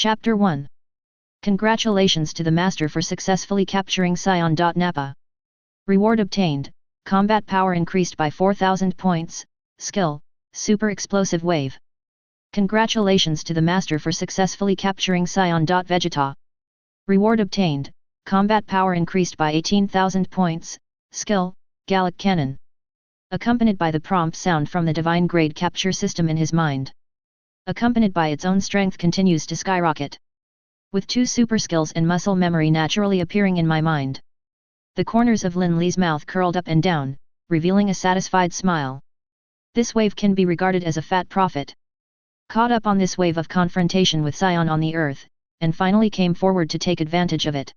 Chapter 1. Congratulations to the Master for successfully capturing Scion. Nappa. Reward obtained, combat power increased by 4000 points, skill, super explosive wave. Congratulations to the Master for successfully capturing Scion. Vegeta. Reward obtained, combat power increased by 18,000 points, skill, Galactic Cannon. Accompanied by the prompt sound from the divine grade capture system in his mind. Accompanied by its own strength continues to skyrocket. With 2 super skills and muscle memory naturally appearing in my mind. The corners of Lin Li's mouth curled up and down, revealing a satisfied smile. This wave can be regarded as a fat profit. Caught up on this wave of confrontation with Scion on the earth, and finally came forward to take advantage of it.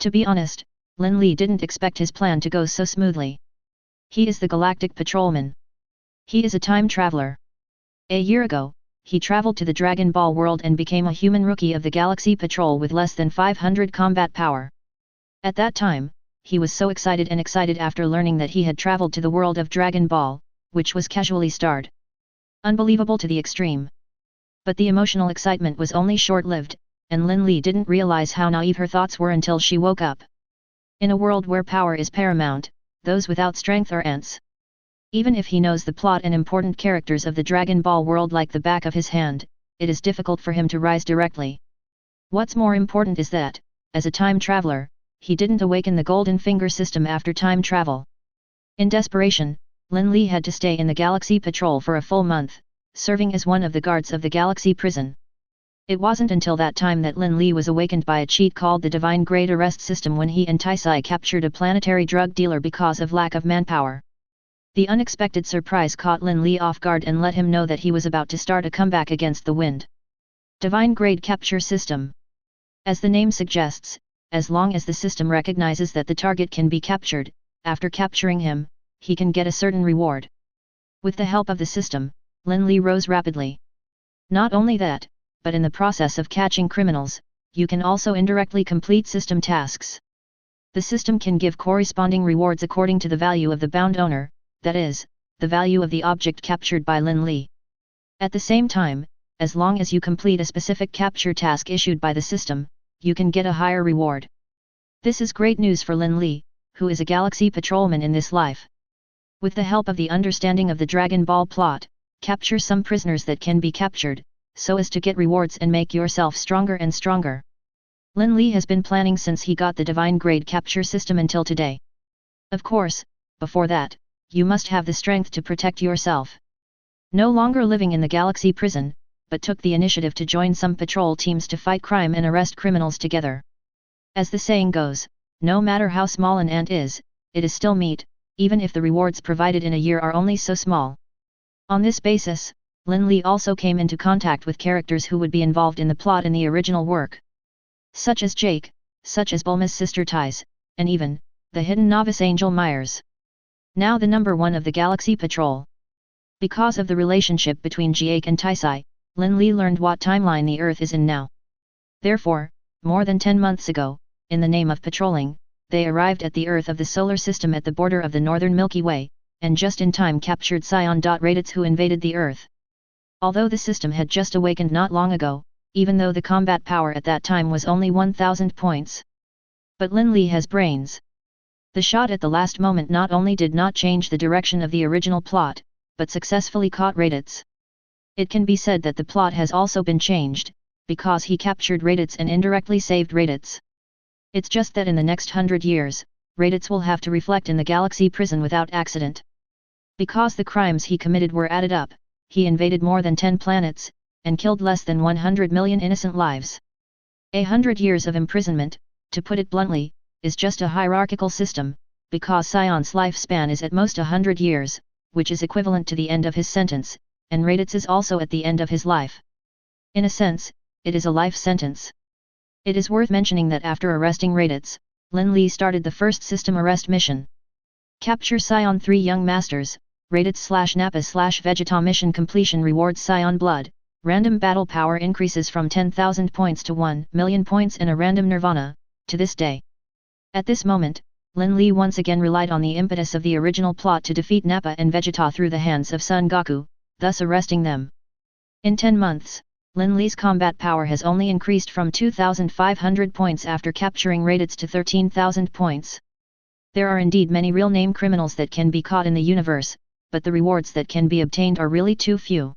To be honest, Lin Li didn't expect his plan to go so smoothly. He is the Galactic Patrolman. He is a time traveler. A year ago, he traveled to the Dragon Ball world and became a human rookie of the Galaxy Patrol with less than 500 combat power. At that time, he was so excited after learning that he had traveled to the world of Dragon Ball, which was casually starred. Unbelievable to the extreme. But the emotional excitement was only short-lived, and Lin Li didn't realize how naive her thoughts were until she woke up. In a world where power is paramount, those without strength are ants. Even if he knows the plot and important characters of the Dragon Ball world like the back of his hand, it is difficult for him to rise directly. What's more important is that, as a time traveler, he didn't awaken the Golden Finger system after time travel. In desperation, Lin Li had to stay in the Galaxy Patrol for a full month, serving as one of the guards of the Galaxy Prison. It wasn't until that time that Lin Li was awakened by a cheat called the Divine Grade Arrest System when he and Taisai captured a planetary drug dealer because of lack of manpower. The unexpected surprise caught Lin Li off guard and let him know that he was about to start a comeback against the wind. Divine Grade Capture System. As the name suggests, as long as the system recognizes that the target can be captured, after capturing him, he can get a certain reward. With the help of the system, Lin Li rose rapidly. Not only that, but in the process of catching criminals, you can also indirectly complete system tasks. The system can give corresponding rewards according to the value of the bound owner, that is, the value of the object captured by Lin Li. At the same time, as long as you complete a specific capture task issued by the system, you can get a higher reward. This is great news for Lin Li, who is a Galaxy Patrolman in this life. With the help of the understanding of the Dragon Ball plot, capture some prisoners that can be captured, so as to get rewards and make yourself stronger and stronger. Lin Li has been planning since he got the Divine Grade Capture System until today. Of course, before that, you must have the strength to protect yourself. No longer living in the Galaxy Prison, but took the initiative to join some patrol teams to fight crime and arrest criminals together. As the saying goes, no matter how small an ant is, it is still meat, even if the rewards provided in a year are only so small. On this basis, Lin Li also came into contact with characters who would be involved in the plot in the original work. Such as Jake, such as Bulma's sister Tais, and even, the hidden novice Angel Myers. Now the number 1 of the Galaxy Patrol. Because of the relationship between Jake and Taisai, Lin Li learned what timeline the Earth is in now. Therefore, more than 10 months ago, in the name of patrolling, they arrived at the Earth of the solar system at the border of the northern Milky Way, and just in time captured Scion. Raditz who invaded the Earth. Although the system had just awakened not long ago, even though the combat power at that time was only 1000 points. But Lin Li has brains. The shot at the last moment not only did not change the direction of the original plot, but successfully caught Raditz. It can be said that the plot has also been changed, because he captured Raditz and indirectly saved Raditz. It's just that in the next 100 years, Raditz will have to reflect in the Galaxy Prison without accident. Because the crimes he committed were added up, he invaded more than 10 planets, and killed less than 100 million innocent lives. 100 years of imprisonment, to put it bluntly, is just a hierarchical system, because Scion's lifespan is at most 100 years, which is equivalent to the end of his sentence, and Raditz is also at the end of his life. In a sense, it is a life sentence. It is worth mentioning that after arresting Raditz, Lin Li started the first system arrest mission. Capture Scion 3 Young Masters, Raditz/Nappa/Vegeta mission completion rewards Scion blood, random battle power increases from 10,000 points to 1 million points in a random nirvana, to this day. At this moment, Lin Li once again relied on the impetus of the original plot to defeat Nappa and Vegeta through the hands of Son Goku, thus arresting them. In 10 months, Lin Li's combat power has only increased from 2,500 points after capturing Raditz to 13,000 points. There are indeed many real-name criminals that can be caught in the universe, but the rewards that can be obtained are really too few.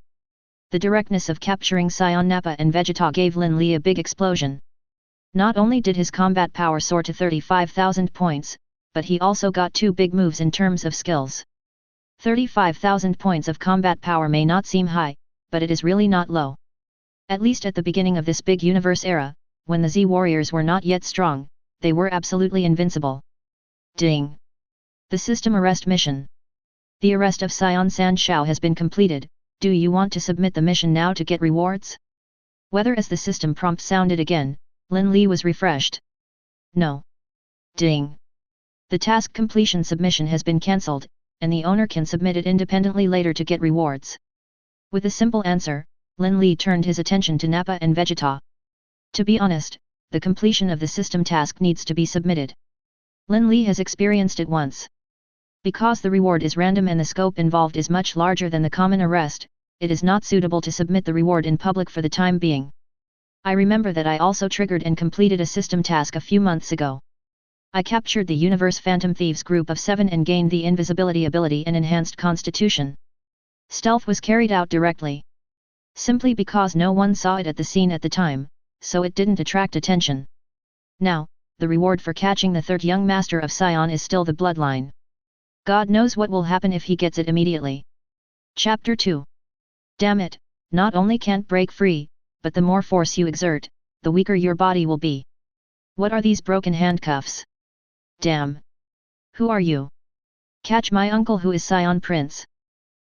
The directness of capturing Saiyan Nappa and Vegeta gave Lin Li a big explosion. Not only did his combat power soar to 35,000 points, but he also got two big moves in terms of skills. 35,000 points of combat power may not seem high, but it is really not low. At least at the beginning of this big universe era, when the Z warriors were not yet strong, they were absolutely invincible. Ding! The system arrest mission. The arrest of Saiyan San Shao has been completed. Do you want to submit the mission now to get rewards? Whether as the system prompt sounded again, Lin Li was refreshed. No. Ding! The task completion submission has been cancelled, and the owner can submit it independently later to get rewards. With a simple answer, Lin Li turned his attention to Nappa and Vegeta. To be honest, the completion of the system task needs to be submitted. Lin Li has experienced it once. Because the reward is random and the scope involved is much larger than the common arrest, it is not suitable to submit the reward in public for the time being. I remember that I also triggered and completed a system task a few months ago. I captured the Universe Phantom Thieves group of 7 and gained the invisibility ability and enhanced constitution. Stealth was carried out directly. Simply because no one saw it at the scene at the time, so it didn't attract attention. Now, the reward for catching the third young master of Saiyan is still the bloodline. God knows what will happen if he gets it immediately. Chapter 2. Damn it, not only can't break free, but the more force you exert, the weaker your body will be. What are these broken handcuffs? Damn! Who are you? Catch my uncle who is Saiyan Prince.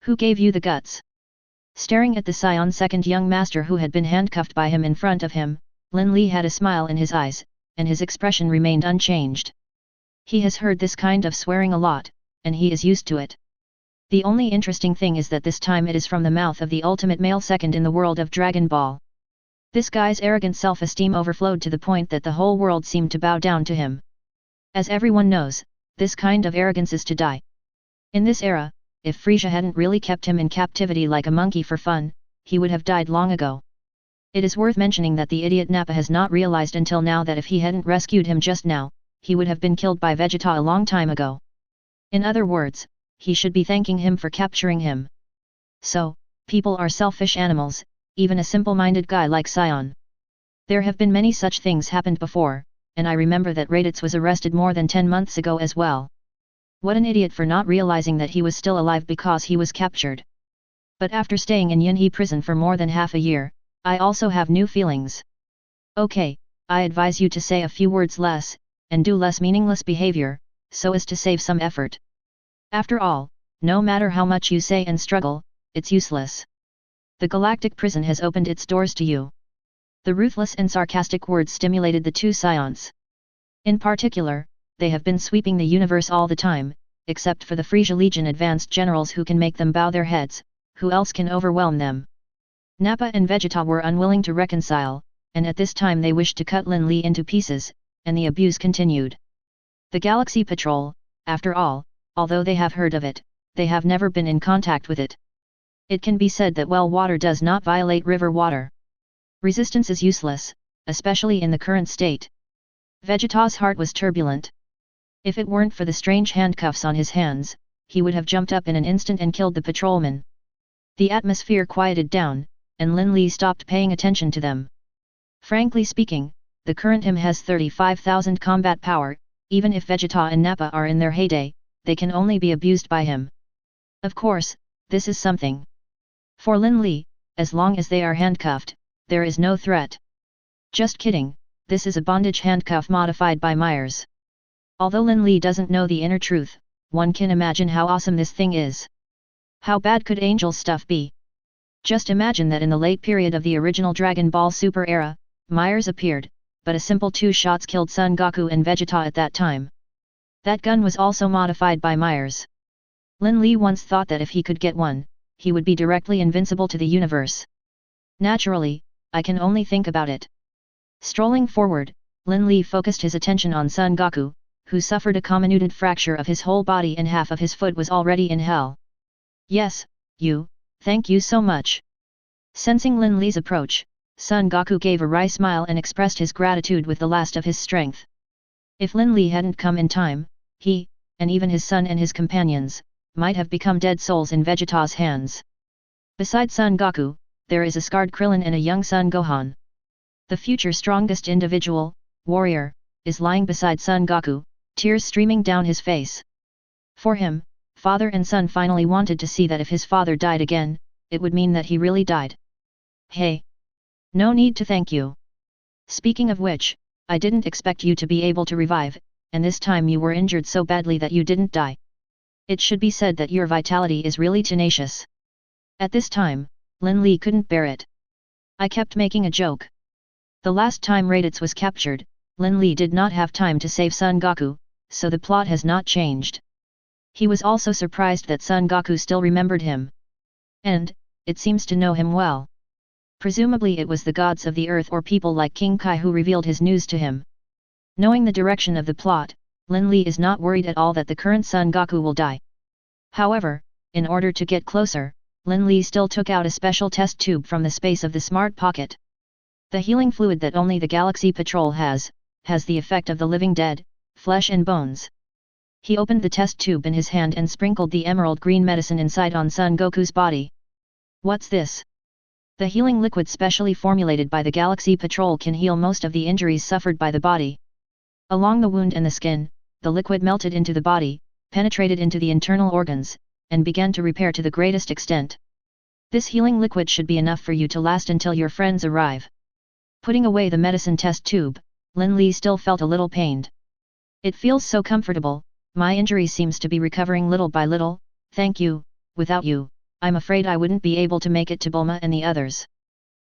Who gave you the guts? Staring at the Saiyan second young master who had been handcuffed by him in front of him, Lin Li had a smile in his eyes, and his expression remained unchanged. He has heard this kind of swearing a lot, and he is used to it. The only interesting thing is that this time it is from the mouth of the ultimate male second in the world of Dragon Ball. This guy's arrogant self-esteem overflowed to the point that the whole world seemed to bow down to him. As everyone knows, this kind of arrogance is to die. In this era, if Frieza hadn't really kept him in captivity like a monkey for fun, he would have died long ago. It is worth mentioning that the idiot Nappa has not realized until now that if he hadn't rescued him just now, he would have been killed by Vegeta a long time ago. In other words, he should be thanking him for capturing him. So, people are selfish animals, even a simple-minded guy like Saiyan. There have been many such things happened before, and I remember that Raditz was arrested more than 10 months ago as well. What an idiot for not realizing that he was still alive because he was captured. But after staying in Yunhe prison for more than half a year, I also have new feelings. Okay, I advise you to say a few words less, and do less meaningless behavior, so as to save some effort. After all, no matter how much you say and struggle, it's useless. The Galactic Prison has opened its doors to you. The ruthless and sarcastic words stimulated the two Saiyans. In particular, they have been sweeping the universe all the time, except for the Frieza Legion advanced generals who can make them bow their heads. Who else can overwhelm them? Nappa and Vegeta were unwilling to reconcile, and at this time they wished to cut Lin Li into pieces, and the abuse continued. The Galaxy Patrol, after all, although they have heard of it, they have never been in contact with it. It can be said that well water does not violate river water. Resistance is useless, especially in the current state. Vegeta's heart was turbulent. If it weren't for the strange handcuffs on his hands, he would have jumped up in an instant and killed the patrolman. The atmosphere quieted down, and Lin Li stopped paying attention to them. Frankly speaking, the current him has 35,000 combat power. Even if Vegeta and Nappa are in their heyday, they can only be abused by him. Of course, this is something. For Lin Li, as long as they are handcuffed, there is no threat. Just kidding, this is a bondage handcuff modified by Myers. Although Lin Li doesn't know the inner truth, one can imagine how awesome this thing is. How bad could Angel's stuff be? Just imagine that in the late period of the original Dragon Ball Super era, Myers appeared, but a simple 2 shots killed Son Goku and Vegeta at that time. That gun was also modified by Myers. Lin Li once thought that if he could get one, he would be directly invincible to the universe. Naturally, I can only think about it. Strolling forward, Lin Li focused his attention on Son Goku, who suffered a comminuted fracture of his whole body and half of his foot was already in hell. Yes, thank you so much. Sensing Lin Li's approach, Son Goku gave a wry smile and expressed his gratitude with the last of his strength. If Lin Li hadn't come in time, he, and even his son and his companions, might have become dead souls in Vegeta's hands. Beside Son Goku, there is a scarred Krillin and a young Son Gohan. The future strongest individual, warrior, is lying beside Son Goku, tears streaming down his face. For him, father and son finally wanted to see that if his father died again, it would mean that he really died. Hey! No need to thank you. Speaking of which, I didn't expect you to be able to revive, and this time you were injured so badly that you didn't die. It should be said that your vitality is really tenacious. At this time, Lin Li couldn't bear it. I kept making a joke. The last time Raditz was captured, Lin Li did not have time to save Son Goku, so the plot has not changed. He was also surprised that Son Goku still remembered him. And, it seems to know him well. Presumably it was the gods of the earth or people like King Kai who revealed his news to him. Knowing the direction of the plot, Lin Li is not worried at all that the current Son Goku will die. However, in order to get closer, Lin Li still took out a special test tube from the space of the smart pocket. The healing fluid that only the Galaxy Patrol has the effect of the living dead, flesh and bones. He opened the test tube in his hand and sprinkled the emerald green medicine inside on Son Goku's body. What's this? The healing liquid specially formulated by the Galaxy Patrol can heal most of the injuries suffered by the body. Along the wound and the skin, the liquid melted into the body, penetrated into the internal organs, and began to repair to the greatest extent. This healing liquid should be enough for you to last until your friends arrive. Putting away the medicine test tube, Lin Li still felt a little pained. It feels so comfortable, my injury seems to be recovering little by little, thank you, without you, I'm afraid I wouldn't be able to make it to Bulma and the others.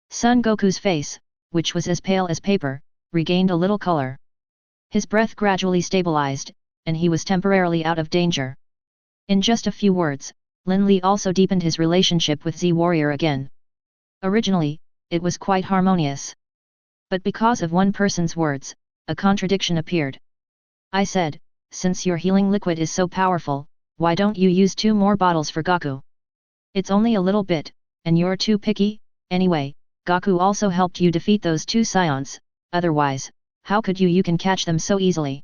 Son Goku's face, which was as pale as paper, regained a little color. His breath gradually stabilized, and he was temporarily out of danger. In just a few words, Lin Li also deepened his relationship with Z-Warrior again. Originally, it was quite harmonious. But because of one person's words, a contradiction appeared. I said, since your healing liquid is so powerful, why don't you use 2 more bottles for Goku? It's only a little bit, and you're too picky. Anyway, Goku also helped you defeat those 2 scions, otherwise, how could you can catch them so easily?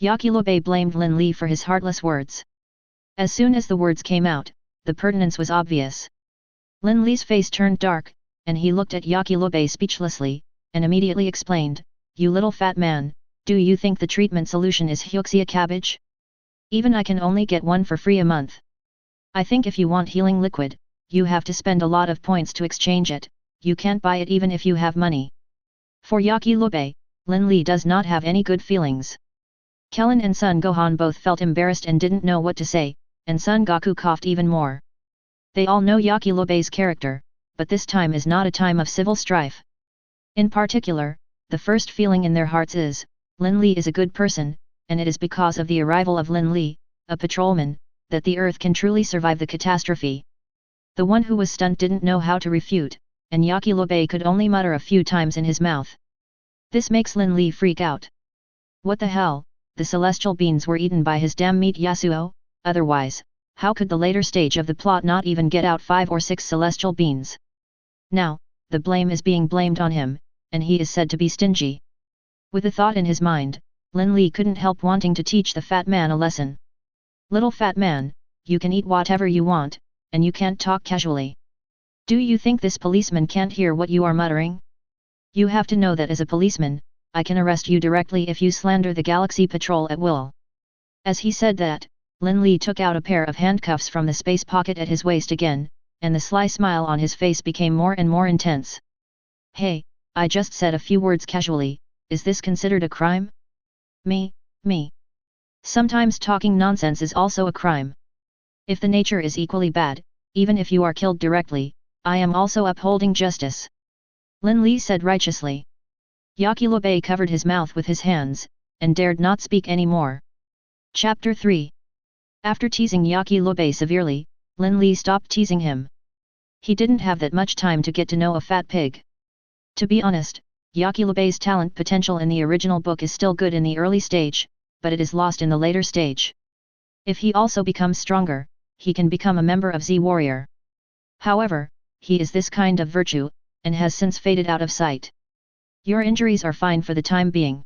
Yakilobe blamed Lin Li for his heartless words. As soon as the words came out, the pertinence was obvious. Lin Li's face turned dark, and he looked at Yakilobe speechlessly, and immediately explained, you little fat man, do you think the treatment solution is Hyuxia cabbage? Even I can only get 1 for free a month. I think if you want healing liquid, you have to spend a lot of points to exchange it, you can't buy it even if you have money. For Yakilobe, Lin Li does not have any good feelings. Kellen and Son Gohan both felt embarrassed and didn't know what to say, and Son Goku coughed even more. They all know Yakilobe's character, but this time is not a time of civil strife. In particular, the first feeling in their hearts is, Lin Li is a good person, and it is because of the arrival of Lin Li, a patrolman, that the Earth can truly survive the catastrophe. The one who was stunned didn't know how to refute, and Yakilobe could only mutter a few times in his mouth. This makes Lin Li freak out. What the hell, the celestial beans were eaten by his damn meat Yasuo, otherwise, how could the later stage of the plot not even get out 5 or 6 celestial beans? Now, the blame is being blamed on him, and he is said to be stingy. With a thought in his mind, Lin Li couldn't help wanting to teach the fat man a lesson. Little fat man, you can eat whatever you want, and you can't talk casually. Do you think this policeman can't hear what you are muttering? You have to know that as a policeman, I can arrest you directly if you slander the Galaxy Patrol at will. As he said that, Lin Li took out a pair of handcuffs from the space pocket at his waist again, and the sly smile on his face became more and more intense. Hey, I just said a few words casually, is this considered a crime? Me. Sometimes talking nonsense is also a crime. If the nature is equally bad, even if you are killed directly, I am also upholding justice. Lin Li said righteously. Yakilobe covered his mouth with his hands, and dared not speak any more. Chapter 3. After teasing Yakilobe severely, Lin Li stopped teasing him. He didn't have that much time to get to know a fat pig. To be honest, Yakilobe's talent potential in the original book is still good in the early stage, but it is lost in the later stage. If he also becomes stronger, he can become a member of Z-Warrior. However, he is this kind of virtue, and has since faded out of sight. Your injuries are fine for the time being.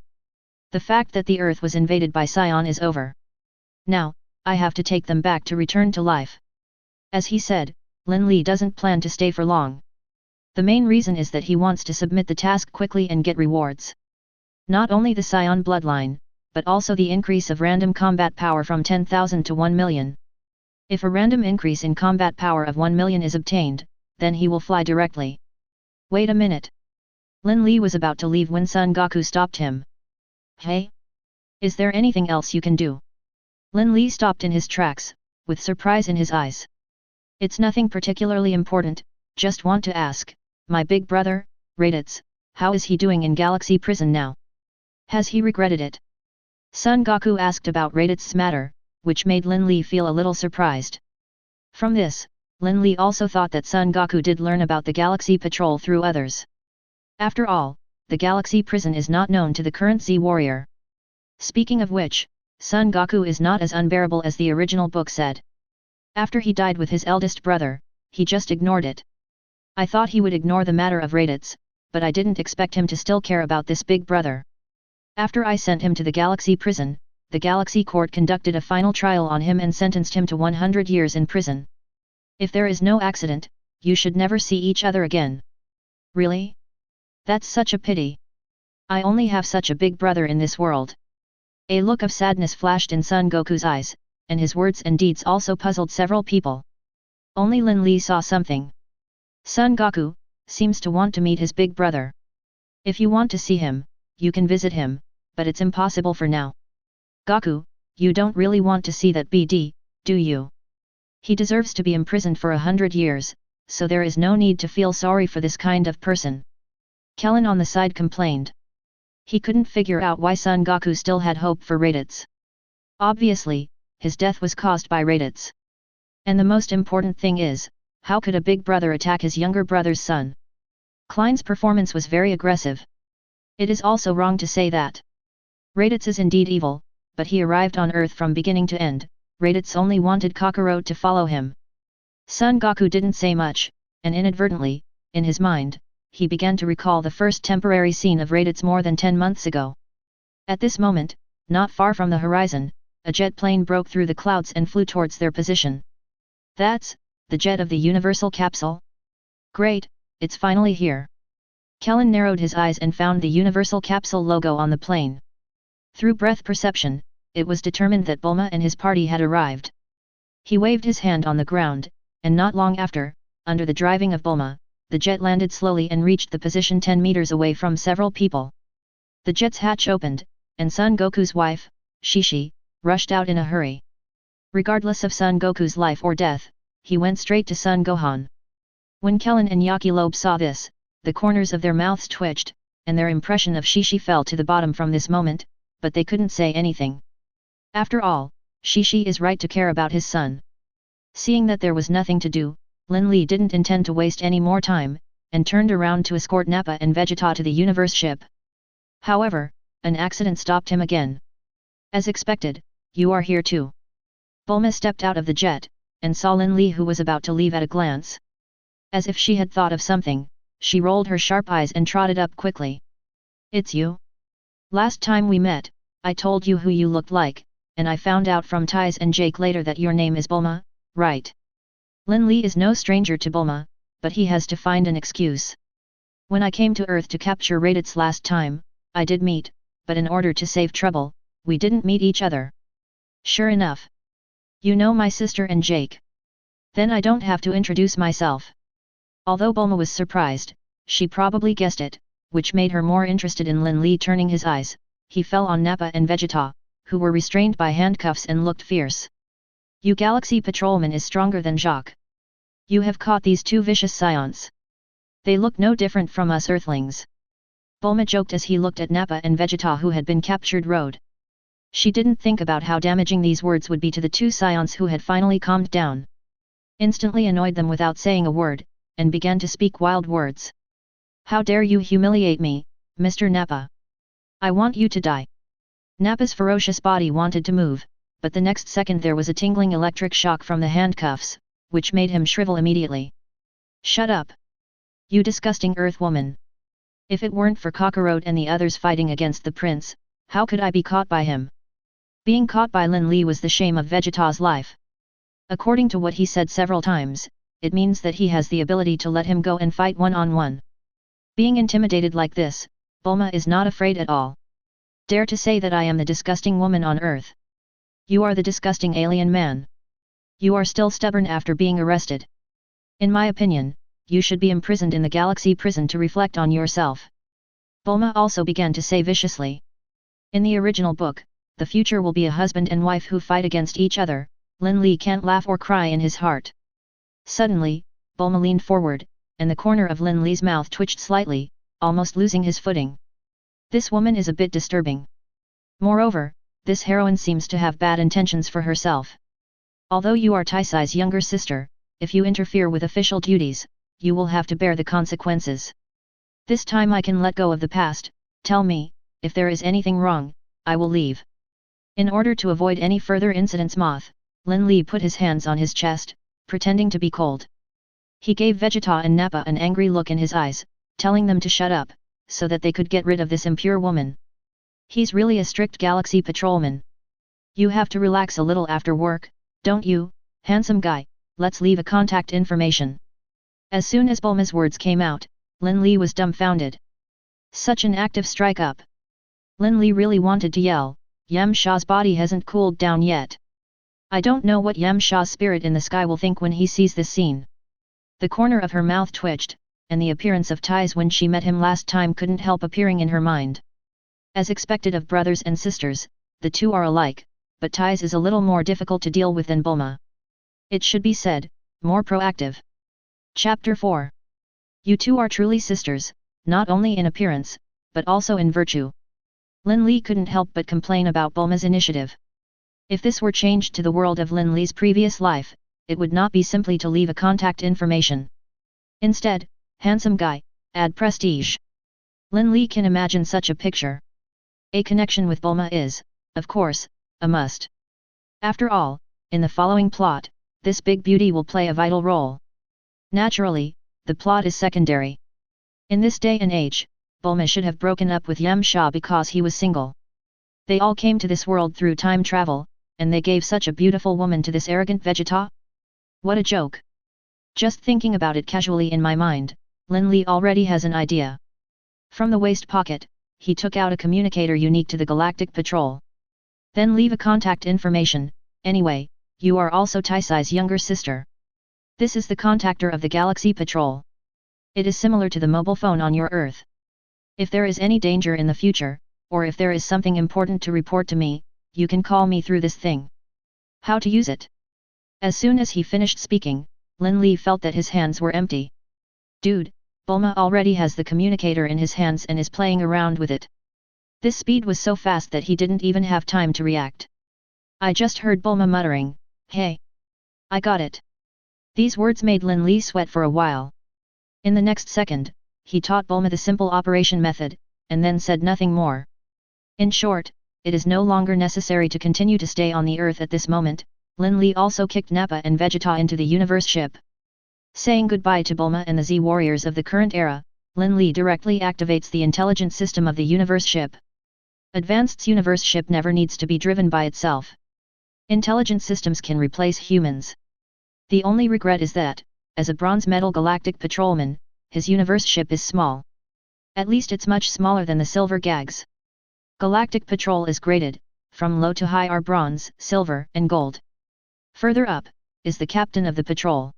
The fact that the Earth was invaded by Scion is over. Now, I have to take them back to return to life. As he said, Lin Li doesn't plan to stay for long. The main reason is that he wants to submit the task quickly and get rewards. Not only the Scion bloodline, but also the increase of random combat power from 10,000 to 1 million. If a random increase in combat power of 1 million is obtained, then he will fly directly. Wait a minute. Lin Li was about to leave when Son Goku stopped him. Hey? Is there anything else you can do? Lin Li stopped in his tracks, with surprise in his eyes. It's nothing particularly important, just want to ask, my big brother, Raditz, how is he doing in Galaxy Prison now? Has he regretted it? Son Goku asked about Raditz's matter, which made Lin Li feel a little surprised. From this, Lin Li also thought that Son Goku did learn about the Galaxy Patrol through others. After all, the Galaxy Prison is not known to the current Z warrior. Speaking of which, Son Goku is not as unbearable as the original book said. After he died with his eldest brother, he just ignored it. I thought he would ignore the matter of Raditz, but I didn't expect him to still care about this big brother. After I sent him to the Galaxy Prison, the Galaxy Court conducted a final trial on him and sentenced him to 100 years in prison. If there is no accident, you should never see each other again. Really? That's such a pity. I only have such a big brother in this world. A look of sadness flashed in Son Goku's eyes, and his words and deeds also puzzled several people. Only Lin Li saw something. Son Goku seems to want to meet his big brother. If you want to see him, you can visit him, but it's impossible for now. Goku, you don't really want to see that BD, do you? He deserves to be imprisoned for 100 years, so there is no need to feel sorry for this kind of person. Kellen on the side complained. He couldn't figure out why Son Goku still had hope for Raditz. Obviously, his death was caused by Raditz. And the most important thing is, how could a big brother attack his younger brother's son? Klein's performance was very aggressive. It is also wrong to say that. Raditz is indeed evil, but he arrived on Earth from beginning to end. Raditz only wanted Kakarot to follow him. Son Goku didn't say much, and inadvertently, in his mind, he began to recall the first temporary scene of Raditz more than 10 months ago. At this moment, not far from the horizon, a jet plane broke through the clouds and flew towards their position. That's the jet of the Universal Capsule? Great, it's finally here. Kellen narrowed his eyes and found the Universal Capsule logo on the plane. Through breath perception, it was determined that Bulma and his party had arrived. He waved his hand on the ground, and not long after, under the driving of Bulma, the jet landed slowly and reached the position 10 meters away from several people. The jet's hatch opened, and Son Goku's wife, Shishi, rushed out in a hurry. Regardless of Son Goku's life or death, he went straight to Son Gohan. When Kellen and Yakilobe saw this, the corners of their mouths twitched, and their impression of Shishi fell to the bottom from this moment, but they couldn't say anything. After all, Shishi is right to care about his son. Seeing that there was nothing to do, Lin Li didn't intend to waste any more time, and turned around to escort Nappa and Vegeta to the Universe ship. However, an accident stopped him again. As expected, you are here too. Bulma stepped out of the jet, and saw Lin Li who was about to leave at a glance. As if she had thought of something, she rolled her sharp eyes and trotted up quickly. It's you? Last time we met, I told you who you looked like, and I found out from Ties and Jake later that your name is Bulma, right? Lin Li is no stranger to Bulma, but he has to find an excuse. When I came to Earth to capture Raditz last time, I did meet, but in order to save trouble, we didn't meet each other. Sure enough. You know my sister and Jake. Then I don't have to introduce myself. Although Bulma was surprised, she probably guessed it, which made her more interested in Lin Li. Turning his eyes, he fell on Nappa and Vegeta, who were restrained by handcuffs and looked fierce. You Galaxy Patrolman is stronger than Jacques. You have caught these two vicious scions. They look no different from us Earthlings. Bulma joked as he looked at Nappa and Vegeta who had been captured. She didn't think about how damaging these words would be to the two scions who had finally calmed down. Instantly annoyed them without saying a word, and began to speak wild words. How dare you humiliate me, Mr. Nappa? I want you to die. Nappa's ferocious body wanted to move, but the next second there was a tingling electric shock from the handcuffs, which made him shrivel immediately. Shut up. You disgusting earth woman! If it weren't for Kakarot and the others fighting against the prince, how could I be caught by him? Being caught by Lin Li was the shame of Vegeta's life. According to what he said several times, it means that he has the ability to let him go and fight one-on-one. Being intimidated like this, Bulma is not afraid at all. Dare to say that I am the disgusting woman on earth. You are the disgusting alien man. You are still stubborn after being arrested. In my opinion, you should be imprisoned in the galaxy prison to reflect on yourself. Bulma also began to say viciously. In the original book, the future will be a husband and wife who fight against each other. Lin Li can't laugh or cry in his heart. Suddenly, Bulma leaned forward, and the corner of Lin Li's mouth twitched slightly, almost losing his footing. This woman is a bit disturbing. Moreover, this heroine seems to have bad intentions for herself. Although you are Taisai's younger sister, if you interfere with official duties, you will have to bear the consequences. This time I can let go of the past. Tell me, if there is anything wrong, I will leave. In order to avoid any further incidents, Lin Li put his hands on his chest, pretending to be cold. He gave Vegeta and Nappa an angry look in his eyes, telling them to shut up, so that they could get rid of this impure woman. He's really a strict Galaxy Patrolman. You have to relax a little after work, don't you, handsome guy? Let's leave a contact information. As soon as Bulma's words came out, Lin Li was dumbfounded. Such an active strike-up. Lin Li really wanted to yell, Yamcha's body hasn't cooled down yet. I don't know what Yamcha's spirit in the sky will think when he sees this scene. The corner of her mouth twitched, and the appearance of Tais when she met him last time couldn't help appearing in her mind. As expected of brothers and sisters, the two are alike, but Tais is a little more difficult to deal with than Bulma. It should be said, more proactive. Chapter 4. You two are truly sisters, not only in appearance, but also in virtue. Lin Li couldn't help but complain about Bulma's initiative. If this were changed to the world of Lin Li's previous life, it would not be simply to leave a contact information. Instead, handsome guy, add prestige. Lin Li can imagine such a picture. A connection with Bulma is, of course, a must. After all, in the following plot, this big beauty will play a vital role. Naturally, the plot is secondary. In this day and age, Bulma should have broken up with Yamcha because he was single. They all came to this world through time travel, and they gave such a beautiful woman to this arrogant Vegeta? What a joke! Just thinking about it casually in my mind, Lin Li already has an idea. From the waist pocket, he took out a communicator unique to the Galactic Patrol. Then leave a contact information. Anyway, you are also Taisai's younger sister. This is the contactor of the Galaxy Patrol. It is similar to the mobile phone on your Earth. If there is any danger in the future, or if there is something important to report to me, you can call me through this thing. How to use it? As soon as he finished speaking, Lin Li felt that his hands were empty. Dude, Bulma already has the communicator in his hands and is playing around with it. This speed was so fast that he didn't even have time to react. I just heard Bulma muttering, "Hey! I got it." These words made Lin Li sweat for a while. In the next second, he taught Bulma the simple operation method, and then said nothing more. In short, it is no longer necessary to continue to stay on the Earth at this moment. Lin Li also kicked Nappa and Vegeta into the universe ship. Saying goodbye to Bulma and the Z warriors of the current era, Lin Li directly activates the intelligent system of the universe ship. Advanced universe ship never needs to be driven by itself. Intelligent systems can replace humans. The only regret is that, as a bronze medal Galactic Patrolman, his universe ship is small. At least it's much smaller than the silver gags. Galactic Patrol is graded, from low to high are bronze, silver, and gold. Further up, is the captain of the patrol.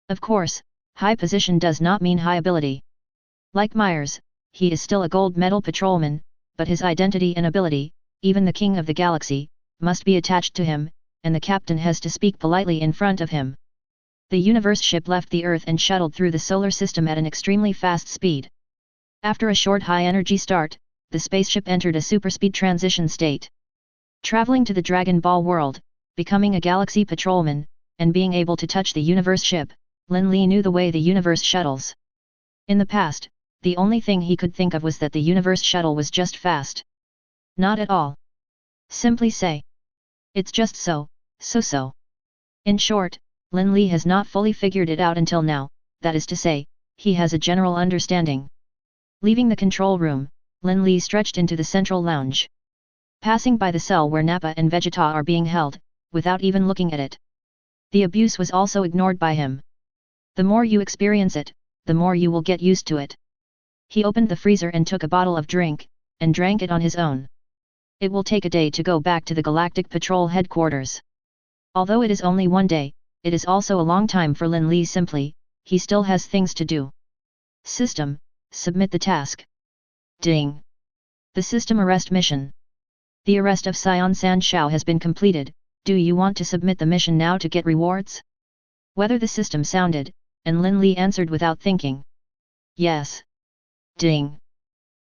Of course, high position does not mean high ability. Like Myers, he is still a gold medal patrolman, but his identity and ability, even the king of the galaxy, must be attached to him, and the captain has to speak politely in front of him. The universe ship left the Earth and shuttled through the solar system at an extremely fast speed. After a short high-energy start, the spaceship entered a superspeed transition state. Traveling to the Dragon Ball world, becoming a galaxy patrolman, and being able to touch the universe ship, Lin Li knew the way the universe shuttles. In the past, the only thing he could think of was that the universe shuttle was just fast. Not at all. Simply say. It's just so. In short, Lin Li has not fully figured it out until now, that is to say, he has a general understanding. Leaving the control room, Lin Li stretched into the central lounge. Passing by the cell where Nappa and Vegeta are being held, without even looking at it. The abuse was also ignored by him. The more you experience it, the more you will get used to it. He opened the freezer and took a bottle of drink, and drank it on his own. It will take a day to go back to the Galactic Patrol headquarters. Although it is only one day, it is also a long time for Lin Li. Simply, he still has things to do. System, submit the task. Ding! The system arrest mission. The arrest of Sion San Shao has been completed. Do you want to submit the mission now to get rewards? Whether the system sounded, and Lin Li answered without thinking. Yes. Ding!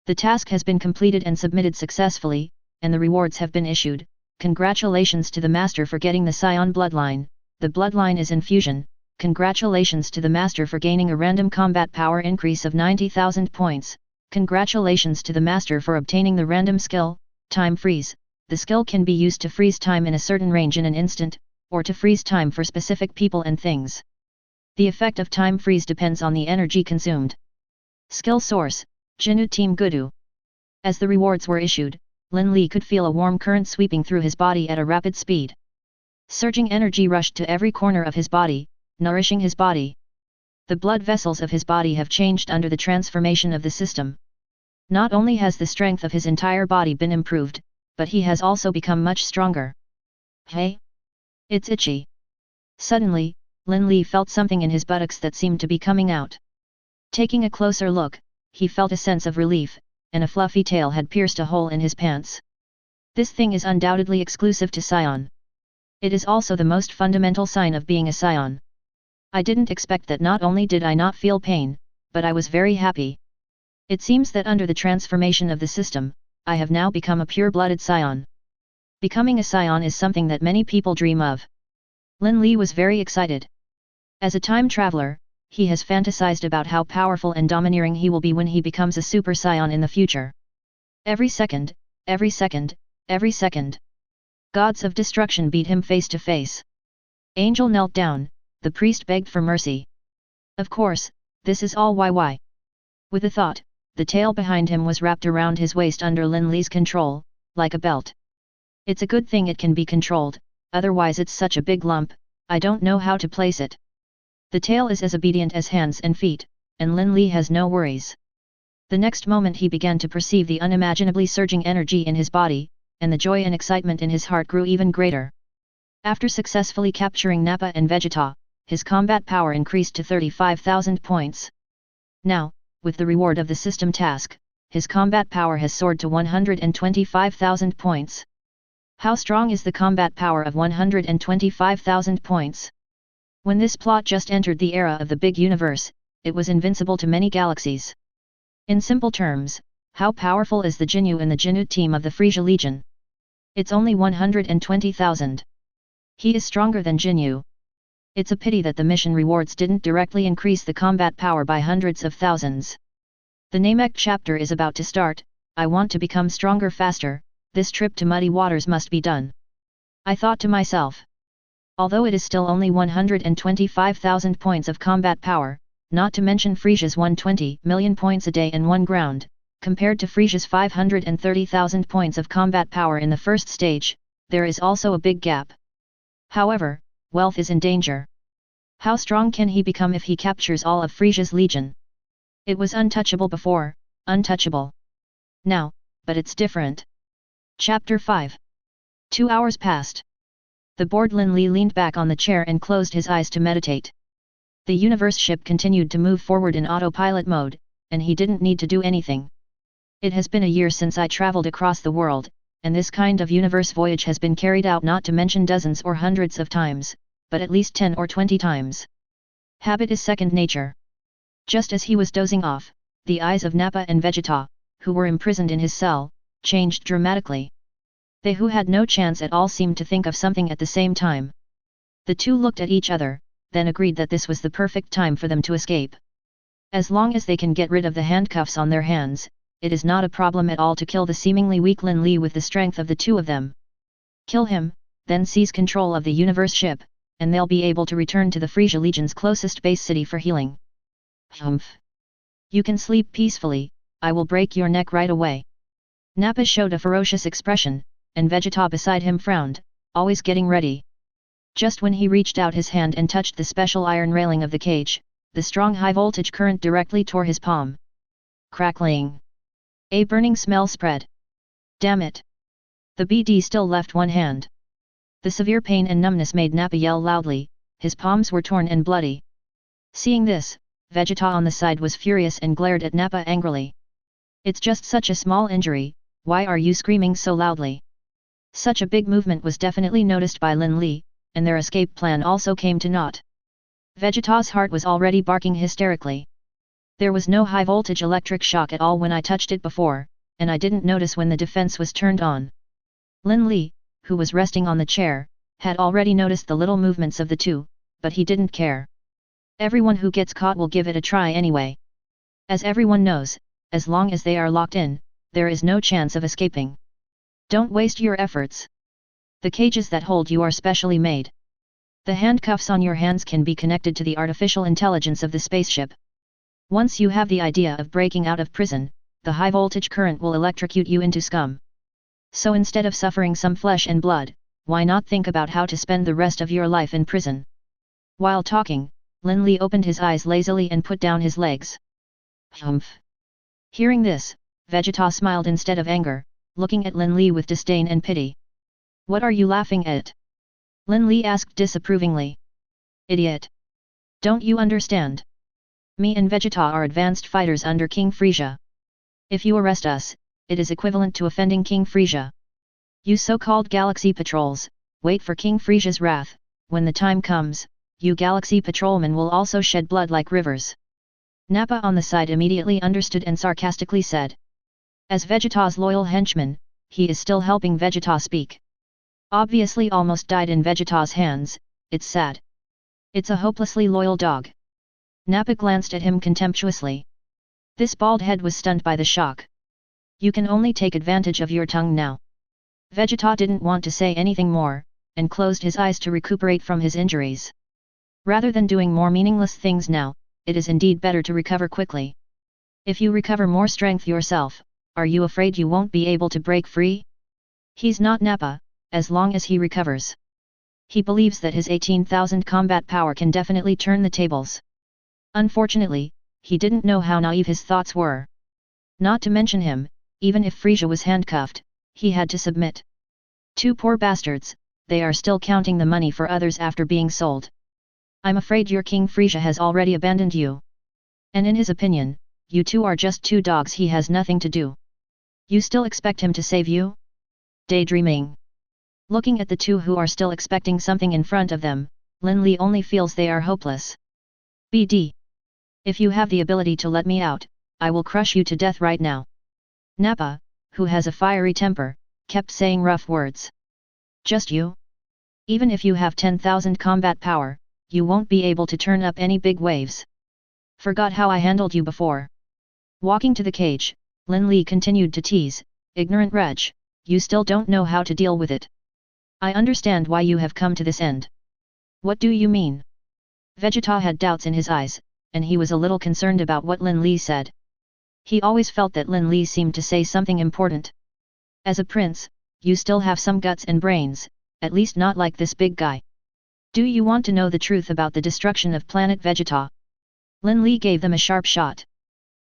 The task has been completed and submitted successfully, and the rewards have been issued. Congratulations to the Master for getting the Sion bloodline. The bloodline is infusion. Congratulations to the Master for gaining a random combat power increase of 90,000 points. Congratulations to the Master for obtaining the random skill, Time Freeze. The skill can be used to freeze time in a certain range in an instant, or to freeze time for specific people and things. The effect of time freeze depends on the energy consumed. Skill source, Jinnu Team Gudu. As the rewards were issued, Lin Li could feel a warm current sweeping through his body at a rapid speed. Surging energy rushed to every corner of his body, nourishing his body. The blood vessels of his body have changed under the transformation of the system. Not only has the strength of his entire body been improved, but he has also become much stronger. Hey? It's itchy. Suddenly, Lin Li felt something in his buttocks that seemed to be coming out. Taking a closer look, he felt a sense of relief, and a fluffy tail had pierced a hole in his pants. This thing is undoubtedly exclusive to Sion. It is also the most fundamental sign of being a Sion. I didn't expect that. Not only did I not feel pain, but I was very happy. It seems that under the transformation of the system, I have now become a pure-blooded Sion. Becoming a Sion is something that many people dream of. Lin Li was very excited. As a time traveler, he has fantasized about how powerful and domineering he will be when he becomes a Super Saiyan in the future. Every second, every second, every second. Gods of destruction beat him face to face. Angel knelt down, the priest begged for mercy. Of course, this is all why. With a thought, the tail behind him was wrapped around his waist under Lin Li's control, like a belt. It's a good thing it can be controlled, otherwise it's such a big lump, I don't know how to place it. The tail is as obedient as hands and feet, and Lin Li has no worries. The next moment he began to perceive the unimaginably surging energy in his body, and the joy and excitement in his heart grew even greater. After successfully capturing Nappa and Vegeta, his combat power increased to 35,000 points. Now, with the reward of the system task, his combat power has soared to 125,000 points. How strong is the combat power of 125,000 points? When this plot just entered the era of the big universe, it was invincible to many galaxies. In simple terms, how powerful is the Jinyu in the Jinnu team of the Frieza Legion? It's only 120,000. He is stronger than Jinyu. It's a pity that the mission rewards didn't directly increase the combat power by hundreds of thousands. The Namek chapter is about to start. I want to become stronger faster. This trip to muddy waters must be done. I thought to myself. Although it is still only 125,000 points of combat power, not to mention Frieza's 120 million points a day in one ground, compared to Frieza's 530,000 points of combat power in the first stage, there is also a big gap. However, wealth is in danger. How strong can he become if he captures all of Frieza's legion? It was untouchable before, untouchable. Now, but it's different. Chapter 5. 2 hours passed. The bored Lin Li leaned back on the chair and closed his eyes to meditate. The universe ship continued to move forward in autopilot mode, and he didn't need to do anything. It has been a year since I traveled across the world, and this kind of universe voyage has been carried out not to mention dozens or hundreds of times, but at least 10 or 20 times. Habit is second nature. Just as he was dozing off, the eyes of Nappa and Vegeta, who were imprisoned in his cell, changed dramatically. They who had no chance at all seemed to think of something at the same time. The two looked at each other, then agreed that this was the perfect time for them to escape. As long as they can get rid of the handcuffs on their hands, it is not a problem at all to kill the seemingly weak Lin Li with the strength of the two of them. Kill him, then seize control of the universe ship, and they'll be able to return to the Frieza Legion's closest base city for healing. Humph! You can sleep peacefully, I will break your neck right away. Nappa showed a ferocious expression, and Vegeta beside him frowned, always getting ready. Just when he reached out his hand and touched the special iron railing of the cage, the strong high-voltage current directly tore his palm. Crackling. A burning smell spread. Damn it! The BD still left one hand. The severe pain and numbness made Nappa yell loudly, his palms were torn and bloody. Seeing this, Vegeta on the side was furious and glared at Nappa angrily. It's just such a small injury, why are you screaming so loudly? Such a big movement was definitely noticed by Lin Li, and their escape plan also came to naught. Vegeta's heart was already barking hysterically. There was no high-voltage electric shock at all when I touched it before, and I didn't notice when the defense was turned on. Lin Li, who was resting on the chair, had already noticed the little movements of the two, but he didn't care. Everyone who gets caught will give it a try anyway. As everyone knows, as long as they are locked in, there is no chance of escaping. Don't waste your efforts. The cages that hold you are specially made. The handcuffs on your hands can be connected to the artificial intelligence of the spaceship. Once you have the idea of breaking out of prison, the high-voltage current will electrocute you into scum. So instead of suffering some flesh and blood, why not think about how to spend the rest of your life in prison? While talking, Lin Li opened his eyes lazily and put down his legs. Humph! Hearing this, Vegeta smiled instead of anger, looking at Lin Li with disdain and pity. What are you laughing at? Lin Li asked disapprovingly. Idiot! Don't you understand? Me and Vegeta are advanced fighters under King Frieza. If you arrest us, it is equivalent to offending King Frieza. You so-called Galaxy Patrols, wait for King Frieza's wrath. When the time comes, you Galaxy Patrolmen will also shed blood like rivers. Nappa on the side immediately understood and sarcastically said. As Vegeta's loyal henchman, he is still helping Vegeta speak. Obviously almost died in Vegeta's hands, it's sad. It's a hopelessly loyal dog. Nappa glanced at him contemptuously. This bald head was stunned by the shock. You can only take advantage of your tongue now. Vegeta didn't want to say anything more, and closed his eyes to recuperate from his injuries. Rather than doing more meaningless things now, it is indeed better to recover quickly. If you recover more strength yourself, are you afraid you won't be able to break free? He's not Nappa, as long as he recovers. He believes that his 18,000 combat power can definitely turn the tables. Unfortunately, he didn't know how naive his thoughts were. Not to mention him, even if Frieza was handcuffed, he had to submit. Two poor bastards, they are still counting the money for others after being sold. I'm afraid your King Frieza has already abandoned you. And in his opinion, you two are just two dogs he has nothing to do. You still expect him to save you? Daydreaming. Looking at the two who are still expecting something in front of them, Lin Li only feels they are hopeless. BD. If you have the ability to let me out, I will crush you to death right now. Nappa, who has a fiery temper, kept saying rough words. Just you? Even if you have 10,000 combat power, you won't be able to turn up any big waves. Forgot how I handled you before. Walking to the cage, Lin Li continued to tease, ignorant wretch, you still don't know how to deal with it. I understand why you have come to this end. What do you mean? Vegeta had doubts in his eyes, and he was a little concerned about what Lin Li said. He always felt that Lin Li seemed to say something important. As a prince, you still have some guts and brains, at least not like this big guy. Do you want to know the truth about the destruction of planet Vegeta? Lin Li gave them a sharp shot.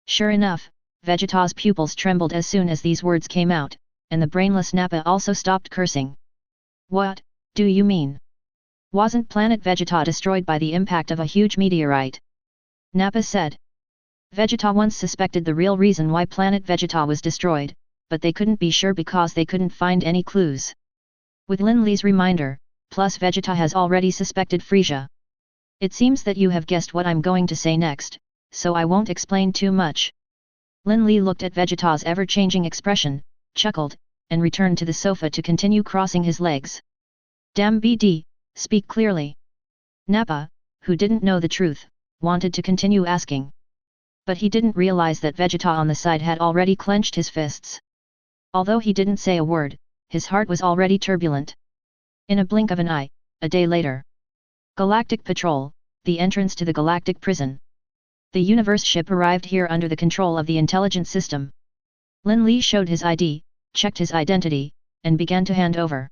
Sure enough, Vegeta's pupils trembled as soon as these words came out, and the brainless Nappa also stopped cursing. What do you mean? Wasn't planet Vegeta destroyed by the impact of a huge meteorite? Nappa said. Vegeta once suspected the real reason why planet Vegeta was destroyed, but they couldn't be sure because they couldn't find any clues. With Lin Li's reminder, plus Vegeta has already suspected Frieza. It seems that you have guessed what I'm going to say next, so I won't explain too much. Lin Li looked at Vegeta's ever-changing expression, chuckled, and returned to the sofa to continue crossing his legs. Damn BD, speak clearly. Nappa, who didn't know the truth, wanted to continue asking. But he didn't realize that Vegeta on the side had already clenched his fists. Although he didn't say a word, his heart was already turbulent. In a blink of an eye, a day later. Galactic Patrol, the entrance to the Galactic Prison. The universe ship arrived here under the control of the intelligence system. Lin Li showed his ID, checked his identity, and began to hand over.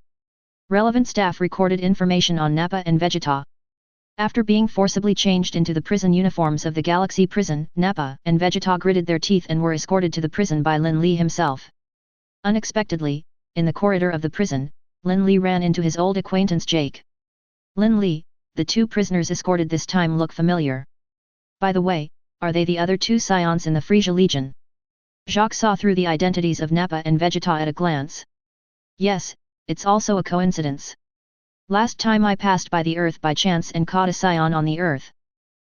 Relevant staff recorded information on Nappa and Vegeta. After being forcibly changed into the prison uniforms of the Galaxy Prison, Nappa and Vegeta gritted their teeth and were escorted to the prison by Lin Li himself. Unexpectedly, in the corridor of the prison, Lin Li ran into his old acquaintance Jake. Lin Li, the two prisoners escorted this time look familiar. By the way, are they the other two scions in the Frieza Legion? Jacques saw through the identities of Nappa and Vegeta at a glance. Yes, it's also a coincidence. Last time I passed by the Earth by chance and caught a scion on the Earth.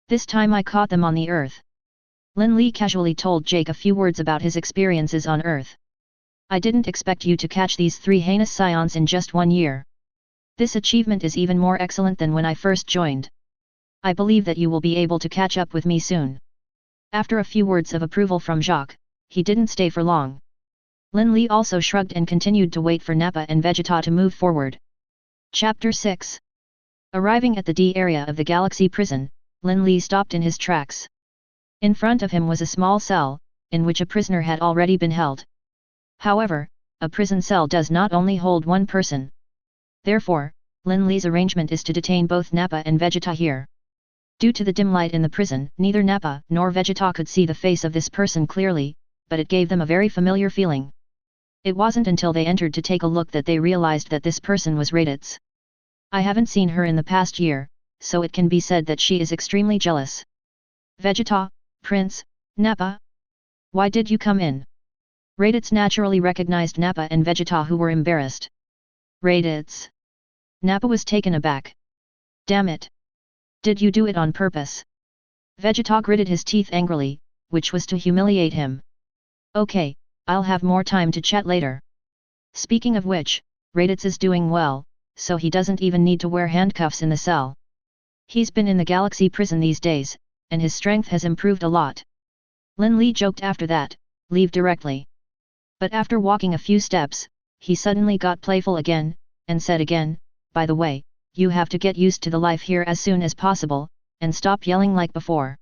This time I caught them on the Earth. Lin Li casually told Jake a few words about his experiences on Earth. I didn't expect you to catch these three heinous scions in just 1 year. This achievement is even more excellent than when I first joined. I believe that you will be able to catch up with me soon. After a few words of approval from Jacques, he didn't stay for long. Lin Li also shrugged and continued to wait for Nappa and Vegeta to move forward. Chapter 6. Arriving at the D area of the Galaxy Prison, Lin Li stopped in his tracks. In front of him was a small cell, in which a prisoner had already been held. However, a prison cell does not only hold one person. Therefore, Lin Li's arrangement is to detain both Nappa and Vegeta here. Due to the dim light in the prison, neither Nappa nor Vegeta could see the face of this person clearly, but it gave them a very familiar feeling. It wasn't until they entered to take a look that they realized that this person was Raditz. I haven't seen her in the past year, so it can be said that she is extremely jealous. Vegeta, Prince, Nappa? Why did you come in? Raditz naturally recognized Nappa and Vegeta, who were embarrassed. Raditz. Nappa was taken aback. Damn it! Did you do it on purpose? Vegeta gritted his teeth angrily, which was to humiliate him. Okay, I'll have more time to chat later. Speaking of which, Raditz is doing well, so he doesn't even need to wear handcuffs in the cell. He's been in the Galaxy Prison these days, and his strength has improved a lot. Lin Li joked after that, leave directly. But after walking a few steps, he suddenly got playful again, and said again, by the way, you have to get used to the life here as soon as possible, and stop yelling like before.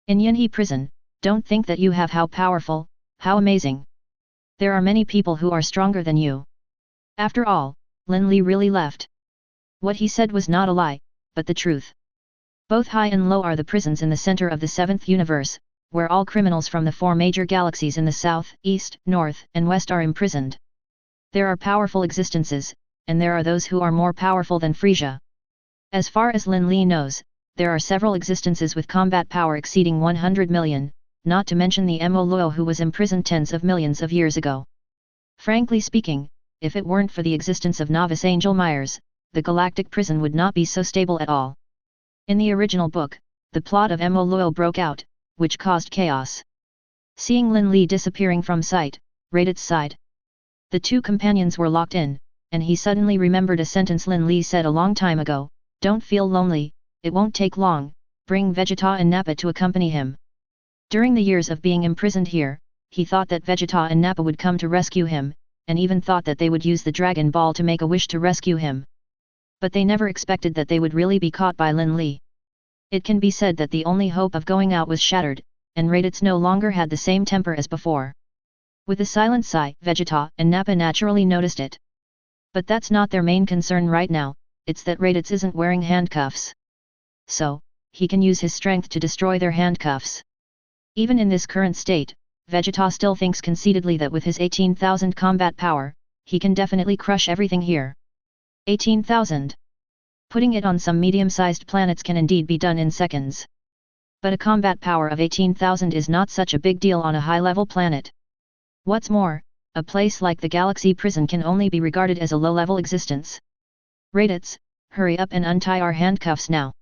In Yunhe Prison, don't think that you have how powerful, how amazing. There are many people who are stronger than you. After all, Lin Li really left. What he said was not a lie, but the truth. Both high and low are the prisons in the center of the 7th universe, where all criminals from the 4 major galaxies in the south, east, north, and west are imprisoned. There are powerful existences, and there are those who are more powerful than Frieza. As far as Lin Li knows, there are several existences with combat power exceeding 100 million, not to mention the Mo Luo who was imprisoned tens of millions of years ago. Frankly speaking, if it weren't for the existence of novice Angel Myers, the Galactic Prison would not be so stable at all. In the original book, the plot of Mo Luo broke out, which caused chaos. Seeing Lin Li disappearing from sight, Raditz sighed. The two companions were locked in, and he suddenly remembered a sentence Lin Li said a long time ago, don't feel lonely, it won't take long, bring Vegeta and Nappa to accompany him. During the years of being imprisoned here, he thought that Vegeta and Nappa would come to rescue him, and even thought that they would use the Dragon Ball to make a wish to rescue him. But they never expected that they would really be caught by Lin Li. It can be said that the only hope of going out was shattered, and Raditz no longer had the same temper as before. With a silent sigh, Vegeta and Nappa naturally noticed it. But that's not their main concern right now, it's that Raditz isn't wearing handcuffs. So, he can use his strength to destroy their handcuffs. Even in this current state, Vegeta still thinks conceitedly that with his 18,000 combat power, he can definitely crush everything here. 18,000. Putting it on some medium-sized planets can indeed be done in seconds. But a combat power of 18,000 is not such a big deal on a high-level planet. What's more, a place like the Galaxy Prison can only be regarded as a low-level existence. Raditz, hurry up and untie our handcuffs now.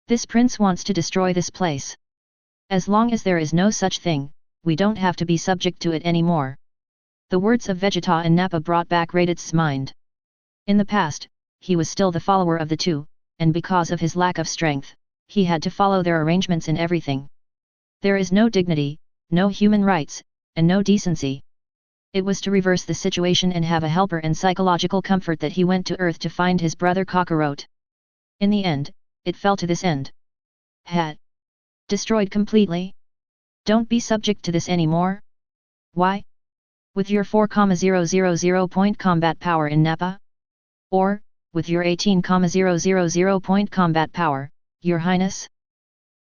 This prince wants to destroy this place. As long as there is no such thing, we don't have to be subject to it anymore. The words of Vegeta and Nappa brought back Raditz's mind. In the past, he was still the follower of the two, and because of his lack of strength, he had to follow their arrangements in everything. There is no dignity, no human rights, and no decency. It was to reverse the situation and have a helper and psychological comfort that he went to Earth to find his brother Kakarot. In the end, it fell to this end. Hat. Destroyed completely? Don't be subject to this anymore? Why? With your 4,000 point combat power in Nappa? Or, with your 18,000 point combat power, Your Highness?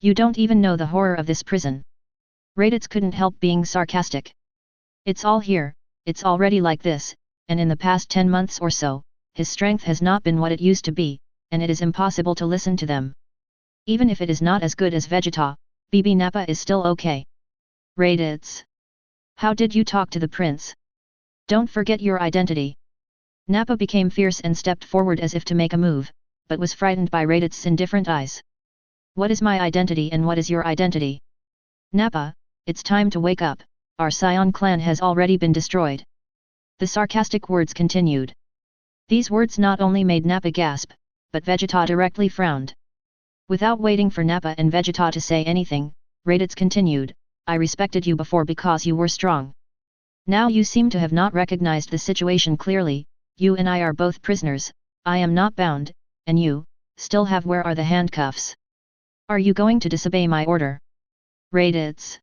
You don't even know the horror of this prison. Raditz couldn't help being sarcastic. It's all here, it's already like this, and in the past 10 months or so, his strength has not been what it used to be, and it is impossible to listen to them. Even if it is not as good as Vegeta, BB Nappa is still okay. Raditz. How did you talk to the prince? Don't forget your identity. Nappa became fierce and stepped forward as if to make a move, but was frightened by Raditz's indifferent eyes. What is my identity and what is your identity? Nappa, it's time to wake up, our Scion clan has already been destroyed. The sarcastic words continued. These words not only made Nappa gasp, but Vegeta directly frowned. Without waiting for Nappa and Vegeta to say anything, Raditz continued, I respected you before because you were strong. Now you seem to have not recognized the situation clearly, you and I are both prisoners, I am not bound, and you, still have where are the handcuffs? Are you going to disobey my order? Raditz.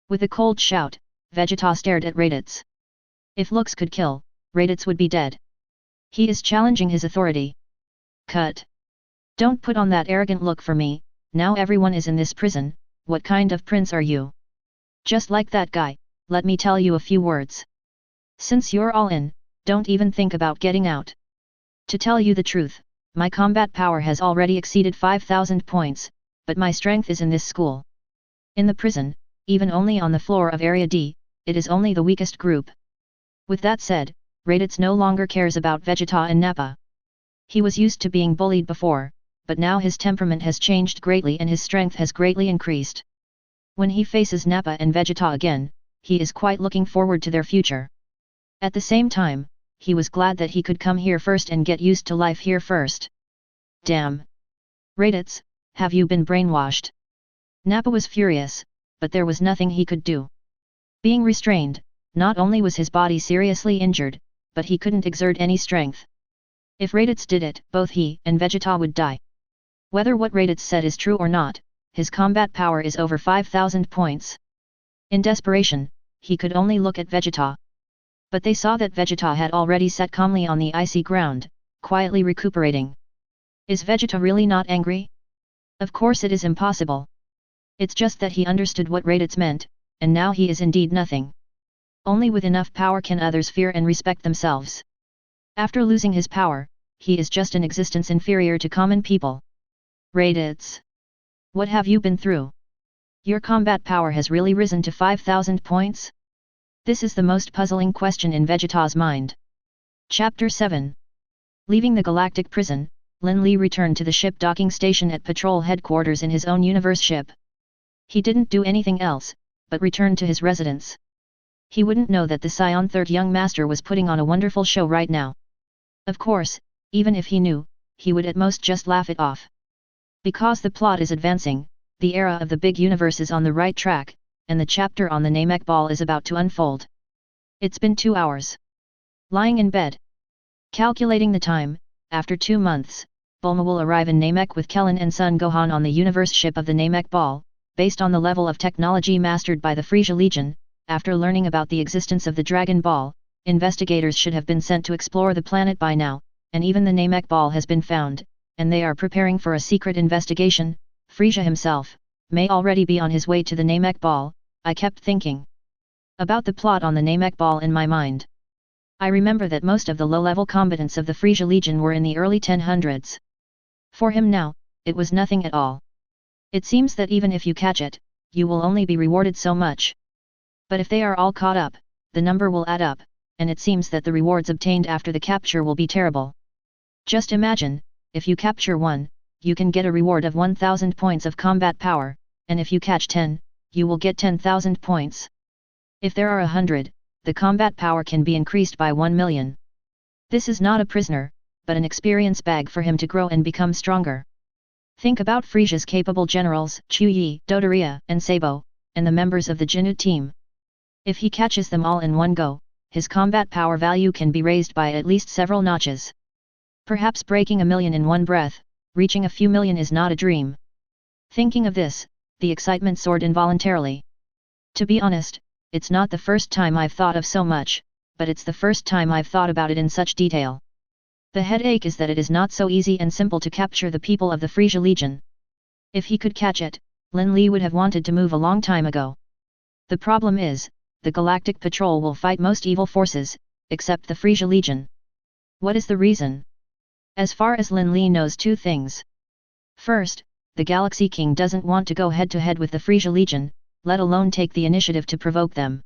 With a cold shout, Vegeta stared at Raditz. If looks could kill, Raditz would be dead. He is challenging his authority. Cut. Don't put on that arrogant look for me, now everyone is in this prison, what kind of prince are you? Just like that guy, let me tell you a few words. Since you're all in, don't even think about getting out. To tell you the truth, my combat power has already exceeded 5,000 points, but my strength is in this school. In the prison, even only on the floor of Area D, it is only the weakest group. With that said, Raditz no longer cares about Vegeta and Nappa. He was used to being bullied before, but now his temperament has changed greatly and his strength has greatly increased. When he faces Nappa and Vegeta again, he is quite looking forward to their future. At the same time, he was glad that he could come here first and get used to life here first. Damn! Raditz, have you been brainwashed? Nappa was furious, but there was nothing he could do. Being restrained, not only was his body seriously injured, but he couldn't exert any strength. If Raditz did it, both he and Vegeta would die. Whether what Raditz said is true or not, his combat power is over 5,000 points. In desperation, he could only look at Vegeta. But they saw that Vegeta had already sat calmly on the icy ground, quietly recuperating. Is Vegeta really not angry? Of course it is impossible. It's just that he understood what Raditz meant, and now he is indeed nothing. Only with enough power can others fear and respect themselves. After losing his power, he is just an existence inferior to common people. Raditz. What have you been through? Your combat power has really risen to 5,000 points? This is the most puzzling question in Vegeta's mind. Chapter 7. Leaving the Galactic Prison, Lin Li returned to the ship docking station at Patrol Headquarters in his own universe ship. He didn't do anything else, but returned to his residence. He wouldn't know that the Scion Third Young Master was putting on a wonderful show right now. Of course, even if he knew, he would at most just laugh it off. Because the plot is advancing, the era of the big universe is on the right track, and the chapter on the Namek Ball is about to unfold. It's been 2 hours. Lying in bed. Calculating the time, after 2 months, Bulma will arrive in Namek with Kellen and Son Gohan on the universe ship of the Namek Ball, based on the level of technology mastered by the Frieza Legion. After learning about the existence of the Dragon Ball, investigators should have been sent to explore the planet by now, and even the Namek Ball has been found, and they are preparing for a secret investigation. Frieza himself may already be on his way to the Namek Ball. I kept thinking about the plot on the Namek Ball in my mind. I remember that most of the low-level combatants of the Frieza Legion were in the early 1000s. For him now, it was nothing at all. It seems that even if you catch it, you will only be rewarded so much. But if they are all caught up, the number will add up, and it seems that the rewards obtained after the capture will be terrible. Just imagine, if you capture one, you can get a reward of 1,000 points of combat power, and if you catch 10, you will get 10,000 points. If there are 100, the combat power can be increased by 1 million. This is not a prisoner, but an experience bag for him to grow and become stronger. Think about Frieza's capable generals, Chu Yi, Dodoria, and Sabo, and the members of the Jinnu team. If he catches them all in one go, his combat power value can be raised by at least several notches. Perhaps breaking 1 million in one breath, reaching a few million is not a dream. Thinking of this, the excitement soared involuntarily. To be honest, it's not the first time I've thought of so much, but it's the first time I've thought about it in such detail. The headache is that it is not so easy and simple to capture the people of the Frieza Legion. If he could catch it, Lin Li would have wanted to move a long time ago. The problem is, the Galactic Patrol will fight most evil forces, except the Frieza Legion. What is the reason? As far as Lin Li knows, two things. First, the Galaxy King doesn't want to go head-to-head with the Frieza Legion, let alone take the initiative to provoke them.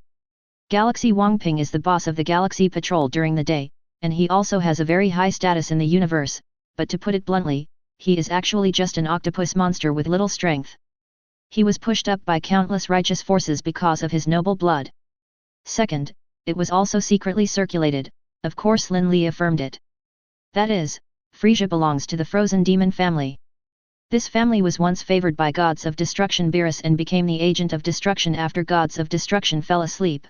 Galaxy Wangping is the boss of the Galaxy Patrol during the day, and he also has a very high status in the universe, but to put it bluntly, he is actually just an octopus monster with little strength. He was pushed up by countless righteous forces because of his noble blood. Second, it was also secretly circulated, of course Lin Li affirmed it. That is, Frieza belongs to the frozen demon family. This family was once favored by gods of destruction Beerus and became the agent of destruction after gods of destruction fell asleep.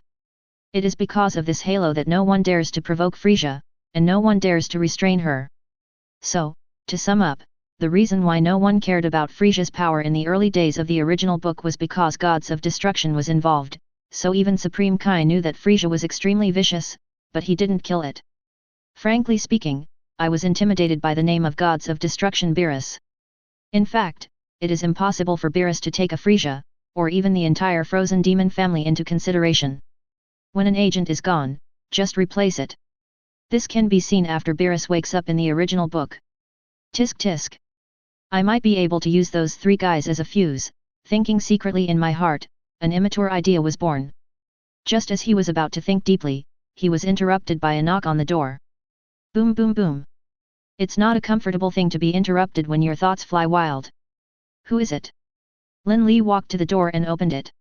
It is because of this halo that no one dares to provoke Frieza, and no one dares to restrain her. So, to sum up, the reason why no one cared about Frieza's power in the early days of the original book was because gods of destruction was involved, so even Supreme Kai knew that Frieza was extremely vicious, but he didn't kill it. Frankly speaking, I was intimidated by the name of gods of destruction Beerus. In fact, it is impossible for Beerus to take a Frieza, or even the entire frozen demon family into consideration. When an agent is gone, just replace it. This can be seen after Beerus wakes up in the original book. Tisk tisk. I might be able to use those three guys as a fuse, thinking secretly in my heart, an immature idea was born. Just as he was about to think deeply, he was interrupted by a knock on the door. Boom boom boom. It's not a comfortable thing to be interrupted when your thoughts fly wild. Who is it? Lin Li walked to the door and opened it.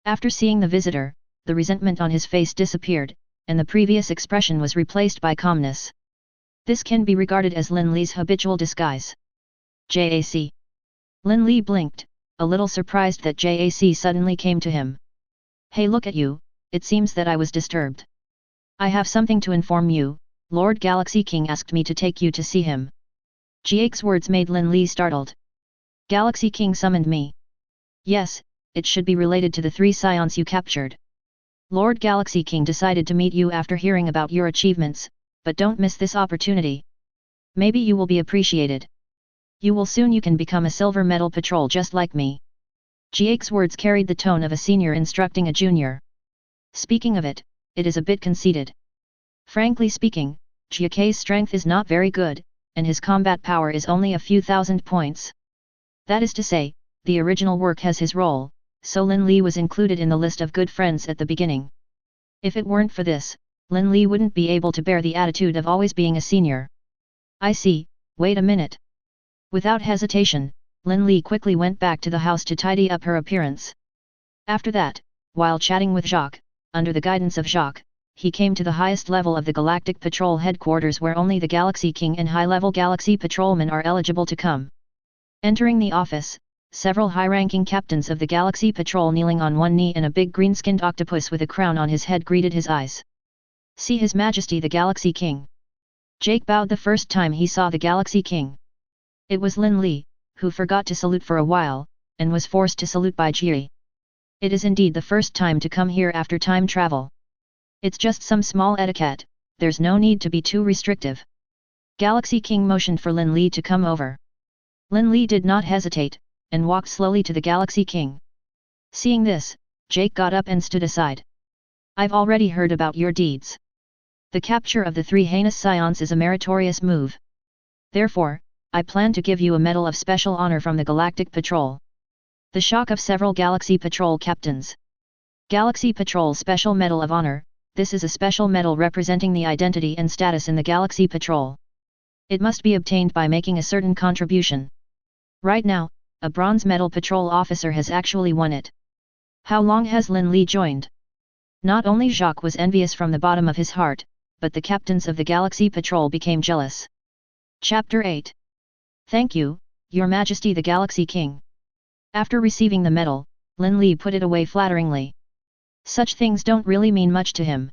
After seeing the visitor, the resentment on his face disappeared, and the previous expression was replaced by calmness. This can be regarded as Lin Li's habitual disguise. JAC. Lin Li blinked, a little surprised that JAC suddenly came to him. Hey, look at you, it seems that I was disturbed. I have something to inform you, Lord Galaxy King asked me to take you to see him. JAC's words made Lin Li startled. Galaxy King summoned me. Yes, it should be related to the 3 scions you captured. Lord Galaxy King decided to meet you after hearing about your achievements, but don't miss this opportunity. Maybe you will be appreciated. You will soon you can become a silver medal patrol just like me. JAC's words carried the tone of a senior instructing a junior. Speaking of it, it is a bit conceited. Frankly speaking, JAC's strength is not very good, and his combat power is only a few thousand points. That is to say, the original work has his role, so Lin Li was included in the list of good friends at the beginning. If it weren't for this, Lin Li wouldn't be able to bear the attitude of always being a senior. I see, wait a minute. Without hesitation, Lin Li quickly went back to the house to tidy up her appearance. After that, while chatting with Jacques, under the guidance of Jacques, he came to the highest level of the Galactic Patrol headquarters where only the Galaxy King and high-level Galaxy Patrolmen are eligible to come. Entering the office, several high-ranking captains of the Galaxy Patrol kneeling on one knee and a big green-skinned octopus with a crown on his head greeted his eyes. See His Majesty the Galaxy King. Jake bowed the first time he saw the Galaxy King. It was Lin Li, who forgot to salute for a while, and was forced to salute by Jie. It is indeed the first time to come here after time travel. It's just some small etiquette, there's no need to be too restrictive. Galaxy King motioned for Lin Li to come over. Lin Li did not hesitate, and walked slowly to the Galaxy King. Seeing this, Jake got up and stood aside. I've already heard about your deeds. The capture of the 3 heinous scions is a meritorious move. Therefore, I plan to give you a medal of special honor from the Galactic Patrol. The shock of several Galaxy Patrol captains. Galaxy Patrol Special Medal of Honor. This is a special medal representing the identity and status in the Galaxy Patrol. It must be obtained by making a certain contribution. Right now, a bronze medal patrol officer has actually won it. How long has Lin Li joined? Not only Jacques was envious from the bottom of his heart, but the captains of the Galaxy Patrol became jealous. Chapter 8. Thank you, Your Majesty the Galaxy King. After receiving the medal, Lin Li put it away flatteringly. Such things don't really mean much to him.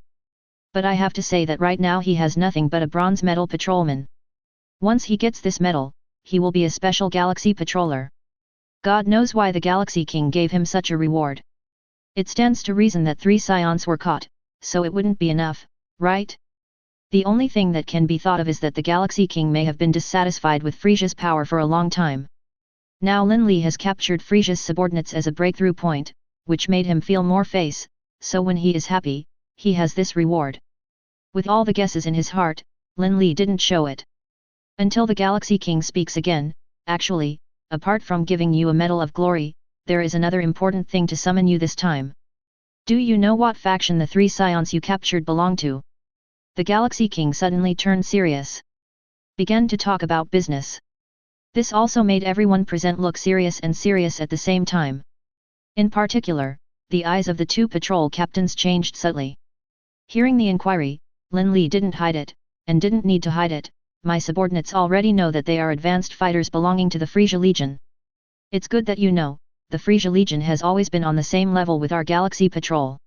But I have to say that right now he has nothing but a bronze medal patrolman. Once he gets this medal, he will be a special Galaxy Patroller. God knows why the Galaxy King gave him such a reward. It stands to reason that 3 scions were caught, so it wouldn't be enough, right? The only thing that can be thought of is that the Galaxy King may have been dissatisfied with Frieza's power for a long time. Now Lin Li has captured Frieza's subordinates as a breakthrough point, which made him feel more face, so when he is happy, he has this reward. With all the guesses in his heart, Lin Li didn't show it. Until the Galaxy King speaks again. Actually, apart from giving you a Medal of Glory, there is another important thing to summon you this time. Do you know what faction the 3 scions you captured belong to? The Galaxy King suddenly turned serious. Began to talk about business. This also made everyone present look serious and serious at the same time. In particular, the eyes of the 2 patrol captains changed subtly. Hearing the inquiry, Lin Li didn't hide it, and didn't need to hide it. My subordinates already know that they are advanced fighters belonging to the Frieza Legion. It's good that you know, the Frieza Legion has always been on the same level with our Galaxy Patrol.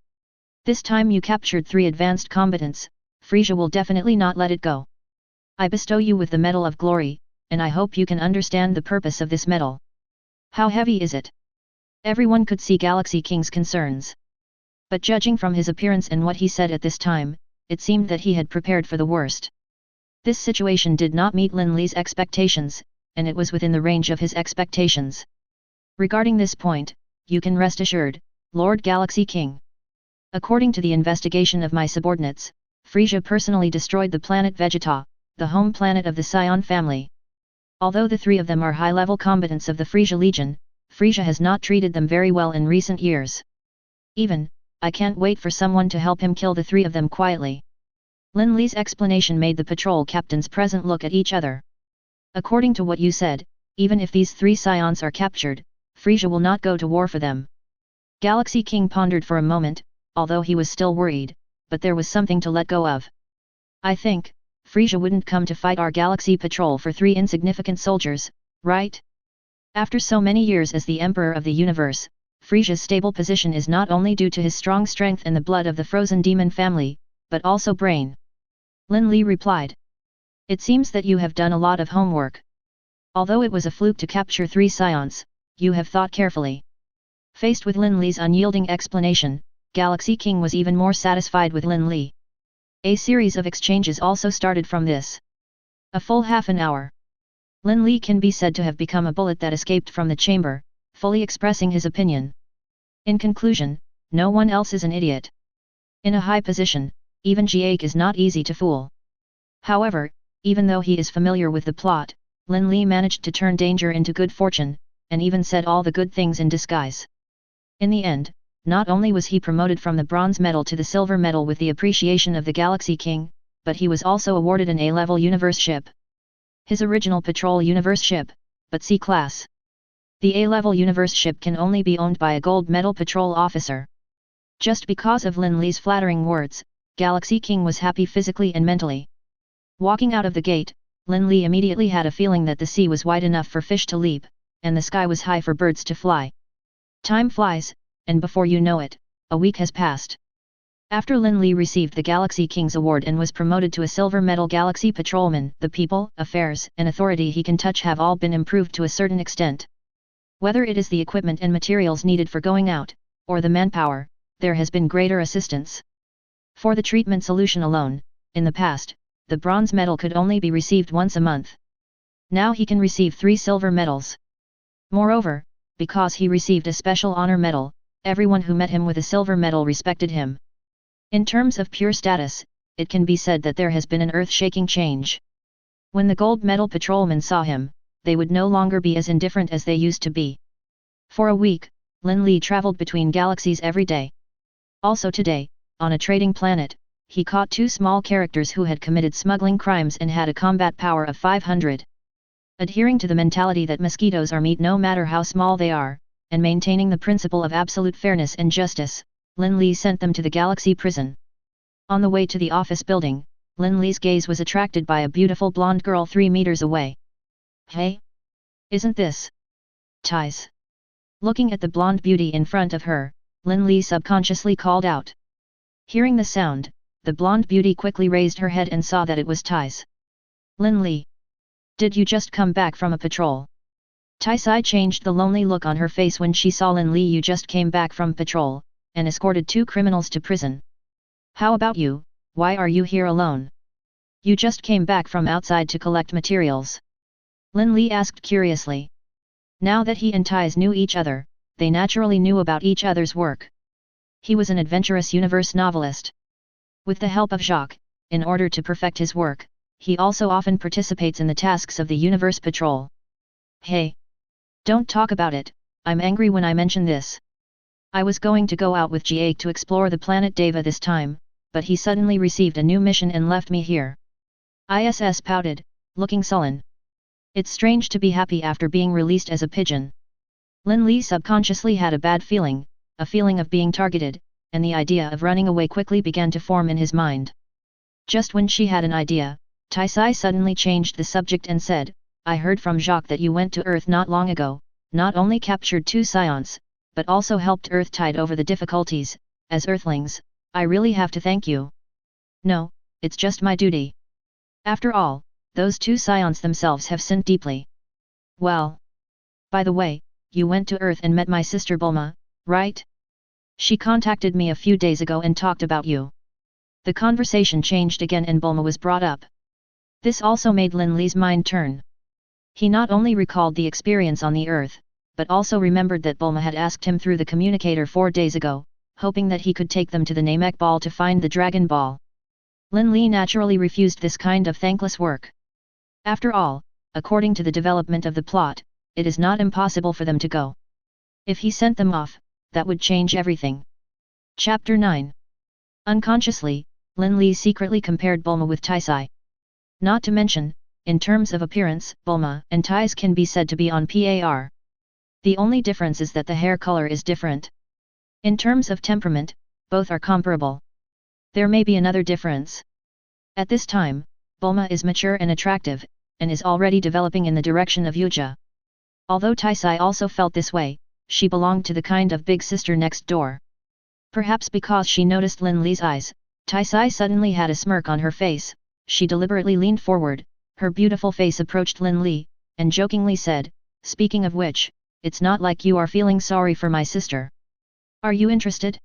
This time you captured 3 advanced combatants, Frieza will definitely not let it go. I bestow you with the Medal of Glory, and I hope you can understand the purpose of this medal. How heavy is it? Everyone could see Galaxy King's concerns. But judging from his appearance and what he said at this time, it seemed that he had prepared for the worst. This situation did not meet Lin Li's expectations, and it was within the range of his expectations. Regarding this point, you can rest assured, Lord Galaxy King. According to the investigation of my subordinates, Frieza personally destroyed the planet Vegeta, the home planet of the Scion family. Although the 3 of them are high-level combatants of the Frieza Legion, Frieza has not treated them very well in recent years. I can't wait for someone to help him kill the 3 of them quietly. Lin Li's explanation made the patrol captains present look at each other. According to what you said, even if these 3 scions are captured, Frieza will not go to war for them. Galaxy King pondered for a moment, although he was still worried, but there was something to let go of. I think, Frieza wouldn't come to fight our Galaxy Patrol for 3 insignificant soldiers, right? After so many years as the Emperor of the Universe, Frieza's stable position is not only due to his strong strength and the blood of the Frozen Demon family, but also brain. Lin Li replied. It seems that you have done a lot of homework. Although it was a fluke to capture 3 scions, you have thought carefully. Faced with Lin Li's unyielding explanation, Galaxy King was even more satisfied with Lin Li. A series of exchanges also started from this. A full half an hour. Lin Li can be said to have become a bullet that escaped from the chamber, fully expressing his opinion. In conclusion, no one else is an idiot. In a high position, even Jake is not easy to fool. However, even though he is familiar with the plot, Lin Li managed to turn danger into good fortune, and even said all the good things in disguise. In the end, not only was he promoted from the bronze medal to the silver medal with the appreciation of the Galaxy King, but he was also awarded an A-level universe ship. His original patrol universe ship, but C-class. The A-level universe ship can only be owned by a gold medal patrol officer. Just because of Lin Li's flattering words, Galaxy King was happy physically and mentally. Walking out of the gate, Lin Li immediately had a feeling that the sea was wide enough for fish to leap, and the sky was high for birds to fly. Time flies, and before you know it, a week has passed. After Lin Li received the Galaxy King's award and was promoted to a silver medal Galaxy Patrolman, the people, affairs, and authority he can touch have all been improved to a certain extent. Whether it is the equipment and materials needed for going out, or the manpower, there has been greater assistance. For the treatment solution alone, in the past, the bronze medal could only be received once a month. Now he can receive 3 silver medals. Moreover, because he received a special honor medal, everyone who met him with a silver medal respected him. In terms of pure status, it can be said that there has been an earth-shaking change. When the gold medal patrolmen saw him, they would no longer be as indifferent as they used to be. For a week, Lin Li traveled between galaxies every day. Also today, on a trading planet, he caught 2 small characters who had committed smuggling crimes and had a combat power of 500. Adhering to the mentality that mosquitoes are meat no matter how small they are, and maintaining the principle of absolute fairness and justice, Lin Li sent them to the galaxy prison. On the way to the office building, Lin Li's gaze was attracted by a beautiful blonde girl 3 meters away. Hey! Isn't this Ties? Looking at the blonde beauty in front of her, Lin Li subconsciously called out. Hearing the sound, the blonde beauty quickly raised her head and saw that it was Ties. Lin Li! Did you just come back from a patrol? Taisai changed the lonely look on her face when she saw Lin Li. You just came back from patrol, and escorted 2 criminals to prison. How about you, why are you here alone? You just came back from outside to collect materials. Lin Li asked curiously. Now that he and Tais knew each other, they naturally knew about each other's work. He was an adventurous universe novelist. With the help of Jacques, in order to perfect his work, he also often participates in the tasks of the universe patrol. Hey! Don't talk about it, I'm angry when I mention this. I was going to go out with Jake to explore the planet Deva this time, but he suddenly received a new mission and left me here. ISS pouted, looking sullen. It's strange to be happy after being released as a pigeon. Lin Li subconsciously had a bad feeling, a feeling of being targeted, and the idea of running away quickly began to form in his mind. Just when she had an idea, Taisai suddenly changed the subject and said, I heard from Jacques that you went to Earth not long ago, not only captured 2 scions, but also helped Earth tide over the difficulties. As Earthlings, I really have to thank you. No, it's just my duty. After all, those 2 scions themselves have sinned deeply. Well. By the way, you went to Earth and met my sister Bulma, right? She contacted me a few days ago and talked about you. The conversation changed again and Bulma was brought up. This also made Lin Li's mind turn. He not only recalled the experience on the Earth, but also remembered that Bulma had asked him through the communicator 4 days ago, hoping that he could take them to the Namek Ball to find the Dragon Ball. Lin Li naturally refused this kind of thankless work. After all, according to the development of the plot, it is not impossible for them to go. If he sent them off, that would change everything. Chapter 9. Unconsciously, Lin Li secretly compared Bulma with Taisai. Not to mention, in terms of appearance, Bulma and Tais can be said to be on par. The only difference is that the hair color is different. In terms of temperament, both are comparable. There may be another difference. At this time, Bulma is mature and attractive, and is already developing in the direction of Yuja. Although Taisai also felt this way, she belonged to the kind of big sister next door. Perhaps because she noticed Lin Li's eyes, Taisai suddenly had a smirk on her face. She deliberately leaned forward, her beautiful face approached Lin Li, and jokingly said, speaking of which, it's not like you are feeling sorry for my sister. Are you interested?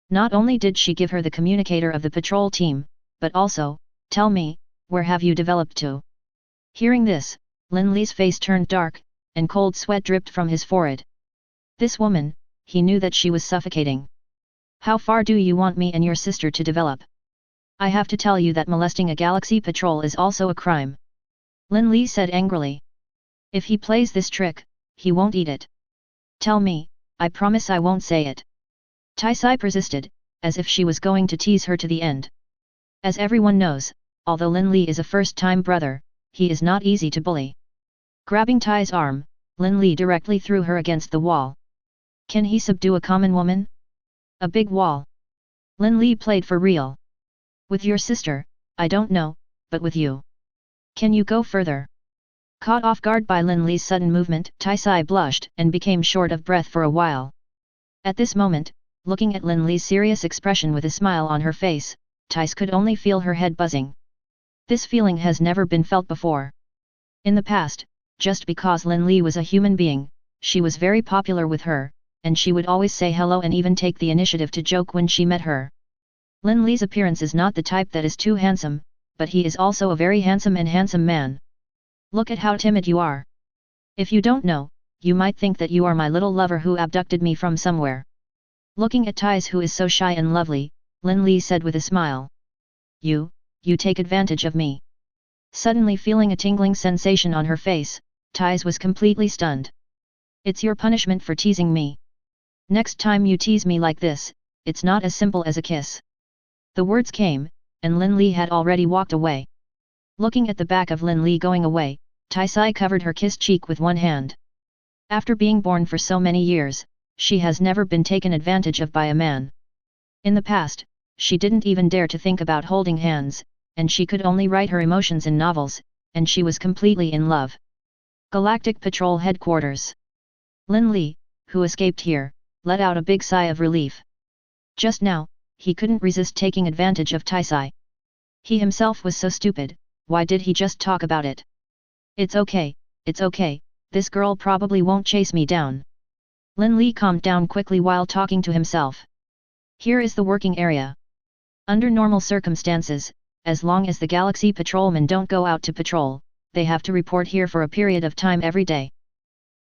Not only did she give her the communicator of the patrol team, but also, tell me, where have you developed to? Hearing this, Lin Li's face turned dark, and cold sweat dripped from his forehead. This woman, he knew that she was suffocating. How far do you want me and your sister to develop? I have to tell you that molesting a galaxy patrol is also a crime. Lin Li said angrily. If he plays this trick, he won't eat it. Tell me, I promise I won't say it. Taisai persisted, as if she was going to tease her to the end. As everyone knows, although Lin Li is a first-time brother, he is not easy to bully. Grabbing Tai's arm, Lin Li directly threw her against the wall. Can he subdue a common woman? A big wall. Lin Li played for real. With your sister, I don't know, but with you. Can you go further? Caught off guard by Lin Li's sudden movement, Taisai blushed and became short of breath for a while. At this moment, looking at Lin Li's serious expression with a smile on her face, Tais could only feel her head buzzing. This feeling has never been felt before. In the past, just because Lin Li was a human being, she was very popular with her, and she would always say hello and even take the initiative to joke when she met her. Lin Li's appearance is not the type that is too handsome, but he is also a very handsome man. Look at how timid you are. If you don't know, you might think that you are my little lover who abducted me from somewhere. Looking at Tais, who is so shy and lovely, Lin Li said with a smile. You take advantage of me. Suddenly feeling a tingling sensation on her face, Tais was completely stunned. It's your punishment for teasing me. Next time you tease me like this, it's not as simple as a kiss. The words came, and Lin Li had already walked away. Looking at the back of Lin Li going away, Taisai covered her kissed cheek with one hand. After being born for so many years, she has never been taken advantage of by a man. In the past, she didn't even dare to think about holding hands, and she could only write her emotions in novels, and she was completely in love. Galactic Patrol Headquarters. Lin Li, who escaped here, let out a big sigh of relief. Just now, he couldn't resist taking advantage of Taisai. He himself was so stupid, why did he just talk about it? It's okay, this girl probably won't chase me down. Lin Li calmed down quickly while talking to himself. Here is the working area. Under normal circumstances, as long as the Galaxy Patrolmen don't go out to patrol, they have to report here for a period of time every day.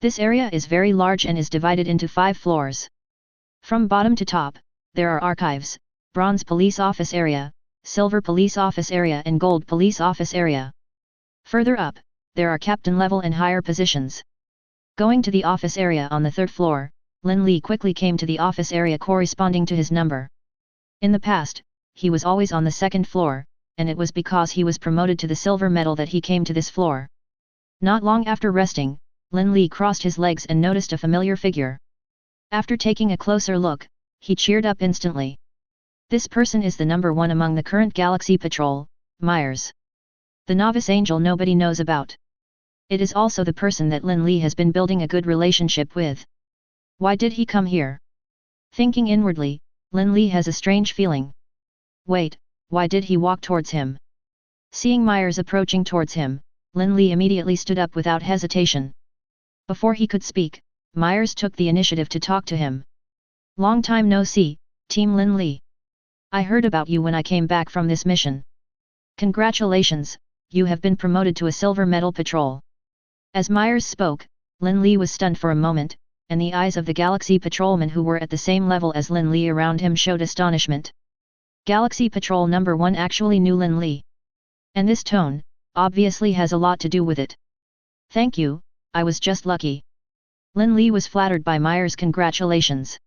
This area is very large and is divided into 5 floors. From bottom to top, there are archives, bronze police office area, silver police office area and gold police office area. Further up, there are captain level and higher positions. Going to the office area on the 3rd floor, Lin Li quickly came to the office area corresponding to his number. In the past, he was always on the 2nd floor, and it was because he was promoted to the silver medal that he came to this floor. Not long after resting, Lin Li crossed his legs and noticed a familiar figure. After taking a closer look, he cheered up instantly. This person is the number 1 among the current Galaxy Patrol, Myers. The novice angel nobody knows about. It is also the person that Lin Li has been building a good relationship with. Why did he come here? Thinking inwardly, Lin Li has a strange feeling. Wait, why did he walk towards him? Seeing Myers approaching towards him, Lin Li immediately stood up without hesitation. Before he could speak, Myers took the initiative to talk to him. Long time no see, Team Lin Li. I heard about you when I came back from this mission. Congratulations, you have been promoted to a silver medal patrol. As Myers spoke, Lin Li was stunned for a moment, and the eyes of the Galaxy Patrolmen who were at the same level as Lin Li around him showed astonishment. Galaxy Patrol number 1 actually knew Lin Li. And this tone, obviously has a lot to do with it. Thank you, I was just lucky. Lin Li was flattered by Myers' congratulations.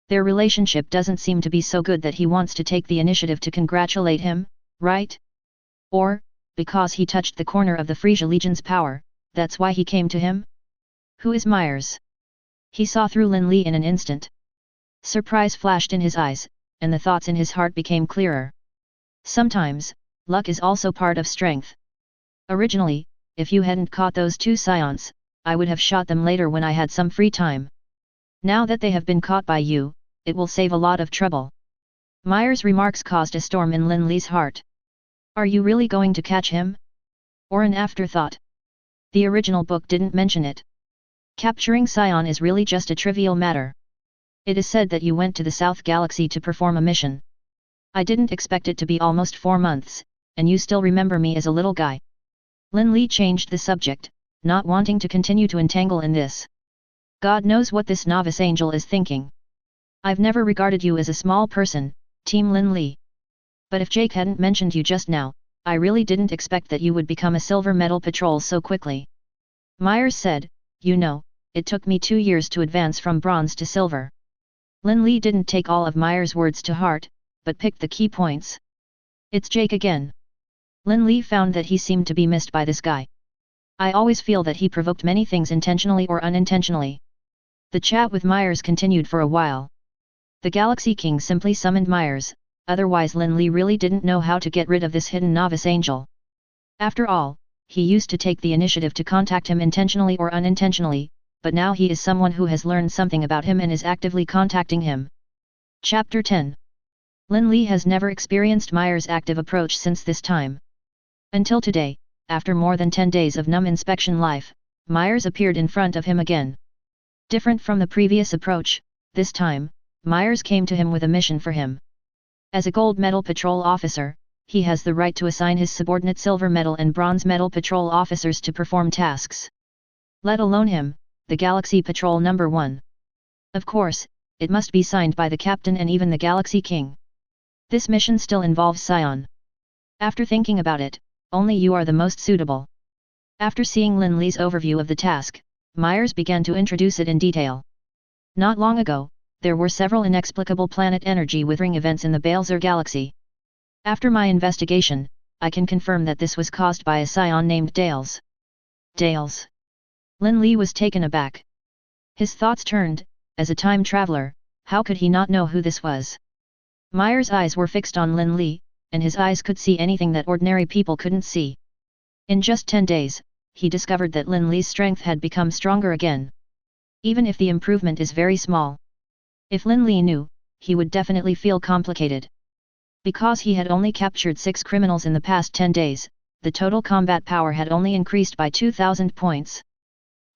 Their relationship doesn't seem to be so good that he wants to take the initiative to congratulate him, right? Or, because he touched the corner of the Frieza Legion's power, that's why he came to him? Who is Myers? He saw through Lin Li in an instant. Surprise flashed in his eyes, and the thoughts in his heart became clearer. Sometimes, luck is also part of strength. Originally, if you hadn't caught those 2 scions, I would have shot them later when I had some free time. Now that they have been caught by you, it will save a lot of trouble. Myers' remarks caused a storm in Lin Li's heart. Are you really going to catch him? Or an afterthought? The original book didn't mention it. Capturing Scion is really just a trivial matter. It is said that you went to the South Galaxy to perform a mission. I didn't expect it to be almost 4 months, and you still remember me as a little guy. Lin Li changed the subject, not wanting to continue to entangle in this. God knows what this novice angel is thinking. I've never regarded you as a small person, Team Lin Li. But if Jake hadn't mentioned you just now, I really didn't expect that you would become a silver medal patrol so quickly. Myers said, you know, it took me 2 years to advance from bronze to silver. Lin Li didn't take all of Myers' words to heart, but picked the key points. It's Jake again. Lin Li found that he seemed to be missed by this guy. I always feel that he provoked many things intentionally or unintentionally. The chat with Myers continued for a while. The Galaxy King simply summoned Myers, otherwise Lin Li really didn't know how to get rid of this hidden novice angel. After all, he used to take the initiative to contact him intentionally or unintentionally, but now he is someone who has learned something about him and is actively contacting him. Chapter 10. Lin Li has never experienced Myers' active approach since this time. Until today, after more than 10 days of numb inspection life, Myers appeared in front of him again. Different from the previous approach, this time, Myers came to him with a mission for him. As a gold medal patrol officer, he has the right to assign his subordinate silver medal and bronze medal patrol officers to perform tasks. Let alone him, the Galaxy Patrol number 1. Of course, it must be signed by the captain and even the Galaxy King. This mission still involves Scion. After thinking about it, only you are the most suitable. After seeing Lin Li's overview of the task, Myers began to introduce it in detail. Not long ago, there were several inexplicable planet energy withering events in the Balzer galaxy. After my investigation, I can confirm that this was caused by a scion named Dales. Dales. Lin Li was taken aback. His thoughts turned, as a time traveler, how could he not know who this was? Myers' eyes were fixed on Lin Li, and his eyes could see anything that ordinary people couldn't see. In just 10 days, he discovered that Lin Li's strength had become stronger again. Even if the improvement is very small. If Lin Li knew, he would definitely feel complicated. Because he had only captured 6 criminals in the past 10 days, the total combat power had only increased by 2,000 points.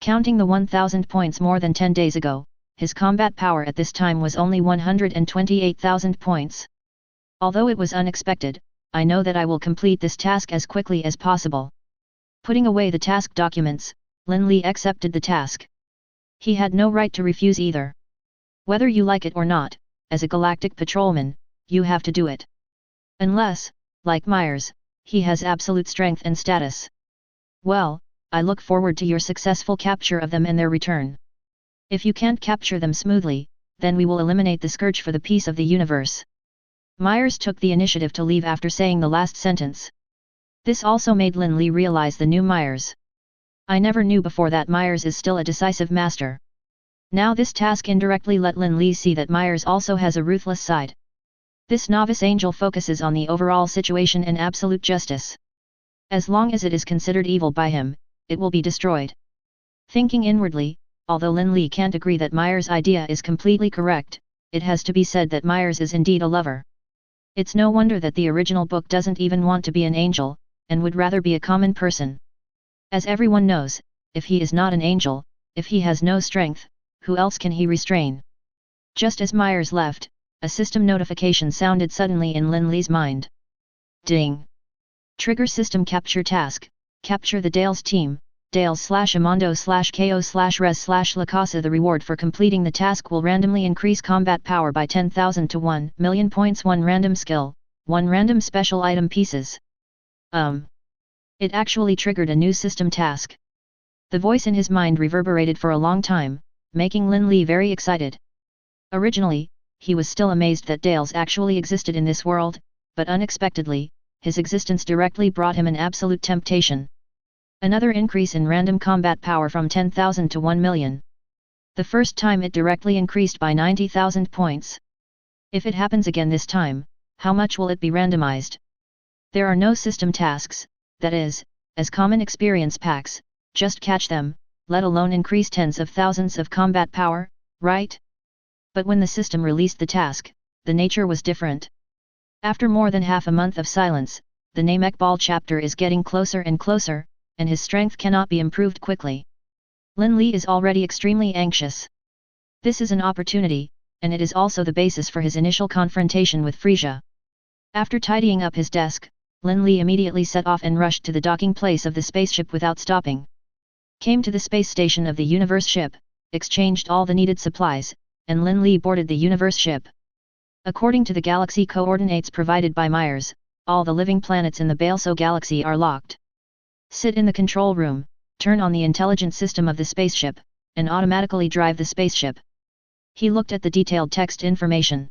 Counting the 1000 points more than 10 days ago, his combat power at this time was only 128,000 points. Although it was unexpected, I know that I will complete this task as quickly as possible. Putting away the task documents, Lin Li accepted the task. He had no right to refuse either. Whether you like it or not, as a Galactic Patrolman, you have to do it. Unless, like Myers, he has absolute strength and status. Well, I look forward to your successful capture of them and their return. If you can't capture them smoothly, then we will eliminate the scourge for the peace of the universe. Myers took the initiative to leave after saying the last sentence. This also made Lin Li realize the new Myers. I never knew before that Myers is still a decisive master. Now this task indirectly let Lin Li see that Myers also has a ruthless side. This novice angel focuses on the overall situation and absolute justice. As long as it is considered evil by him, it will be destroyed. Thinking inwardly, although Lin Li can't agree that Myers' idea is completely correct, it has to be said that Myers is indeed a lover. It's no wonder that the original book doesn't even want to be an angel, and would rather be a common person. As everyone knows, if he is not an angel, if he has no strength, who else can he restrain? Just as Myers left, a system notification sounded suddenly in Lin Li's mind. Ding! Trigger system capture task, capture the Dales team, Dales/Amando/KO/Res/La Casa. The reward for completing the task will randomly increase combat power by 10,000 to 1,000,000 points, 1 random skill, 1 random special item pieces. It actually triggered a new system task. The voice in his mind reverberated for a long time, making Lin Li very excited. Originally, he was still amazed that Dales actually existed in this world, but unexpectedly, his existence directly brought him an absolute temptation. Another increase in random combat power from 10,000 to 1,000,000. The first time it directly increased by 90,000 points. If it happens again this time, how much will it be randomized? There are no system tasks, that is, as common experience packs, just catch them, let alone increase tens of thousands of combat power, right? But when the system released the task, the nature was different. After more than half a month of silence, the Namek Ball chapter is getting closer and closer, and his strength cannot be improved quickly. Lin Li is already extremely anxious. This is an opportunity, and it is also the basis for his initial confrontation with Frieza. After tidying up his desk, Lin Li immediately set off and rushed to the docking place of the spaceship without stopping. Came to the space station of the universe ship, exchanged all the needed supplies, and Lin Li boarded the universe ship. According to the galaxy coordinates provided by Myers, all the living planets in the Balso galaxy are locked. Sit in the control room, turn on the intelligent system of the spaceship, and automatically drive the spaceship. He looked at the detailed text information.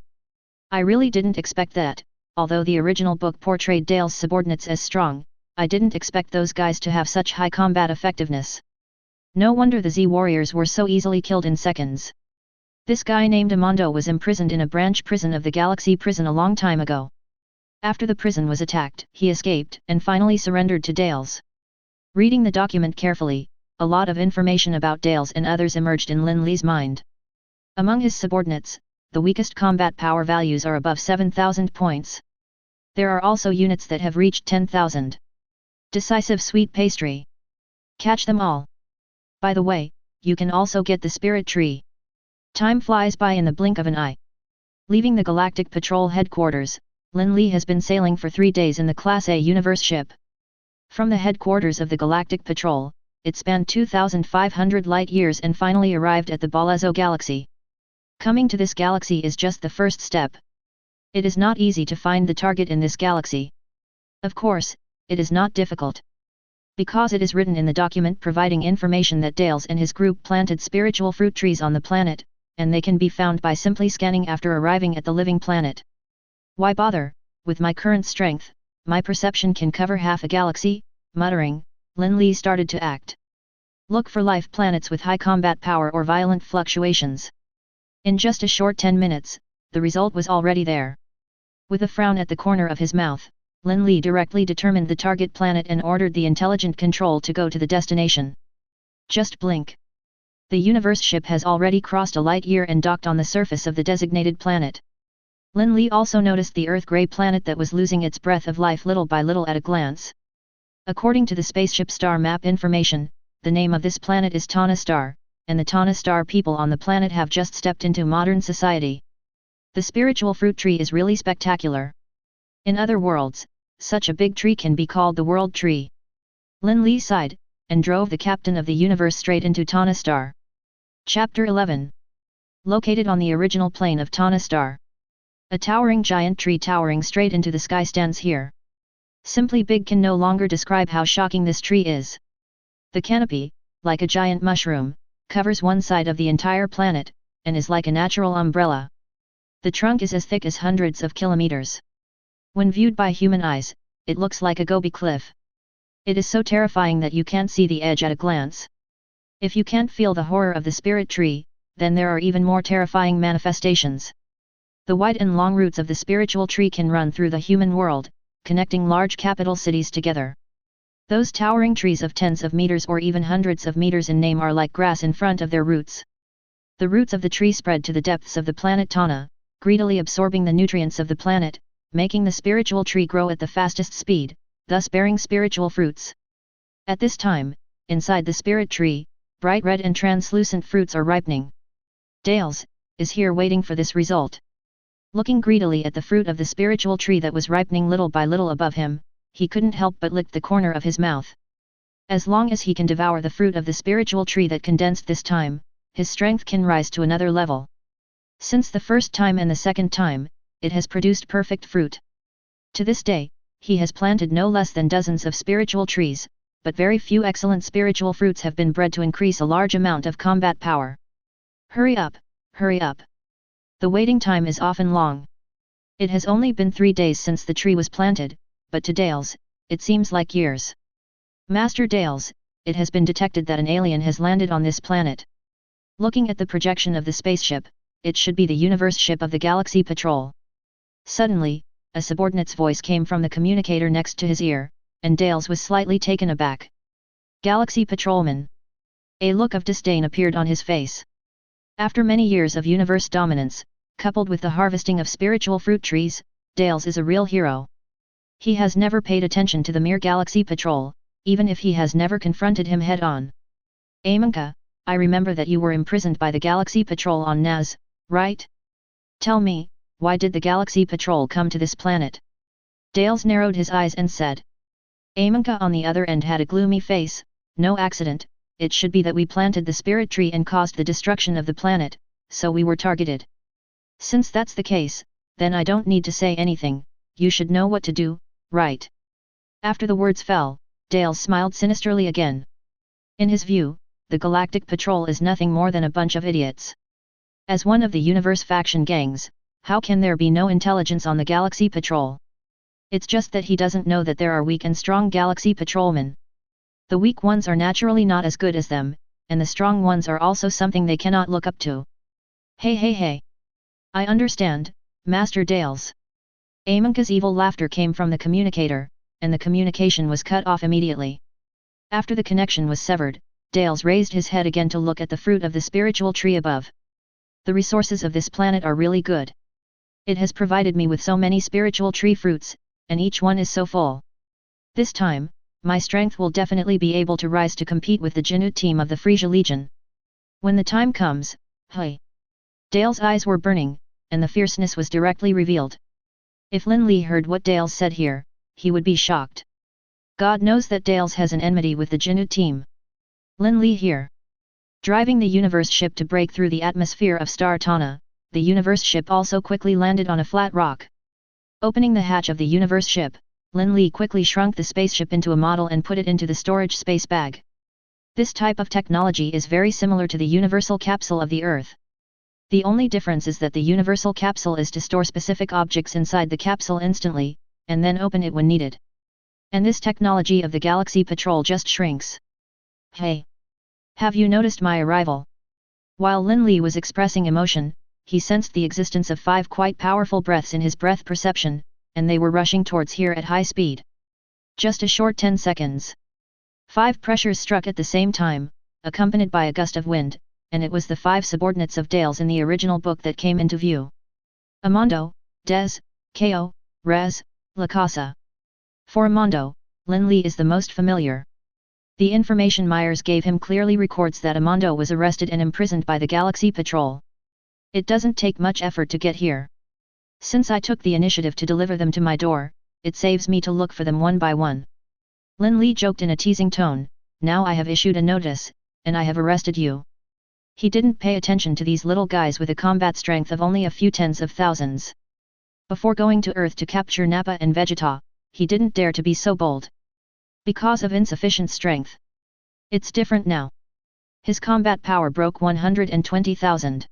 I really didn't expect that, although the original book portrayed Dale's subordinates as strong, I didn't expect those guys to have such high combat effectiveness. No wonder the Z-warriors were so easily killed in seconds. This guy named Amando was imprisoned in a branch prison of the Galaxy Prison a long time ago. After the prison was attacked, he escaped and finally surrendered to Dales. Reading the document carefully, a lot of information about Dales and others emerged in Lin Li's mind. Among his subordinates, the weakest combat power values are above 7,000 points. There are also units that have reached 10,000. Decisive sweet pastry. Catch them all. By the way, you can also get the spirit tree. Time flies by in the blink of an eye. Leaving the Galactic Patrol headquarters, Lin Li has been sailing for 3 days in the Class A universe ship. From the headquarters of the Galactic Patrol, it spanned 2,500 light-years and finally arrived at the Balzo galaxy. Coming to this galaxy is just the first step. It is not easy to find the target in this galaxy. Of course, it is not difficult. Because it is written in the document providing information that Dales and his group planted spiritual fruit trees on the planet, and they can be found by simply scanning after arriving at the living planet. Why bother? With my current strength, my perception can cover half a galaxy. Muttering, Lin Li started to act. Look for life planets with high combat power or violent fluctuations. In just a short 10 minutes, the result was already there. With a frown at the corner of his mouth, Lin Li directly determined the target planet and ordered the intelligent control to go to the destination. Just blink. The universe ship has already crossed a light year and docked on the surface of the designated planet. Lin Li also noticed the Earth-gray planet that was losing its breath of life little by little at a glance. According to the spaceship star map information, the name of this planet is Tana Star, and the Tana Star people on the planet have just stepped into modern society. The spiritual fruit tree is really spectacular. In other worlds, such a big tree can be called the world tree. Lin Li sighed, and drove the captain of the universe straight into Tana Star. Chapter 11. Located on the original plane of Tana Star. A towering giant tree towering straight into the sky stands here. Simply big can no longer describe how shocking this tree is. The canopy, like a giant mushroom, covers one side of the entire planet, and is like a natural umbrella. The trunk is as thick as hundreds of kilometers. When viewed by human eyes, it looks like a Gobi cliff. It is so terrifying that you can't see the edge at a glance. If you can't feel the horror of the spirit tree, then there are even more terrifying manifestations. The wide and long roots of the spiritual tree can run through the human world, connecting large capital cities together. Those towering trees of tens of meters or even hundreds of meters in name are like grass in front of their roots. The roots of the tree spread to the depths of the planet Tana, greedily absorbing the nutrients of the planet, making the spiritual tree grow at the fastest speed, thus bearing spiritual fruits. At this time, inside the spirit tree, bright red and translucent fruits are ripening. Dales is here waiting for this result. Looking greedily at the fruit of the spiritual tree that was ripening little by little above him, he couldn't help but lick the corner of his mouth. As long as he can devour the fruit of the spiritual tree that condensed this time, his strength can rise to another level. Since the first time and the second time, it has produced perfect fruit. To this day, he has planted no less than dozens of spiritual trees, but very few excellent spiritual fruits have been bred to increase a large amount of combat power. Hurry up, hurry up. The waiting time is often long. It has only been 3 days since the tree was planted, but to Dales, it seems like years. Master Dales, it has been detected that an alien has landed on this planet. Looking at the projection of the spaceship, it should be the universe ship of the Galaxy Patrol. Suddenly, a subordinate's voice came from the communicator next to his ear, and Dales was slightly taken aback. Galaxy Patrolman. A look of disdain appeared on his face. After many years of universe dominance, coupled with the harvesting of spiritual fruit trees, Dales is a real hero. He has never paid attention to the mere Galaxy Patrol, even if he has never confronted him head-on. Amonka, I remember that you were imprisoned by the Galaxy Patrol on Naz, right? Tell me, why did the Galaxy Patrol come to this planet? Dales narrowed his eyes and said. Amonka on the other end had a gloomy face. No accident, it should be that we planted the spirit tree and caused the destruction of the planet, so we were targeted. Since that's the case, then I don't need to say anything, you should know what to do, right? After the words fell, Dales smiled sinisterly again. In his view, the Galactic Patrol is nothing more than a bunch of idiots. As one of the universe faction gangs, how can there be no intelligence on the Galaxy Patrol? It's just that he doesn't know that there are weak and strong Galaxy Patrolmen. The weak ones are naturally not as good as them, and the strong ones are also something they cannot look up to. Hey. I understand, Master Dales. Amonka's evil laughter came from the communicator, and the communication was cut off immediately. After the connection was severed, Dales raised his head again to look at the fruit of the spiritual tree above. The resources of this planet are really good. It has provided me with so many spiritual tree fruits, and each one is so full. This time, my strength will definitely be able to rise to compete with the Jinnu team of the Frieza Legion. When the time comes, hey! Dale's eyes were burning, and the fierceness was directly revealed. If Lin Li heard what Dales said here, he would be shocked. God knows that Dales has an enmity with the Jinnu team. Lin Li here. Driving the universe ship to break through the atmosphere of Star Tana, the universe ship also quickly landed on a flat rock. Opening the hatch of the universe ship, Lin Li quickly shrunk the spaceship into a model and put it into the storage space bag. This type of technology is very similar to the universal capsule of the Earth. The only difference is that the universal capsule is to store specific objects inside the capsule instantly, and then open it when needed. And this technology of the Galaxy Patrol just shrinks. Hey! Have you noticed my arrival? While Lin Li was expressing emotion, he sensed the existence of 5 quite powerful breaths in his breath perception, and they were rushing towards here at high speed. Just a short 10 seconds. 5 pressures struck at the same time, accompanied by a gust of wind, and it was the 5 subordinates of Dales in the original book that came into view. Amando, Des, Ko, Rez, La Casa. For Amando, Lin Li is the most familiar. The information Myers gave him clearly records that Amando was arrested and imprisoned by the Galaxy Patrol. It doesn't take much effort to get here. Since I took the initiative to deliver them to my door, it saves me to look for them one by one. Lin Li joked in a teasing tone, now I have issued a notice, and I have arrested you. He didn't pay attention to these little guys with a combat strength of only a few tens of thousands. Before going to Earth to capture Nappa and Vegeta, he didn't dare to be so bold. Because of insufficient strength. It's different now. His combat power broke 120,000.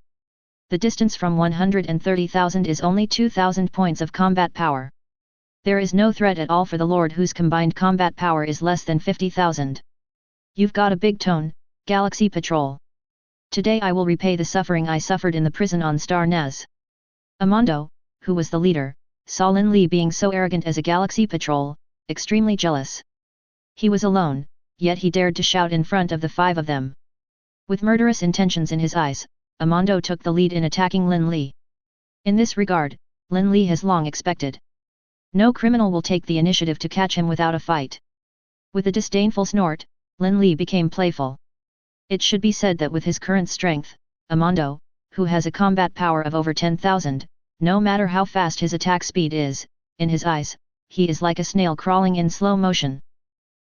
The distance from 130,000 is only 2,000 points of combat power. There is no threat at all for the Lord whose combined combat power is less than 50,000. You've got a big tone, Galaxy Patrol. Today I will repay the suffering I suffered in the prison on Star Naz. Amando, who was the leader, saw Lin Li being so arrogant as a Galaxy Patrol, extremely jealous. He was alone, yet he dared to shout in front of the 5 of them. With murderous intentions in his eyes, Amando took the lead in attacking Lin Li. In this regard, Lin Li has long expected. No criminal will take the initiative to catch him without a fight. With a disdainful snort, Lin Li became playful. It should be said that with his current strength, Amando, who has a combat power of over 10,000, no matter how fast his attack speed is, in his eyes, he is like a snail crawling in slow motion.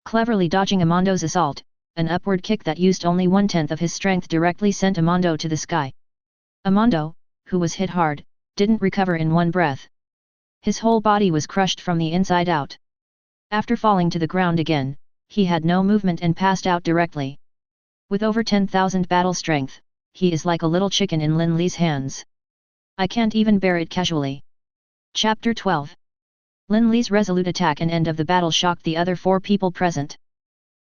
Cleverly dodging Amando's assault, an upward kick that used only 1/10 of his strength directly sent Amando to the sky. Amando, who was hit hard, didn't recover in one breath. His whole body was crushed from the inside out. After falling to the ground again, he had no movement and passed out directly. With over 10,000 battle strength, he is like a little chicken in Lin Li's hands. I can't even bear it casually. Chapter 12. Lin Li's resolute attack and end of the battle shocked the other 4 people present.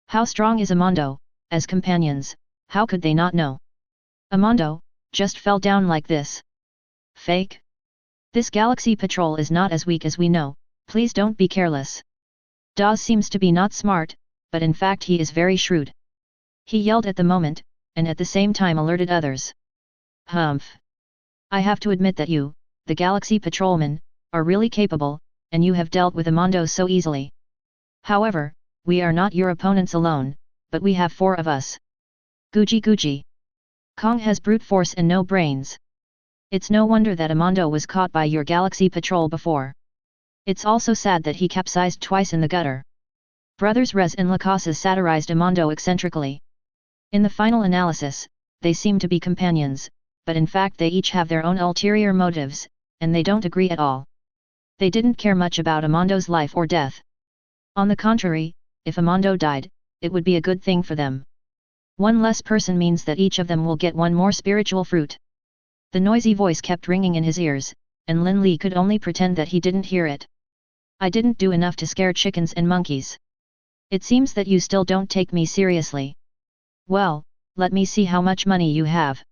How strong is Amando? As companions, how could they not know? Amando, just fell down like this. Fake? This Galaxy Patrol is not as weak as we know, please don't be careless. Dawes seems to be not smart, but in fact he is very shrewd. He yelled at the moment, and at the same time alerted others. Humph. I have to admit that you, the Galaxy Patrolman, are really capable, and you have dealt with Amando so easily. However, we are not your opponents alone, but we have 4 of us. Guji. Kong has brute force and no brains. It's no wonder that Amando was caught by your Galaxy Patrol before. It's also sad that he capsized twice in the gutter. Brothers Rez and Lacasas satirized Amando eccentrically. In the final analysis, they seem to be companions, but in fact they each have their own ulterior motives, and they don't agree at all. They didn't care much about Amando's life or death. On the contrary, if Amando died, it would be a good thing for them. One less person means that each of them will get one more spiritual fruit. The noisy voice kept ringing in his ears, and Lin Li could only pretend that he didn't hear it. I didn't do enough to scare chickens and monkeys. It seems that you still don't take me seriously. Well, let me see how much money you have.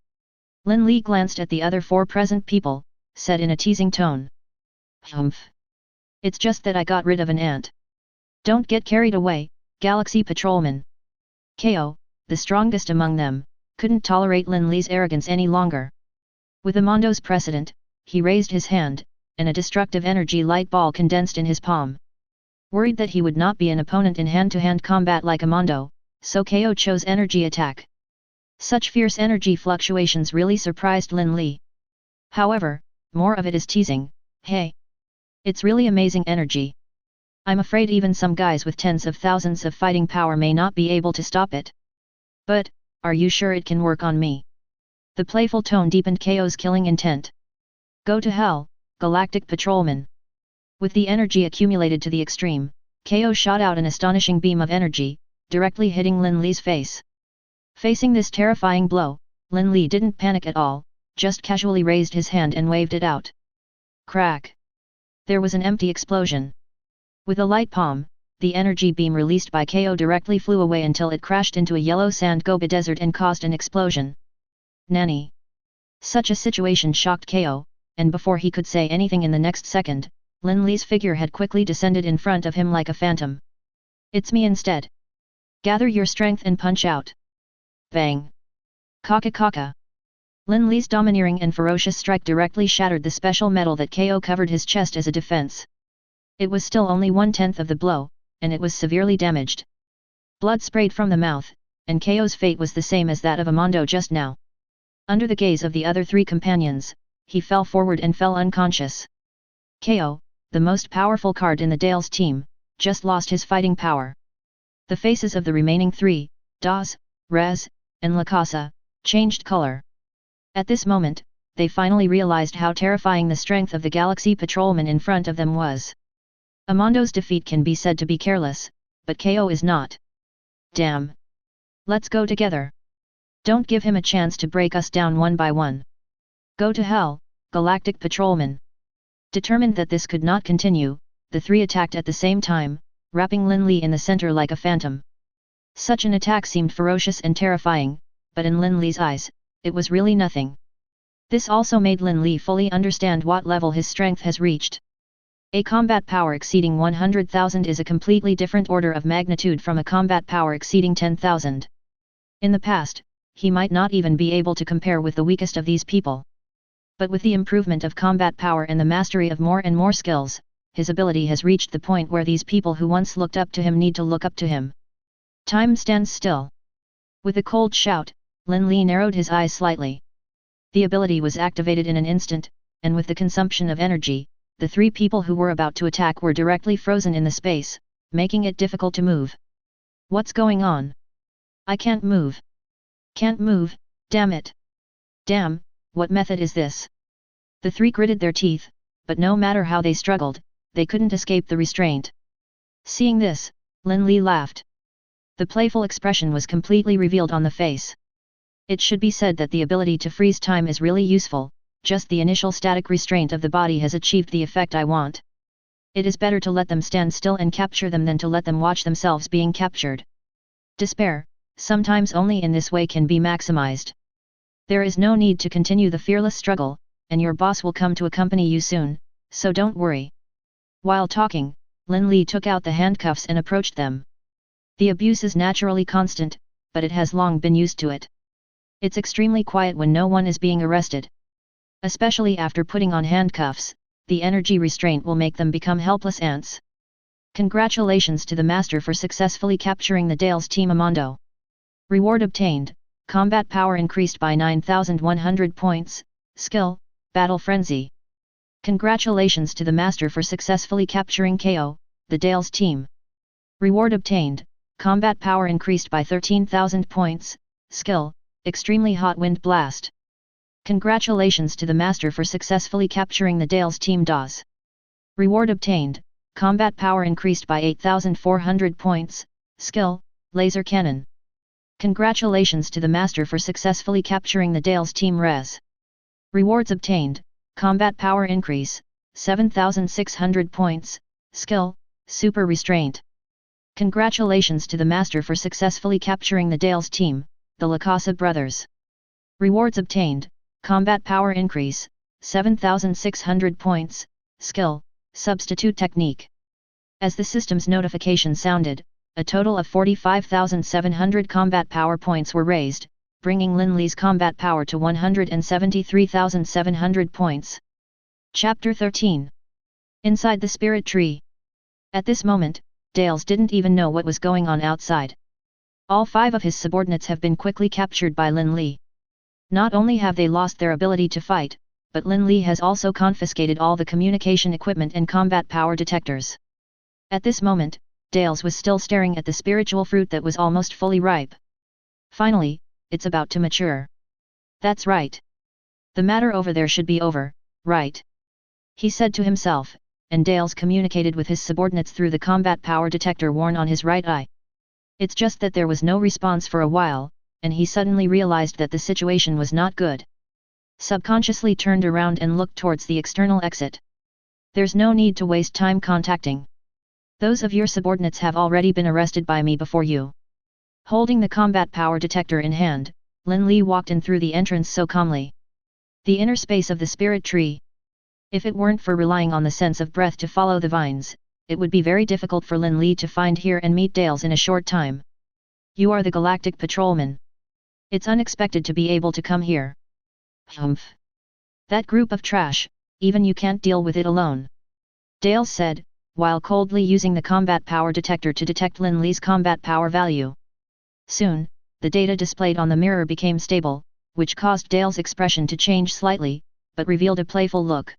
Lin Li glanced at the other 4 present people, said in a teasing tone. Humph. It's just that I got rid of an ant. Don't get carried away, Galaxy Patrolman. KO, the strongest among them, couldn't tolerate Lin Li's arrogance any longer. With Amando's precedent, he raised his hand, and a destructive energy light ball condensed in his palm. Worried that he would not be an opponent in hand-to-hand combat like Amando, so KO chose energy attack. Such fierce energy fluctuations really surprised Lin Li. However, more of it is teasing, hey. It's really amazing energy. I'm afraid even some guys with tens of thousands of fighting power may not be able to stop it. But, are you sure it can work on me? The playful tone deepened KO's killing intent. Go to hell, Galactic Patrolman. With the energy accumulated to the extreme, KO shot out an astonishing beam of energy, directly hitting Lin Li's face. Facing this terrifying blow, Lin Li didn't panic at all, just casually raised his hand and waved it out. Crack! There was an empty explosion. With a light palm, the energy beam released by KO directly flew away until it crashed into a yellow sand gobi desert and caused an explosion. Nanny! Such a situation shocked KO, and before he could say anything in the next second, Lin Li's figure had quickly descended in front of him like a phantom. It's me instead. Gather your strength and punch out. Bang! Kaka! Lin Li's domineering and ferocious strike directly shattered the special metal that KO covered his chest as a defense. It was still only 1/10 of the blow, and it was severely damaged. Blood sprayed from the mouth, and KO's fate was the same as that of Amando just now. Under the gaze of the other three companions, he fell forward and fell unconscious. KO, the most powerful card in the Dale's team, just lost his fighting power. The faces of the remaining three, Dawes, Rez, and La Casa, changed color. At this moment, they finally realized how terrifying the strength of the Galaxy Patrolman in front of them was. Amando's defeat can be said to be careless, but KO is not. Damn! Let's go together. Don't give him a chance to break us down one by one. Go to hell, Galactic Patrolman. Determined that this could not continue, the three attacked at the same time, wrapping Lin Li in the center like a phantom. Such an attack seemed ferocious and terrifying, but in Lin Li's eyes, it was really nothing. This also made Lin Li fully understand what level his strength has reached. A combat power exceeding 100,000 is a completely different order of magnitude from a combat power exceeding 10,000. In the past, he might not even be able to compare with the weakest of these people. But with the improvement of combat power and the mastery of more and more skills, his ability has reached the point where these people who once looked up to him need to look up to him. Time stands still. With a cold shout, Lin Li narrowed his eyes slightly. The ability was activated in an instant, and with the consumption of energy, the three people who were about to attack were directly frozen in the space, making it difficult to move. What's going on? I can't move. Can't move, damn it. Damn, what method is this? The three gritted their teeth, but no matter how they struggled, they couldn't escape the restraint. Seeing this, Lin Li laughed. The playful expression was completely revealed on the face. It should be said that the ability to freeze time is really useful, just the initial static restraint of the body has achieved the effect I want. It is better to let them stand still and capture them than to let them watch themselves being captured. Despair, sometimes only in this way can be maximized. There is no need to continue the fearless struggle, and your boss will come to accompany you soon, so don't worry. While talking, Lin Li took out the handcuffs and approached them. The abuse is naturally constant, but it has long been used to it. It's extremely quiet when no one is being arrested. Especially after putting on handcuffs, the energy restraint will make them become helpless ants. Congratulations to the master for successfully capturing the Dale's team Amando. Reward obtained, combat power increased by 9,100 points, skill, battle frenzy. Congratulations to the master for successfully capturing KO, the Dale's team. Reward obtained, combat power increased by 13,000 points, skill, extremely hot wind blast. Congratulations to the master for successfully capturing the Dale's team Dawes. Reward obtained, combat power increased by 8,400 points, skill, laser cannon. Congratulations to the master for successfully capturing the Dale's team Rez. Rewards obtained, combat power increase, 7,600 points, skill, super restraint. Congratulations to the master for successfully capturing the Dale's team, the La Casa brothers. Rewards obtained, combat power increase, 7,600 points, skill, substitute technique. As the system's notification sounded, a total of 45,700 combat power points were raised, bringing Lin Li's combat power to 173,700 points. Chapter 13. Inside the Spirit Tree. At this moment, Dales didn't even know what was going on outside. All 5 of his subordinates have been quickly captured by Lin Li. Not only have they lost their ability to fight, but Lin Li has also confiscated all the communication equipment and combat power detectors. At this moment, Dales was still staring at the spiritual fruit that was almost fully ripe. Finally, it's about to mature. That's right. The matter over there should be over, right? He said to himself, and Dales communicated with his subordinates through the combat power detector worn on his right eye. It's just that there was no response for a while, and he suddenly realized that the situation was not good. Subconsciously turned around and looked towards the external exit. There's no need to waste time contacting. Those of your subordinates have already been arrested by me before you. Holding the combat power detector in hand, Lin Li walked in through the entrance so calmly. The inner space of the spirit tree. If it weren't for relying on the sense of breath to follow the vines, it would be very difficult for Lin Li to find here and meet Dales in a short time. You are the Galactic Patrolman. It's unexpected to be able to come here. Humph. That group of trash, even you can't deal with it alone. Dales said, while coldly using the combat power detector to detect Lin Li's combat power value. Soon, the data displayed on the mirror became stable, which caused Dale's expression to change slightly, but revealed a playful look.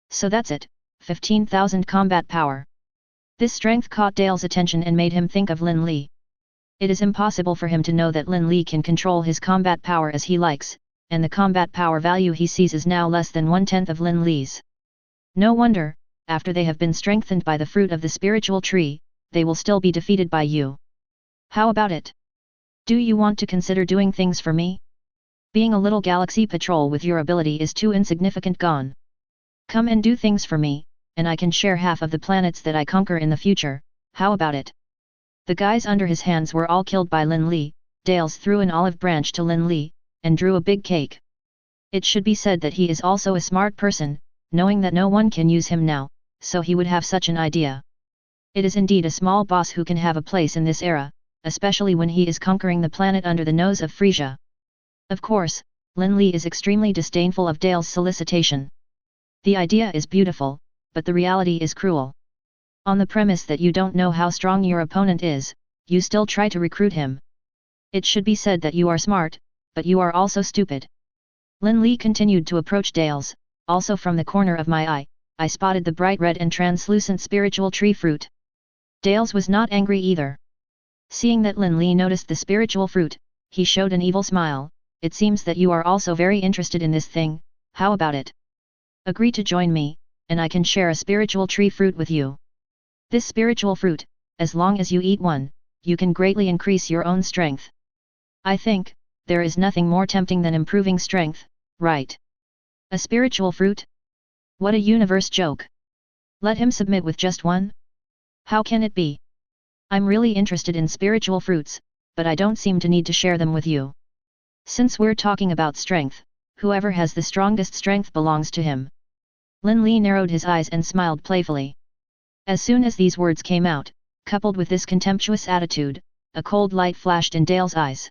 So that's it, 15,000 combat power. This strength caught Dale's attention and made him think of Lin Li. It is impossible for him to know that Lin Li can control his combat power as he likes, and the combat power value he sees is now less than 1/10 of Lin Li's. No wonder, after they have been strengthened by the fruit of the spiritual tree, they will still be defeated by you. How about it? Do you want to consider doing things for me? Being a little galaxy patrol with your ability is too insignificant gone. Come and do things for me, and I can share half of the planets that I conquer in the future, how about it? The guys under his hands were all killed by Lin Li. Dales threw an olive branch to Lin Li, and drew a big cake. It should be said that he is also a smart person, knowing that no one can use him now, so he would have such an idea. It is indeed a small boss who can have a place in this era, especially when he is conquering the planet under the nose of Frieza. Of course, Lin Li is extremely disdainful of Dale's solicitation. The idea is beautiful, but the reality is cruel. On the premise that you don't know how strong your opponent is, you still try to recruit him. It should be said that you are smart, but you are also stupid. Lin Li continued to approach Dales. Also from the corner of my eye, I spotted the bright red and translucent spiritual tree fruit. Dales was not angry either. Seeing that Lin Li noticed the spiritual fruit, he showed an evil smile. It seems that you are also very interested in this thing, how about it? Agree to join me, and I can share a spiritual tree fruit with you. This spiritual fruit, as long as you eat one, you can greatly increase your own strength. I think, there is nothing more tempting than improving strength, right? A spiritual fruit? What a universe joke! Let him submit with just one? How can it be? I'm really interested in spiritual fruits, but I don't seem to need to share them with you. Since we're talking about strength, whoever has the strongest strength belongs to him. Lin Li narrowed his eyes and smiled playfully. As soon as these words came out, coupled with this contemptuous attitude, a cold light flashed in Dale's eyes.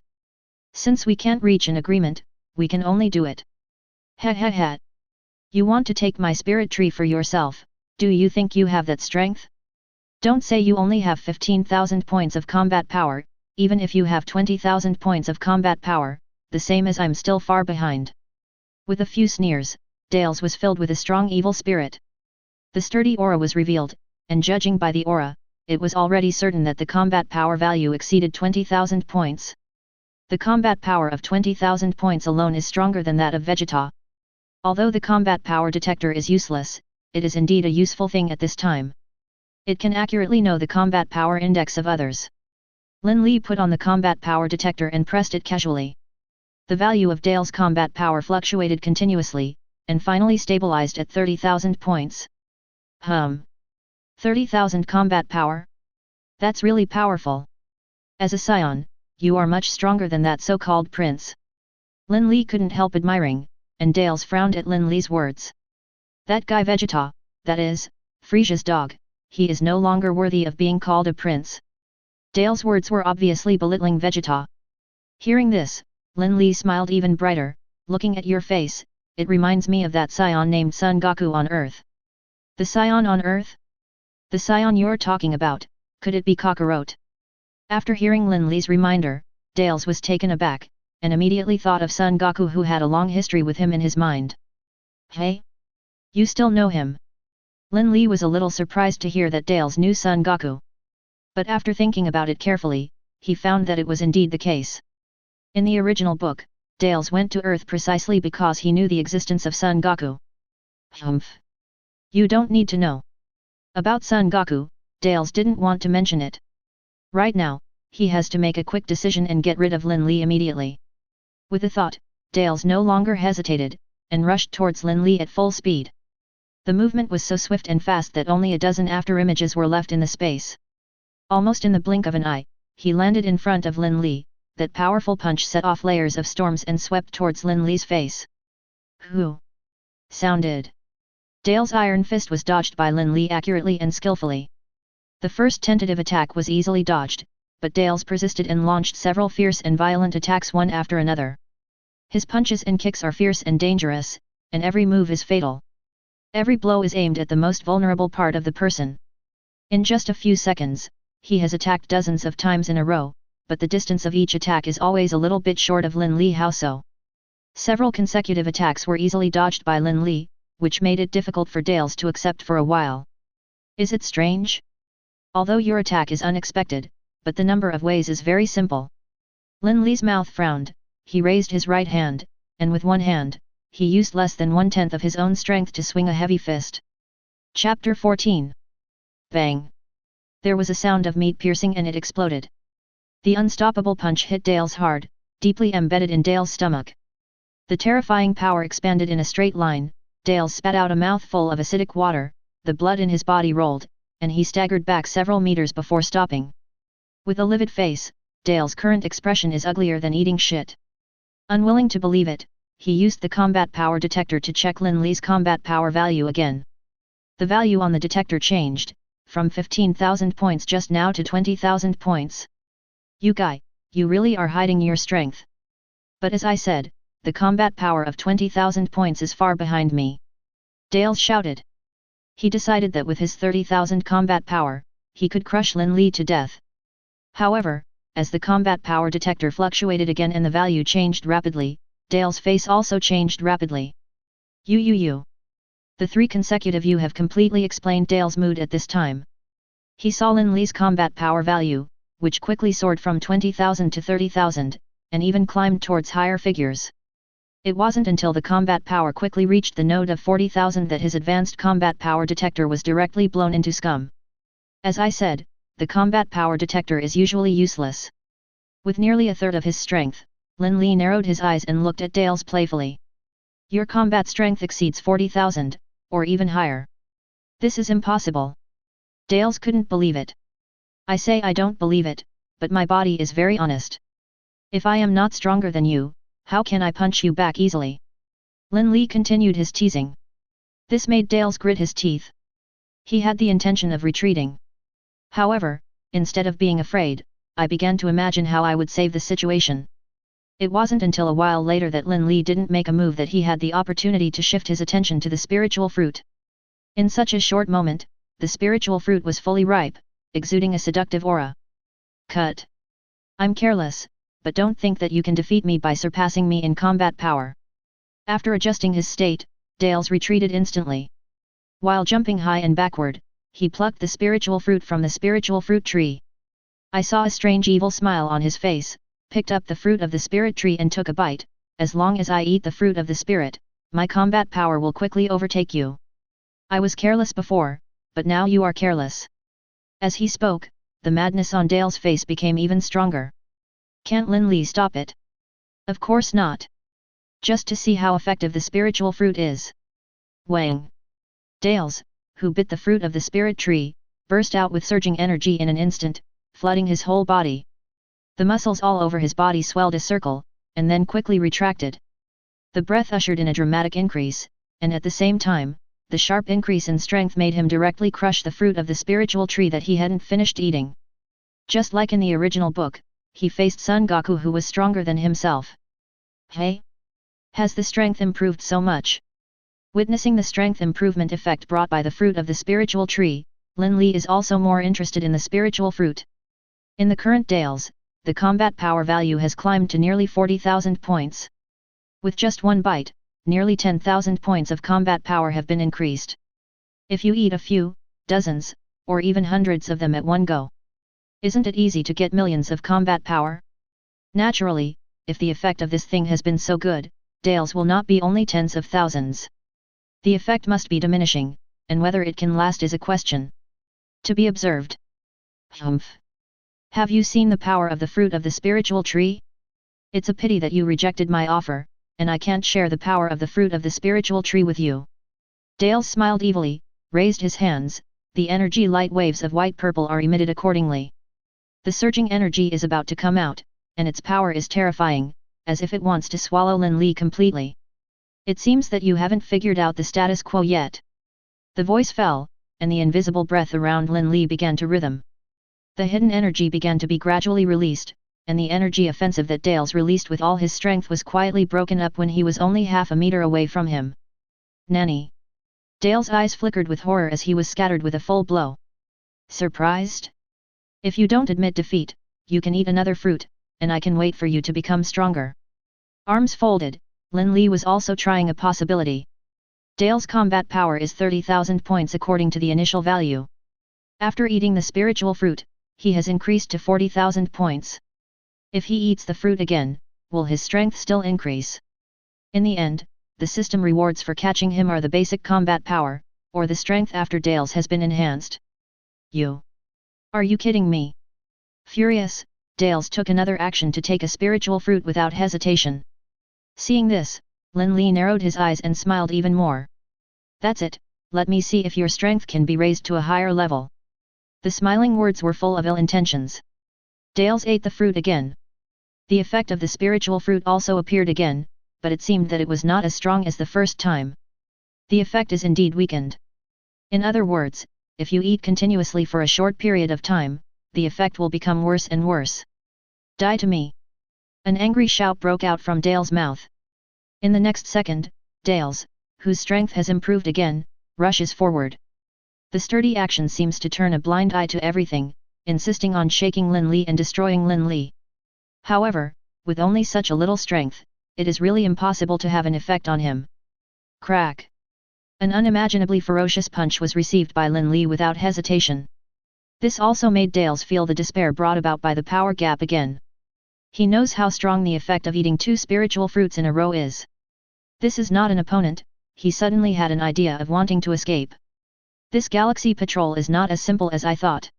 Since we can't reach an agreement, we can only do it. Ha ha ha. You want to take my spirit tree for yourself, do you think you have that strength? Don't say you only have 15,000 points of combat power, even if you have 20,000 points of combat power, the same as I'm still far behind. With a few sneers, Dales was filled with a strong evil spirit. The sturdy aura was revealed, and judging by the aura, it was already certain that the combat power value exceeded 20,000 points. The combat power of 20,000 points alone is stronger than that of Vegeta. Although the combat power detector is useless, it is indeed a useful thing at this time. It can accurately know the combat power index of others. Lin Li put on the combat power detector and pressed it casually. The value of Dale's combat power fluctuated continuously, and finally stabilized at 30,000 points. 30,000 combat power? That's really powerful. As a scion, you are much stronger than that so-called prince. Lin Li couldn't help admiring, and Dales frowned at Lin Li's words. That guy Vegeta, that is, Frieza's dog, he is no longer worthy of being called a prince. Dale's words were obviously belittling Vegeta. Hearing this, Lin Li smiled even brighter. Looking at your face, it reminds me of that scion named Son Goku on Earth. The scion on Earth? The scion you're talking about, could it be Kakarot? After hearing Lin Li's reminder, Dales was taken aback, and immediately thought of Son Goku, who had a long history with him in his mind. Hey? You still know him? Lin Li was a little surprised to hear that Dales knew Son Goku. But after thinking about it carefully, he found that it was indeed the case. In the original book, Dales went to Earth precisely because he knew the existence of Son Goku. Humph. You don't need to know. About Son Goku, Dales didn't want to mention it. Right now, he has to make a quick decision and get rid of Lin Li immediately. With the thought, Dales no longer hesitated, and rushed towards Lin Li at full speed. The movement was so swift and fast that only a dozen afterimages were left in the space. Almost in the blink of an eye, he landed in front of Lin Li. That powerful punch set off layers of storms and swept towards Lin Li's face. Whoo! Sounded. Dale's iron fist was dodged by Lin Li accurately and skillfully. The first tentative attack was easily dodged, but Dales persisted and launched several fierce and violent attacks one after another. His punches and kicks are fierce and dangerous, and every move is fatal. Every blow is aimed at the most vulnerable part of the person. In just a few seconds, he has attacked dozens of times in a row, but the distance of each attack is always a little bit short of Lin Li. How so? Several consecutive attacks were easily dodged by Lin Li, which made it difficult for Dales to accept for a while. Is it strange? Although your attack is unexpected, but the number of ways is very simple. Lin Li's mouth frowned, he raised his right hand, and with one hand, he used less than 1/10 of his own strength to swing a heavy fist. Chapter 14. Bang! There was a sound of meat piercing and it exploded. The unstoppable punch hit Dales hard, deeply embedded in Dales' stomach. The terrifying power expanded in a straight line. Dales spat out a mouthful of acidic water, the blood in his body rolled, and he staggered back several meters before stopping. With a livid face, Dale's current expression is uglier than eating shit. Unwilling to believe it, he used the combat power detector to check Lin Li's combat power value again. The value on the detector changed, from 15,000 points just now to 20,000 points. You guy, you really are hiding your strength. But as I said, the combat power of 20,000 points is far behind me. Dales shouted. He decided that with his 30,000 combat power, he could crush Lin Li to death. However, as the combat power detector fluctuated again and the value changed rapidly, Dale's face also changed rapidly. You. The 3 consecutive you have completely explained Dale's mood at this time. He saw Lin Li's combat power value, which quickly soared from 20,000 to 30,000, and even climbed towards higher figures. It wasn't until the combat power quickly reached the node of 40,000 that his advanced combat power detector was directly blown into scum. As I said, the combat power detector is usually useless. With nearly a third of his strength, Lin Li narrowed his eyes and looked at Dales playfully. Your combat strength exceeds 40,000, or even higher. This is impossible. Dales couldn't believe it. I say I don't believe it, but my body is very honest. If I am not stronger than you, how can I punch you back easily? Lin Li continued his teasing. This made Dales grit his teeth. He had the intention of retreating. However, instead of being afraid, I began to imagine how I would save the situation. It wasn't until a while later that Lin Li didn't make a move that he had the opportunity to shift his attention to the spiritual fruit. In such a short moment, the spiritual fruit was fully ripe, exuding a seductive aura. Cut. I'm careless, but don't think that you can defeat me by surpassing me in combat power. After adjusting his state, Dales retreated instantly. While jumping high and backward, he plucked the spiritual fruit from the spiritual fruit tree. I saw a strange evil smile on his face, picked up the fruit of the spirit tree and took a bite. As long as I eat the fruit of the spirit, my combat power will quickly overtake you. I was careless before, but now you are careless. As he spoke, the madness on Dale's face became even stronger. Can't Lin Li stop it? Of course not. Just to see how effective the spiritual fruit is. Wang! Dales, who bit the fruit of the spirit tree, burst out with surging energy in an instant, flooding his whole body. The muscles all over his body swelled a circle, and then quickly retracted. The breath ushered in a dramatic increase, and at the same time, the sharp increase in strength made him directly crush the fruit of the spiritual tree that he hadn't finished eating. Just like in the original book, he faced Son Goku, who was stronger than himself. Hey? Has the strength improved so much? Witnessing the strength improvement effect brought by the fruit of the spiritual tree, Lin Li is also more interested in the spiritual fruit. In the current Dales, the combat power value has climbed to nearly 40,000 points. With just one bite, nearly 10,000 points of combat power have been increased. If you eat a few, dozens, or even hundreds of them at one go, isn't it easy to get millions of combat power? Naturally, if the effect of this thing has been so good, Dales will not be only tens of thousands. The effect must be diminishing, and whether it can last is a question to be observed. Humph! Have you seen the power of the fruit of the spiritual tree? It's a pity that you rejected my offer, and I can't share the power of the fruit of the spiritual tree with you. Dales smiled evilly, raised his hands, the energy light waves of white-purple are emitted accordingly. The surging energy is about to come out, and its power is terrifying, as if it wants to swallow Lin Li completely. It seems that you haven't figured out the status quo yet. The voice fell, and the invisible breath around Lin Li began to rhythm. The hidden energy began to be gradually released, and the energy offensive that Dales released with all his strength was quietly broken up when he was only half a meter away from him. Nanny! Dales' eyes flickered with horror as he was scattered with a full blow. Surprised? If you don't admit defeat, you can eat another fruit, and I can wait for you to become stronger. Arms folded, Lin Li was also trying a possibility. Dale's combat power is 30,000 points according to the initial value. After eating the spiritual fruit, he has increased to 40,000 points. If he eats the fruit again, will his strength still increase? In the end, the system rewards for catching him are the basic combat power, or the strength after Dale's has been enhanced. Are you kidding me? Furious, Dale's took another action to take a spiritual fruit without hesitation. Seeing this, Lin Li narrowed his eyes and smiled even more. That's it, let me see if your strength can be raised to a higher level. The smiling words were full of ill intentions. Dale's ate the fruit again. The effect of the spiritual fruit also appeared again, but it seemed that it was not as strong as the first time. The effect is indeed weakened. In other words, if you eat continuously for a short period of time, the effect will become worse and worse. Die to me! An angry shout broke out from Dale's mouth. In the next second, Dale's, whose strength has improved again, rushes forward. The sturdy action seems to turn a blind eye to everything, insisting on shaking Lin Li and destroying Lin Li. However, with only such a little strength, it is really impossible to have an effect on him. Crack! An unimaginably ferocious punch was received by Lin Li without hesitation. This also made Dale's feel the despair brought about by the power gap again. He knows how strong the effect of eating 2 spiritual fruits in a row is. This is not an opponent, he suddenly had an idea of wanting to escape. This galaxy patrol is not as simple as I thought.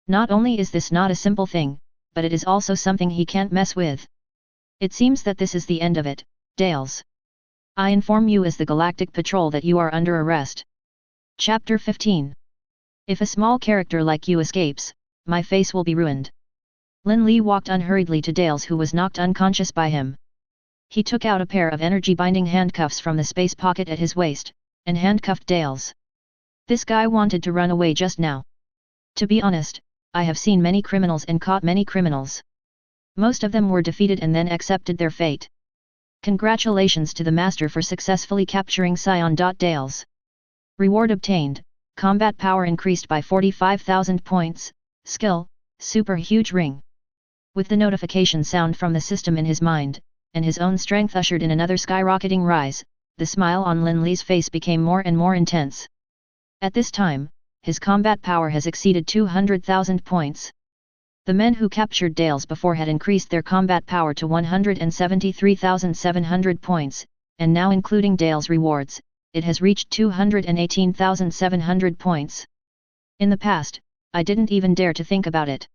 Not only is this not a simple thing, but it is also something he can't mess with. It seems that this is the end of it, Dale's. I inform you as the Galactic Patrol that you are under arrest. Chapter 15. If a small character like you escapes, my face will be ruined. Lin Li walked unhurriedly to Dale's, who was knocked unconscious by him. He took out a pair of energy-binding handcuffs from the space pocket at his waist, and handcuffed Dale's. This guy wanted to run away just now. To be honest, I have seen many criminals and caught many criminals. Most of them were defeated and then accepted their fate. Congratulations to the master for successfully capturing Scion. Dale's. Reward obtained, combat power increased by 45,000 points, skill, super huge ring. With the notification sound from the system in his mind, and his own strength ushered in another skyrocketing rise, the smile on Lin Li's face became more and more intense. At this time, his combat power has exceeded 200,000 points. The men who captured Dale's before had increased their combat power to 173,700 points, and now including Dale's rewards, it has reached 218,700 points. In the past, I didn't even dare to think about it.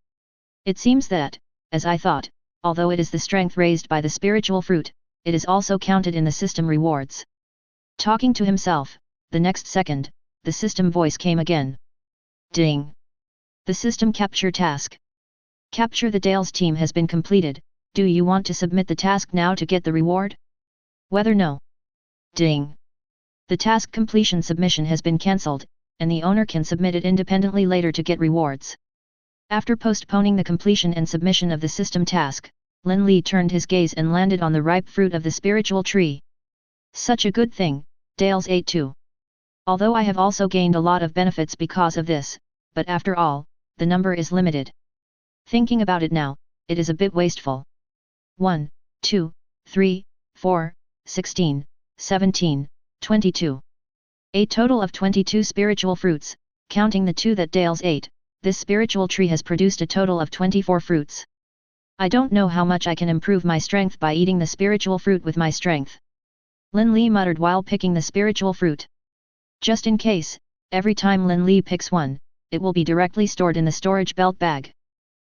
It seems that, as I thought, although it is the strength raised by the spiritual fruit, it is also counted in the system rewards. Talking to himself, the next second, the system voice came again. Ding! The system capture task. Capture the Dale's team has been completed, do you want to submit the task now to get the reward? Whether no. Ding! The task completion submission has been cancelled, and the owner can submit it independently later to get rewards. After postponing the completion and submission of the system task, Lin Li turned his gaze and landed on the ripe fruit of the spiritual tree. Such a good thing, Dale's ate too. Although I have also gained a lot of benefits because of this, but after all, the number is limited. Thinking about it now, it is a bit wasteful. 1, 2, 3, 4, 16, 17, 22. A total of 22 spiritual fruits, counting the 2 that Dale's ate, this spiritual tree has produced a total of 24 fruits. I don't know how much I can improve my strength by eating the spiritual fruit with my strength. Lin Li muttered while picking the spiritual fruit. Just in case, every time Lin Li picks one, it will be directly stored in the storage belt bag.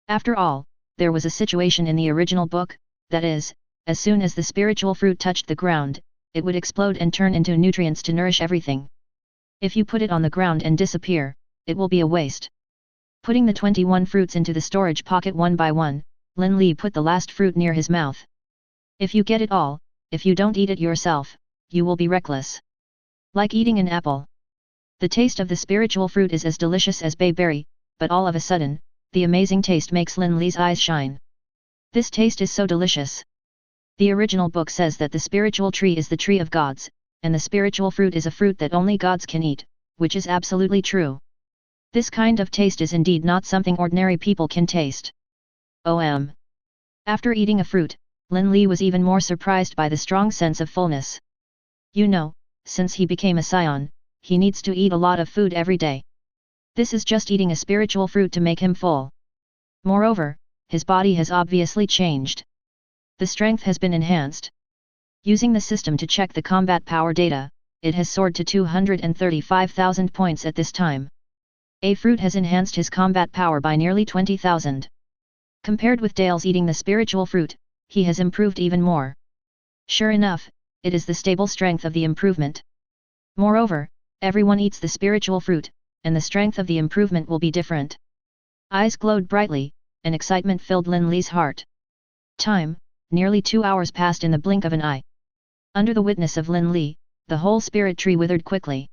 After all, there was a situation in the original book, that is, as soon as the spiritual fruit touched the ground, it would explode and turn into nutrients to nourish everything. If you put it on the ground and disappear, it will be a waste. Putting the 21 fruits into the storage pocket one by one, Lin Li put the last fruit near his mouth. If you get it all, if you don't eat it yourself, you will be reckless. Like eating an apple. The taste of the spiritual fruit is as delicious as bayberry, but all of a sudden, the amazing taste makes Lin Li's eyes shine. This taste is so delicious. The original book says that the spiritual tree is the tree of gods, and the spiritual fruit is a fruit that only gods can eat, which is absolutely true. This kind of taste is indeed not something ordinary people can taste. After eating a fruit, Lin Li was even more surprised by the strong sense of fullness. You know, since he became a scion, he needs to eat a lot of food every day. This is just eating a spiritual fruit to make him full. Moreover, his body has obviously changed. The strength has been enhanced. Using the system to check the combat power data, it has soared to 235,000 points at this time. A fruit has enhanced his combat power by nearly 20,000. Compared with Dale's eating the spiritual fruit, he has improved even more. Sure enough, it is the stable strength of the improvement. Moreover, everyone eats the spiritual fruit, and the strength of the improvement will be different. Eyes glowed brightly, and excitement filled Lin Li's heart. Time, nearly 2 hours passed in the blink of an eye. Under the witness of Lin Li, the whole spirit tree withered quickly.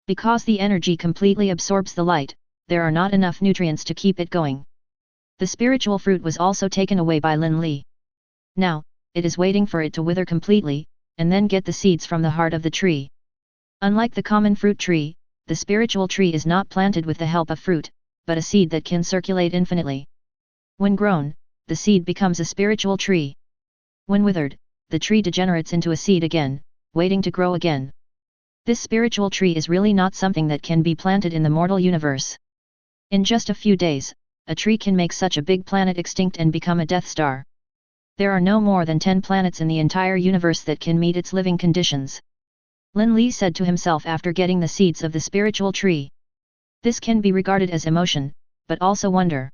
Because the energy completely absorbs the light, there are not enough nutrients to keep it going. The spiritual fruit was also taken away by Lin Li. Now, it is waiting for it to wither completely, and then get the seeds from the heart of the tree. Unlike the common fruit tree, the spiritual tree is not planted with the help of fruit, but a seed that can circulate infinitely. When grown, the seed becomes a spiritual tree. When withered, the tree degenerates into a seed again, waiting to grow again. This spiritual tree is really not something that can be planted in the mortal universe. In just a few days, a tree can make such a big planet extinct and become a Death Star. There are no more than 10 planets in the entire universe that can meet its living conditions. Lin Li said to himself after getting the seeds of the spiritual tree. This can be regarded as emotion, but also wonder.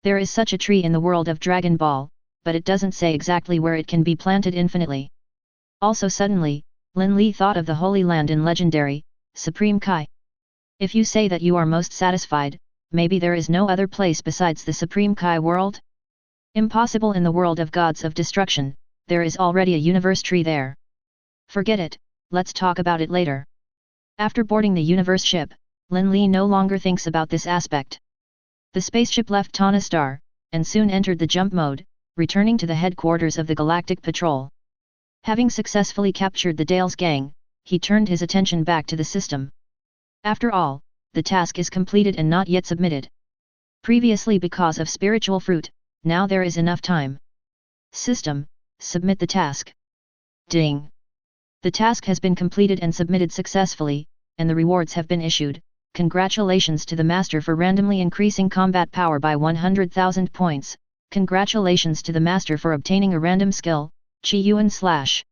There is such a tree in the world of Dragon Ball, but it doesn't say exactly where it can be planted infinitely. Also suddenly, Lin Li thought of the Holy Land in legendary, Supreme Kai. If you say that you are most satisfied, maybe there is no other place besides the Supreme Kai world? Impossible in the world of gods of destruction, there is already a universe tree there. Forget it, let's talk about it later. After boarding the universe ship, Lin Li no longer thinks about this aspect. The spaceship left Tana Star, and soon entered the jump mode, returning to the headquarters of the Galactic Patrol. Having successfully captured the Dale's gang, he turned his attention back to the system. After all, the task is completed and not yet submitted. Previously because of spiritual fruit, now there is enough time. System, submit the task. Ding! The task has been completed and submitted successfully, and the rewards have been issued. Congratulations to the Master for randomly increasing combat power by 100,000 points. Congratulations to the Master for obtaining a random skill, Chi Yuan /.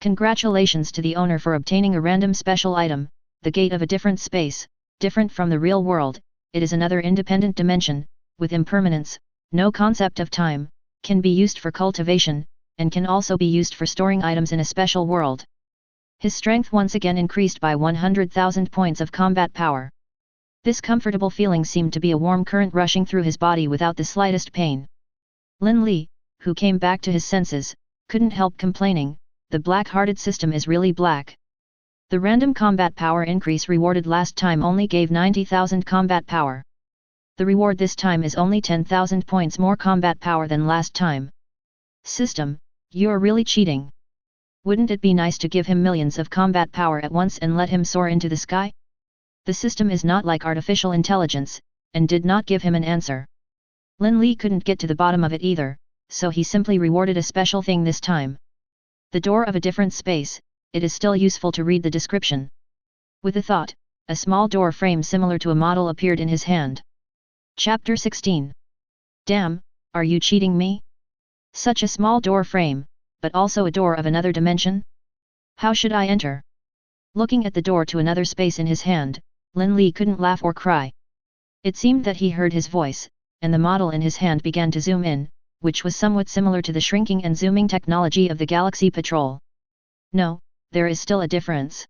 Congratulations to the owner for obtaining a random special item, the gate of a different space, different from the real world. It is another independent dimension, with impermanence, no concept of time, can be used for cultivation, and can also be used for storing items in a special world. His strength once again increased by 100,000 points of combat power. This comfortable feeling seemed to be a warm current rushing through his body without the slightest pain. Lin Li, who came back to his senses, couldn't help complaining, the black-hearted system is really black. The random combat power increase rewarded last time only gave 90,000 combat power. The reward this time is only 10,000 points more combat power than last time. System, you're really cheating. Wouldn't it be nice to give him millions of combat power at once and let him soar into the sky? The system is not like artificial intelligence, and did not give him an answer. Lin Li couldn't get to the bottom of it either, so he simply rewarded a special thing this time. The door of a different space, it is still useful to read the description. With a thought, a small door frame similar to a model appeared in his hand. Chapter 16. Damn, are you cheating me? Such a small door frame, but also a door of another dimension? How should I enter? Looking at the door to another space in his hand, Lin Li couldn't laugh or cry. It seemed that he heard his voice, and the model in his hand began to zoom in, which was somewhat similar to the shrinking and zooming technology of the Galaxy Patrol. No, there is still a difference.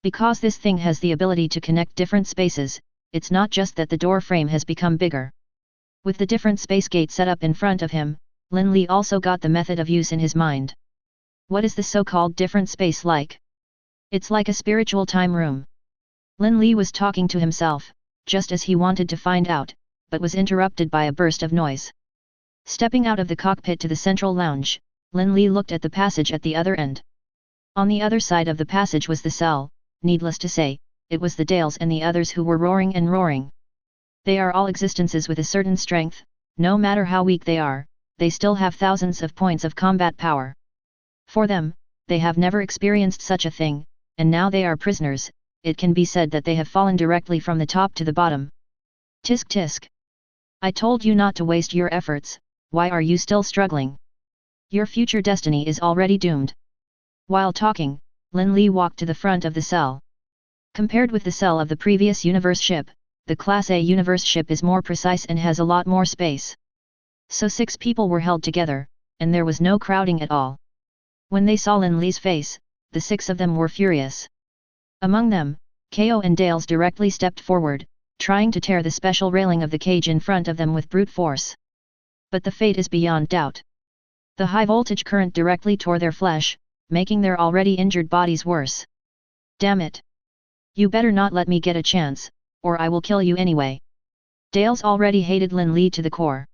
Because this thing has the ability to connect different spaces, it's not just that the door frame has become bigger. With the different space gate set up in front of him, Lin Li also got the method of use in his mind. What is the so-called different space like? It's like a spiritual time room. Lin Li was talking to himself, just as he wanted to find out, but was interrupted by a burst of noise. Stepping out of the cockpit to the central lounge, Lin Li looked at the passage at the other end. On the other side of the passage was the cell. Needless to say, it was the Dales and the others who were roaring and roaring. They are all existences with a certain strength, no matter how weak they are, they still have thousands of points of combat power. For them, they have never experienced such a thing, and now they are prisoners, it can be said that they have fallen directly from the top to the bottom. Tisk tisk. I told you not to waste your efforts, why are you still struggling? Your future destiny is already doomed. While talking, Lin Li walked to the front of the cell. Compared with the cell of the previous universe ship, the Class A universe ship is more precise and has a lot more space. So 6 people were held together, and there was no crowding at all. When they saw Lin Li's face, the 6 of them were furious. Among them, Ko and Dales directly stepped forward, trying to tear the special railing of the cage in front of them with brute force. But the fate is beyond doubt. The high-voltage current directly tore their flesh, making their already injured bodies worse. Damn it! You better not let me get a chance, or I will kill you anyway. Dales already hated Lin Li to the core.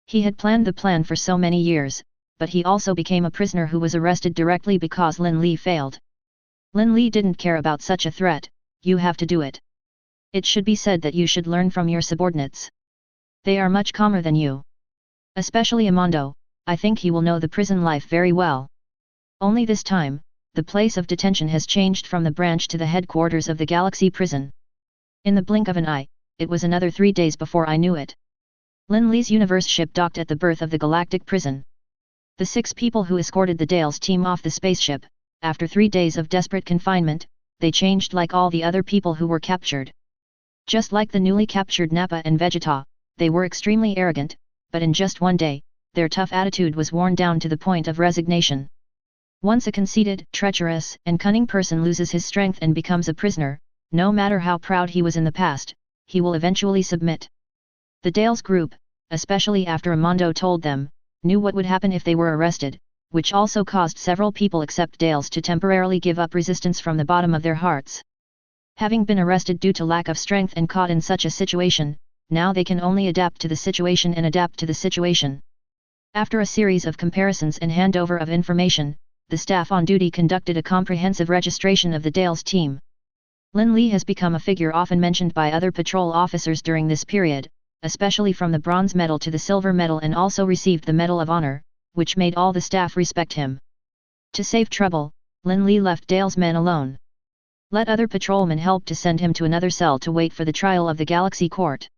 He had planned the plan for so many years, but he also became a prisoner who was arrested directly because Lin Li failed. Lin Li didn't care about such a threat, you have to do it. It should be said that you should learn from your subordinates. They are much calmer than you. Especially Amando, I think he will know the prison life very well. Only this time, the place of detention has changed from the branch to the headquarters of the Galaxy prison. In the blink of an eye, it was another 3 days before I knew it. Lin Li's universe ship docked at the berth of the Galactic prison. The 6 people who escorted the Dales team off the spaceship, after 3 days of desperate confinement, they changed like all the other people who were captured. Just like the newly captured Nappa and Vegeta, they were extremely arrogant, but in just 1 day, their tough attitude was worn down to the point of resignation. Once a conceited, treacherous, and cunning person loses his strength and becomes a prisoner, no matter how proud he was in the past, he will eventually submit. The Dales group, especially after Amando told them, knew what would happen if they were arrested, which also caused several people except Dales to temporarily give up resistance from the bottom of their hearts. Having been arrested due to lack of strength and caught in such a situation, now they can only adapt to the situation and adapt to the situation. After a series of comparisons and handover of information, the staff on duty conducted a comprehensive registration of the Dales team. Lin Li has become a figure often mentioned by other patrol officers during this period, especially from the bronze medal to the silver medal, and also received the Medal of Honor, which made all the staff respect him. To save trouble, Lin Li left Dale's men alone. Let other patrolmen help to send him to another cell to wait for the trial of the Galaxy Court.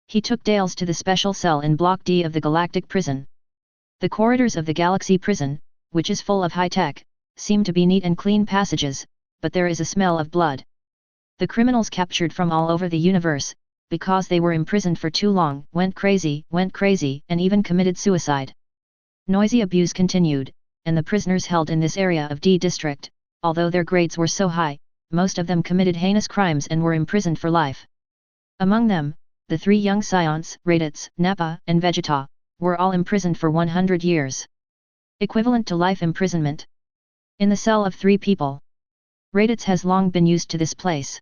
He took Dales to the special cell in Block D of the Galactic Prison. The corridors of the Galaxy Prison, which is full of high-tech, seem to be neat and clean passages, but there is a smell of blood. The criminals captured from all over the universe, because they were imprisoned for too long, went crazy, and even committed suicide. Noisy abuse continued, and the prisoners held in this area of D District, although their grades were so high, most of them committed heinous crimes and were imprisoned for life. Among them, the 3 young scions, Raditz, Nappa, and Vegeta, were all imprisoned for 100 years. Equivalent to life imprisonment. In the cell of 3 people. Raditz has long been used to this place.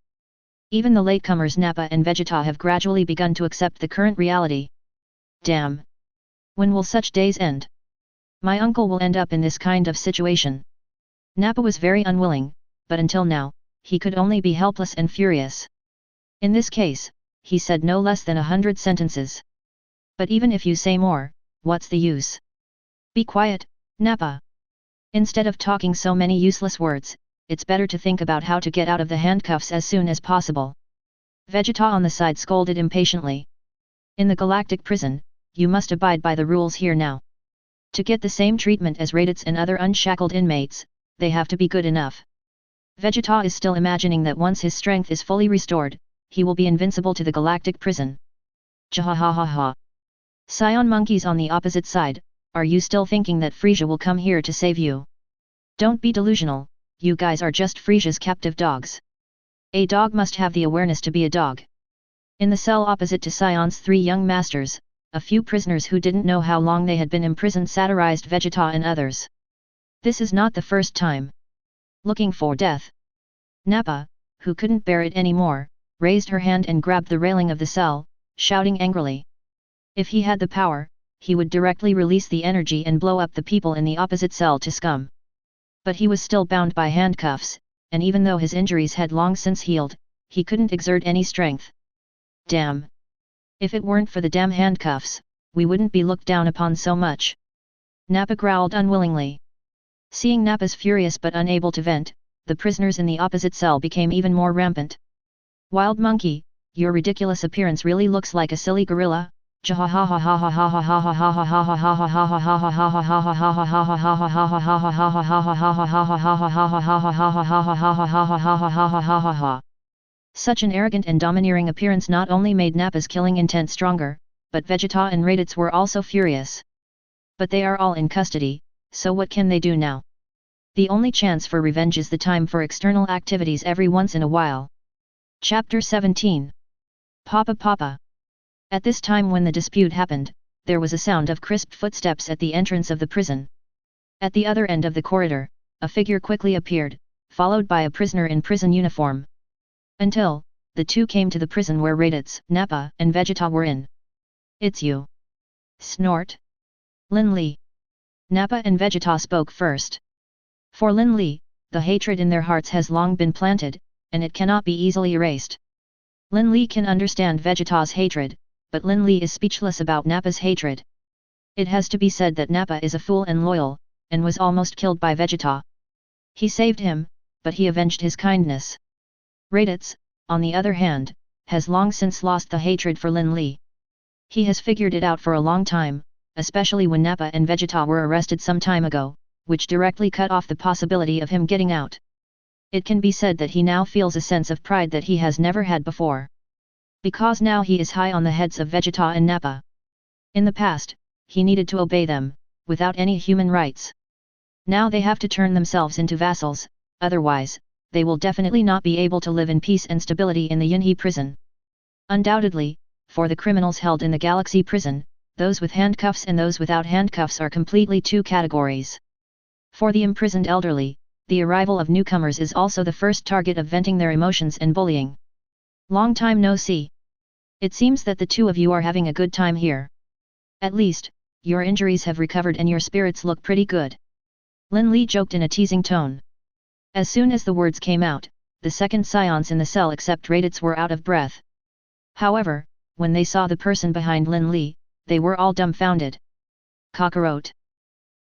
Even the latecomers Nappa and Vegeta have gradually begun to accept the current reality. Damn! When will such days end? My uncle will end up in this kind of situation. Nappa was very unwilling, but until now, he could only be helpless and furious. In this case, he said no less than 100 sentences. But even if you say more, what's the use? Be quiet, Nappa. Instead of talking so many useless words, it's better to think about how to get out of the handcuffs as soon as possible. Vegeta on the side scolded impatiently. In the Galactic Prison, you must abide by the rules here now. To get the same treatment as Raditz and other unshackled inmates, they have to be good enough. Vegeta is still imagining that once his strength is fully restored, he will be invincible to the Galactic Prison. Jahahaha. Scion monkeys on the opposite side, are you still thinking that Frieza will come here to save you? Don't be delusional, you guys are just Frieza's captive dogs. A dog must have the awareness to be a dog. In the cell opposite to Scion's 3 young masters, a few prisoners who didn't know how long they had been imprisoned satirized Vegeta and others. This is not the first time. Looking for death. Nappa, who couldn't bear it anymore, raised her hand and grabbed the railing of the cell, shouting angrily. If he had the power, he would directly release the energy and blow up the people in the opposite cell to scum. But he was still bound by handcuffs, and even though his injuries had long since healed, he couldn't exert any strength. Damn! If it weren't for the damn handcuffs, we wouldn't be looked down upon so much. Nappa growled unwillingly. Seeing Nappa's furious but unable to vent, the prisoners in the opposite cell became even more rampant. Wild monkey, your ridiculous appearance really looks like a silly gorilla. Such an arrogant and domineering appearance not only made Nappa's killing intent stronger, but Vegeta and Raditz were also furious. But they are all in custody, so what can they do now? The only chance for revenge is the time for external activities every once in a while. Chapter 17. Papa Papa. At this time when the dispute happened, there was a sound of crisp footsteps at the entrance of the prison. At the other end of the corridor, a figure quickly appeared, followed by a prisoner in prison uniform. Until, the two came to the prison where Raditz, Nappa and Vegeta were in. It's you. Snort. Lin Li. Nappa and Vegeta spoke first. For Lin Li, the hatred in their hearts has long been planted, and it cannot be easily erased. Lin Li can understand Vegeta's hatred, but Lin Li is speechless about Nappa's hatred. It has to be said that Nappa is a fool and loyal, and was almost killed by Vegeta. He saved him, but he avenged his kindness. Raditz, on the other hand, has long since lost the hatred for Lin Li. He has figured it out for a long time, especially when Nappa and Vegeta were arrested some time ago, which directly cut off the possibility of him getting out. It can be said that he now feels a sense of pride that he has never had before. Because now he is high on the heads of Vegeta and Nappa. In the past, he needed to obey them, without any human rights. Now they have to turn themselves into vassals, otherwise, they will definitely not be able to live in peace and stability in the Yunhe prison. Undoubtedly, for the criminals held in the Galaxy prison, those with handcuffs and those without handcuffs are completely two categories. For the imprisoned elderly, the arrival of newcomers is also the first target of venting their emotions and bullying. Long time no see. It seems that the two of you are having a good time here. At least, your injuries have recovered and your spirits look pretty good. Lin Li joked in a teasing tone. As soon as the words came out, the second scions in the cell except Raditz were out of breath. However, when they saw the person behind Lin Li, they were all dumbfounded. Kakarot.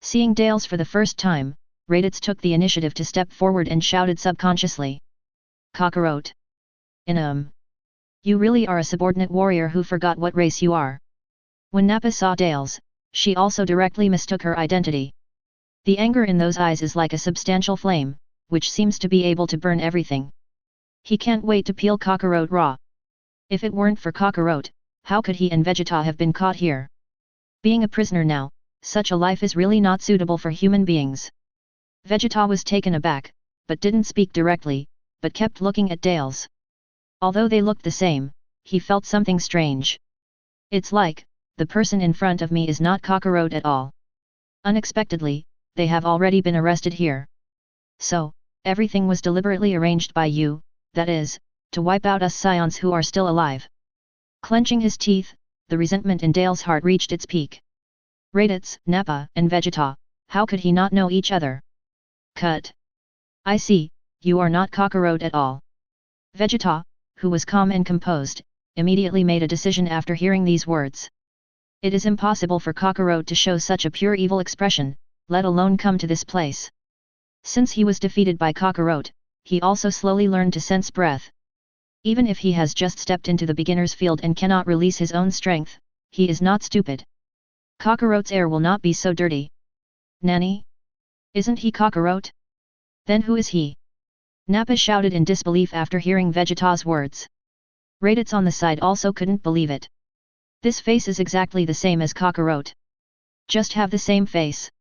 Seeing Dales for the first time, Raditz took the initiative to step forward and shouted subconsciously. Kakarot. You really are a subordinate warrior who forgot what race you are. When Nappa saw Dales, she also directly mistook her identity. The anger in those eyes is like a substantial flame, which seems to be able to burn everything. He can't wait to peel Kakarot raw. If it weren't for Kakarot, how could he and Vegeta have been caught here? Being a prisoner now, such a life is really not suitable for human beings. Vegeta was taken aback, but didn't speak directly, but kept looking at Dales. Although they looked the same, he felt something strange. It's like, the person in front of me is not Kakarot at all. Unexpectedly, they have already been arrested here. So, everything was deliberately arranged by you, that is, to wipe out us scions who are still alive. Clenching his teeth, the resentment in Dale's heart reached its peak. Raditz, Nappa and Vegeta, how could he not know each other? Cut. I see, you are not Kakarot at all. Vegeta, who was calm and composed, immediately made a decision after hearing these words. It is impossible for Kakarot to show such a pure evil expression, let alone come to this place. Since he was defeated by Kakarot, he also slowly learned to sense breath. Even if he has just stepped into the beginner's field and cannot release his own strength, he is not stupid. Kakarot's air will not be so dirty. Nani? Isn't he Kakarot? Then who is he? Nappa shouted in disbelief after hearing Vegeta's words. Raditz on the side also couldn't believe it. This face is exactly the same as Kakarot. Just have the same face.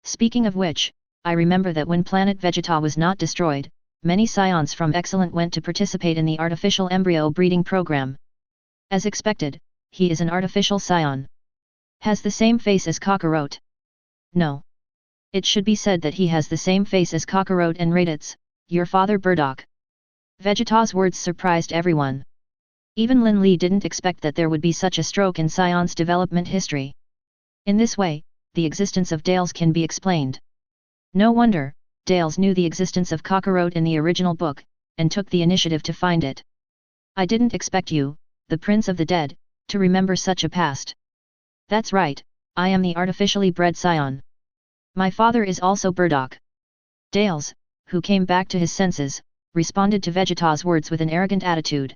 Speaking of which, I remember that when planet Vegeta was not destroyed, many scions from Excellent went to participate in the artificial embryo breeding program. As expected, he is an artificial scion. Has the same face as Kakarot. No. It should be said that he has the same face as Kakarot and Raditz, your father Burdock. Vegeta's words surprised everyone. Even Lin Li didn't expect that there would be such a stroke in Sion's development history. In this way, the existence of Dales can be explained. No wonder, Dales knew the existence of Kakarot in the original book, and took the initiative to find it. I didn't expect you, the Prince of the Dead, to remember such a past. That's right, I am the artificially bred scion. My father is also Burdock. Dales, who came back to his senses, responded to Vegeta's words with an arrogant attitude.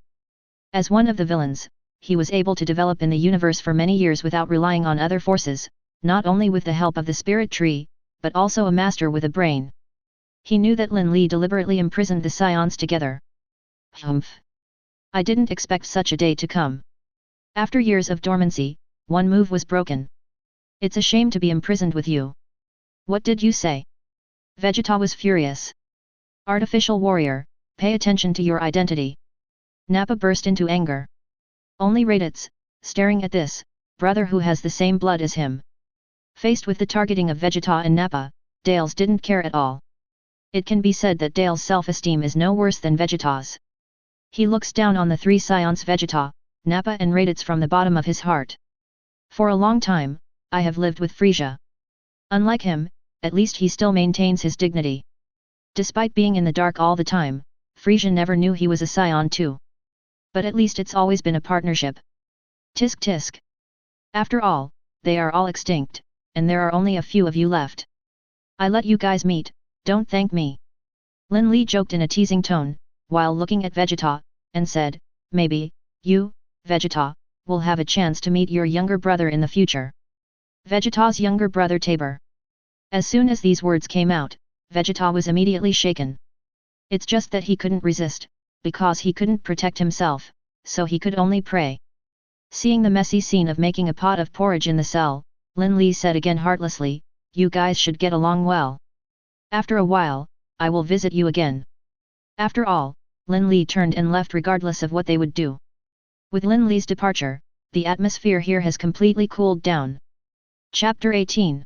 As one of the villains, he was able to develop in the universe for many years without relying on other forces, not only with the help of the spirit tree, but also a master with a brain. He knew that Lin Li deliberately imprisoned the scions together. Humph! I didn't expect such a day to come. After years of dormancy, one move was broken. It's a shame to be imprisoned with you. What did you say? Vegeta was furious. Artificial warrior, pay attention to your identity. Nappa burst into anger. Only Raditz, staring at this, brother who has the same blood as him. Faced with the targeting of Vegeta and Nappa, Dales didn't care at all. It can be said that Dale's self-esteem is no worse than Vegeta's. He looks down on the three scions Vegeta, Nappa and Raditz from the bottom of his heart. For a long time, I have lived with Frieza. Unlike him, at least he still maintains his dignity. Despite being in the dark all the time, Frieza never knew he was a scion too. But at least it's always been a partnership. Tisk tisk. After all, they are all extinct, and there are only a few of you left. I let you guys meet, don't thank me. Lin Li joked in a teasing tone, while looking at Vegeta, and said, maybe, you, Vegeta, will have a chance to meet your younger brother in the future. Vegeta's younger brother Tabor. As soon as these words came out, Vegeta was immediately shaken. It's just that he couldn't resist, because he couldn't protect himself, so he could only pray. Seeing the messy scene of making a pot of porridge in the cell, Lin Li said again heartlessly, you guys should get along well. After a while, I will visit you again. After all, Lin Li turned and left regardless of what they would do. With Lin Li's departure, the atmosphere here has completely cooled down. Chapter 18.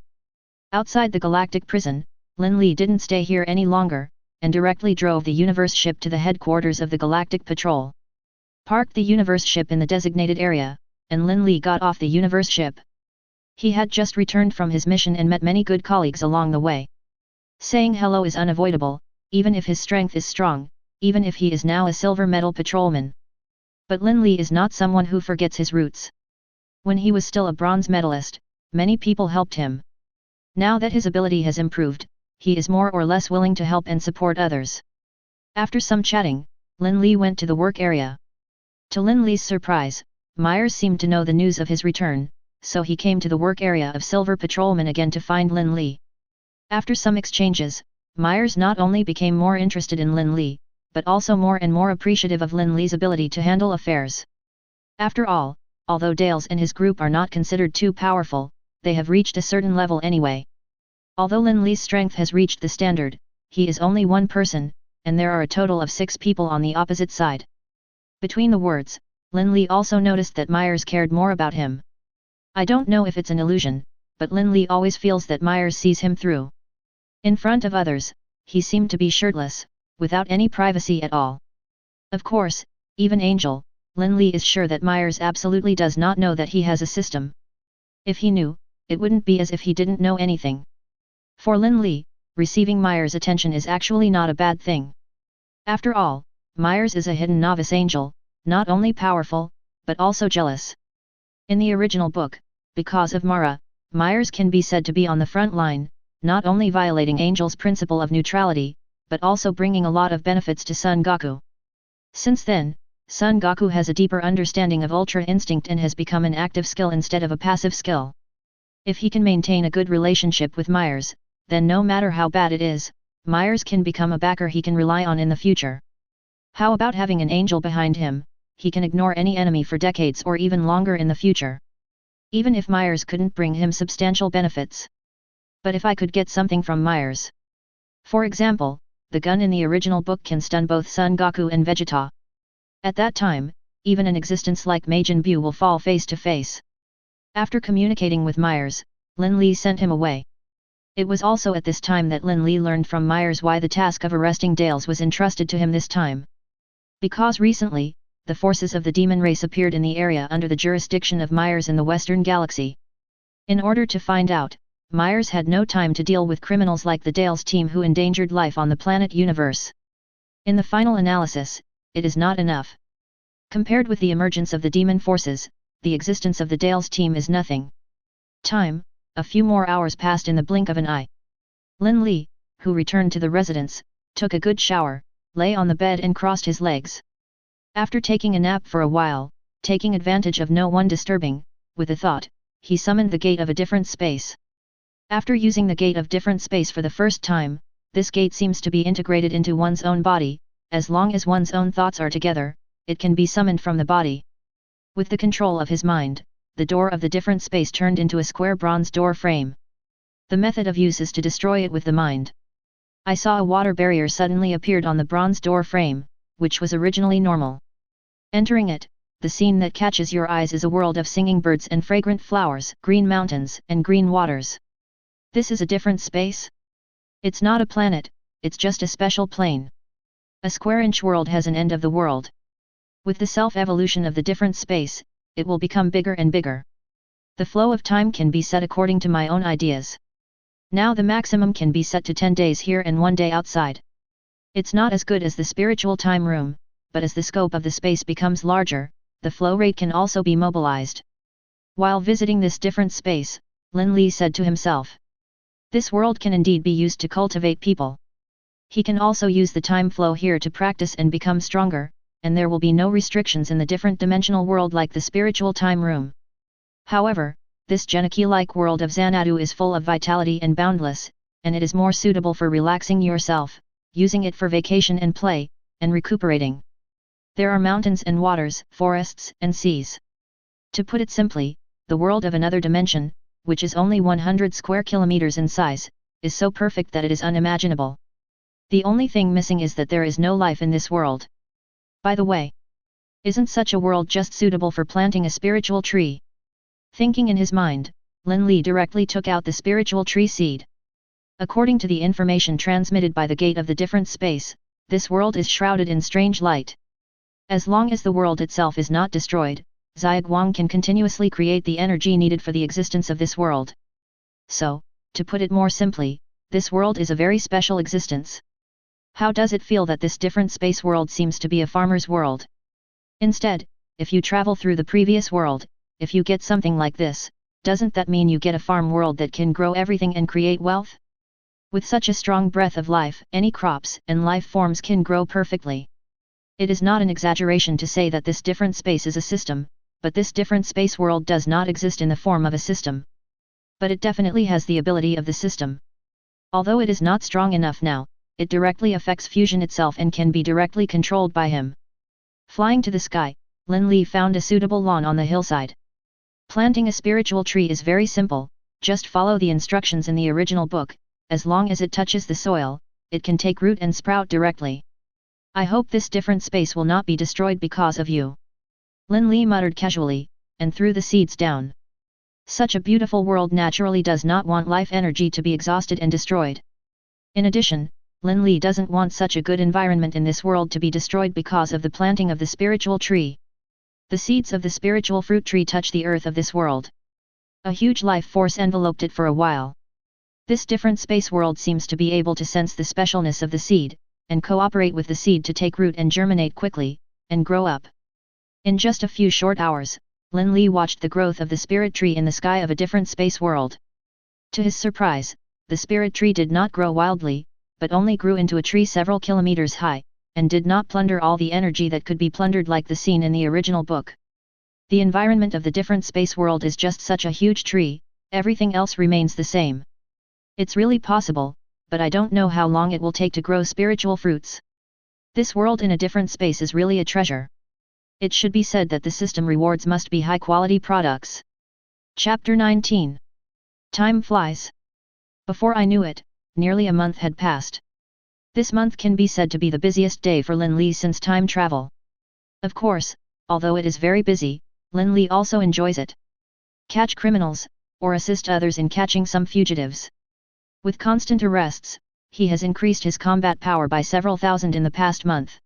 Outside the galactic prison, Lin Li didn't stay here any longer, and directly drove the universe ship to the headquarters of the Galactic Patrol. Parked the universe ship in the designated area, and Lin Li got off the universe ship. He had just returned from his mission and met many good colleagues along the way. Saying hello is unavoidable, even if his strength is strong, even if he is now a silver medal patrolman. But Lin Li is not someone who forgets his roots. When he was still a bronze medalist, many people helped him. Now that his ability has improved, he is more or less willing to help and support others. After some chatting, Lin Li went to the work area. To Lin Li's surprise, Myers seemed to know the news of his return, so he came to the work area of Silver Patrolman again to find Lin Li. After some exchanges, Myers not only became more interested in Lin Li, but also more and more appreciative of Lin Li's ability to handle affairs. After all, although Dales and his group are not considered too powerful, they have reached a certain level anyway. Although Lin Li's strength has reached the standard, he is only one person, and there are a total of 6 people on the opposite side. Between the words, Lin Li also noticed that Myers cared more about him. I don't know if it's an illusion, but Lin Li always feels that Myers sees him through. In front of others, he seemed to be shirtless, without any privacy at all. Of course, even Angel, Lin Li is sure that Myers absolutely does not know that he has a system. If he knew, it wouldn't be as if he didn't know anything. For Lin Li, receiving Myers' attention is actually not a bad thing. After all, Myers is a hidden novice angel, not only powerful, but also jealous. In the original book, because of Mara, Myers can be said to be on the front line, not only violating Angel's principle of neutrality, but also bringing a lot of benefits to Son Goku. Since then, Son Goku has a deeper understanding of Ultra Instinct and has become an active skill instead of a passive skill. If he can maintain a good relationship with Myers, then no matter how bad it is, Myers can become a backer he can rely on in the future. How about having an angel behind him? He can ignore any enemy for decades or even longer in the future. Even if Myers couldn't bring him substantial benefits. But if I could get something from Myers. For example, the gun in the original book can stun both Son Goku and Vegeta. At that time, even an existence like Majin Buu will fall face to face. After communicating with Myers, Lin Li sent him away. It was also at this time that Lin Li learned from Myers why the task of arresting Dales was entrusted to him this time. Because recently, the forces of the demon race appeared in the area under the jurisdiction of Myers in the Western Galaxy. In order to find out, Myers had no time to deal with criminals like the Dales team who endangered life on the planet universe. In the final analysis, it is not enough. Compared with the emergence of the demon forces, the existence of the Dale's team is nothing. Time, a few more hours passed in the blink of an eye. Lin Li, who returned to the residence, took a good shower, lay on the bed and crossed his legs. After taking a nap for a while, taking advantage of no one disturbing, with a thought, he summoned the gate of a different space. After using the gate of different space for the first time, this gate seems to be integrated into one's own body. As long as one's own thoughts are together, it can be summoned from the body. With the control of his mind, the door of the different space turned into a square bronze door frame. The method of use is to destroy it with the mind. I saw a water barrier suddenly appeared on the bronze door frame, which was originally normal. Entering it, the scene that catches your eyes is a world of singing birds and fragrant flowers, green mountains, and green waters. This is a different space? It's not a planet, it's just a special plane. A square-inch world has an end of the world. With the self-evolution of the different space, it will become bigger and bigger. The flow of time can be set according to my own ideas. Now the maximum can be set to 10 days here and 1 day outside. It's not as good as the spiritual time room, but as the scope of the space becomes larger, the flow rate can also be mobilized. While visiting this different space, Lin Li said to himself, "This world can indeed be used to cultivate people. He can also use the time flow here to practice and become stronger, and there will be no restrictions in the different dimensional world like the spiritual time room. However, this Geniki-like world of Xanadu is full of vitality and boundless, and it is more suitable for relaxing yourself, using it for vacation and play, and recuperating. There are mountains and waters, forests and seas. To put it simply, the world of another dimension, which is only 100 square kilometers in size, is so perfect that it is unimaginable. The only thing missing is that there is no life in this world. By the way, isn't such a world just suitable for planting a spiritual tree?" Thinking in his mind, Lin Li directly took out the spiritual tree seed. According to the information transmitted by the gate of the different space, this world is shrouded in strange light. As long as the world itself is not destroyed, Xiaoguang can continuously create the energy needed for the existence of this world. So, to put it more simply, this world is a very special existence. How does it feel that this different space world seems to be a farmer's world? Instead, if you travel through the previous world, if you get something like this, doesn't that mean you get a farm world that can grow everything and create wealth? With such a strong breath of life, any crops and life forms can grow perfectly. It is not an exaggeration to say that this different space is a system, but this different space world does not exist in the form of a system. But it definitely has the ability of the system. Although it is not strong enough now, it directly affects fusion itself and can be directly controlled by him. Flying to the sky, Lin Li found a suitable lawn on the hillside. Planting a spiritual tree is very simple, just follow the instructions in the original book. As long as it touches the soil, it can take root and sprout directly. I hope this different space will not be destroyed because of you." Lin Li muttered casually, and threw the seeds down. Such a beautiful world naturally does not want life energy to be exhausted and destroyed. In addition, Lin Li doesn't want such a good environment in this world to be destroyed because of the planting of the spiritual tree. The seeds of the spiritual fruit tree touch the earth of this world. A huge life force enveloped it for a while. This different space world seems to be able to sense the specialness of the seed, and cooperate with the seed to take root and germinate quickly, and grow up. In just a few short hours, Lin Li watched the growth of the spirit tree in the sky of a different space world. To his surprise, the spirit tree did not grow wildly, but only grew into a tree several kilometers high, and did not plunder all the energy that could be plundered like the scene in the original book. The environment of the different space world is just such a huge tree, everything else remains the same. It's really possible, but I don't know how long it will take to grow spiritual fruits. This world in a different space is really a treasure. It should be said that the system rewards must be high-quality products. Chapter 19. Time flies. Before I knew it, nearly a month had passed. This month can be said to be the busiest day for Lin Li since time travel. Of course, although it is very busy, Lin Li also enjoys it. Catch criminals, or assist others in catching some fugitives. With constant arrests, he has increased his combat power by several thousand in the past month.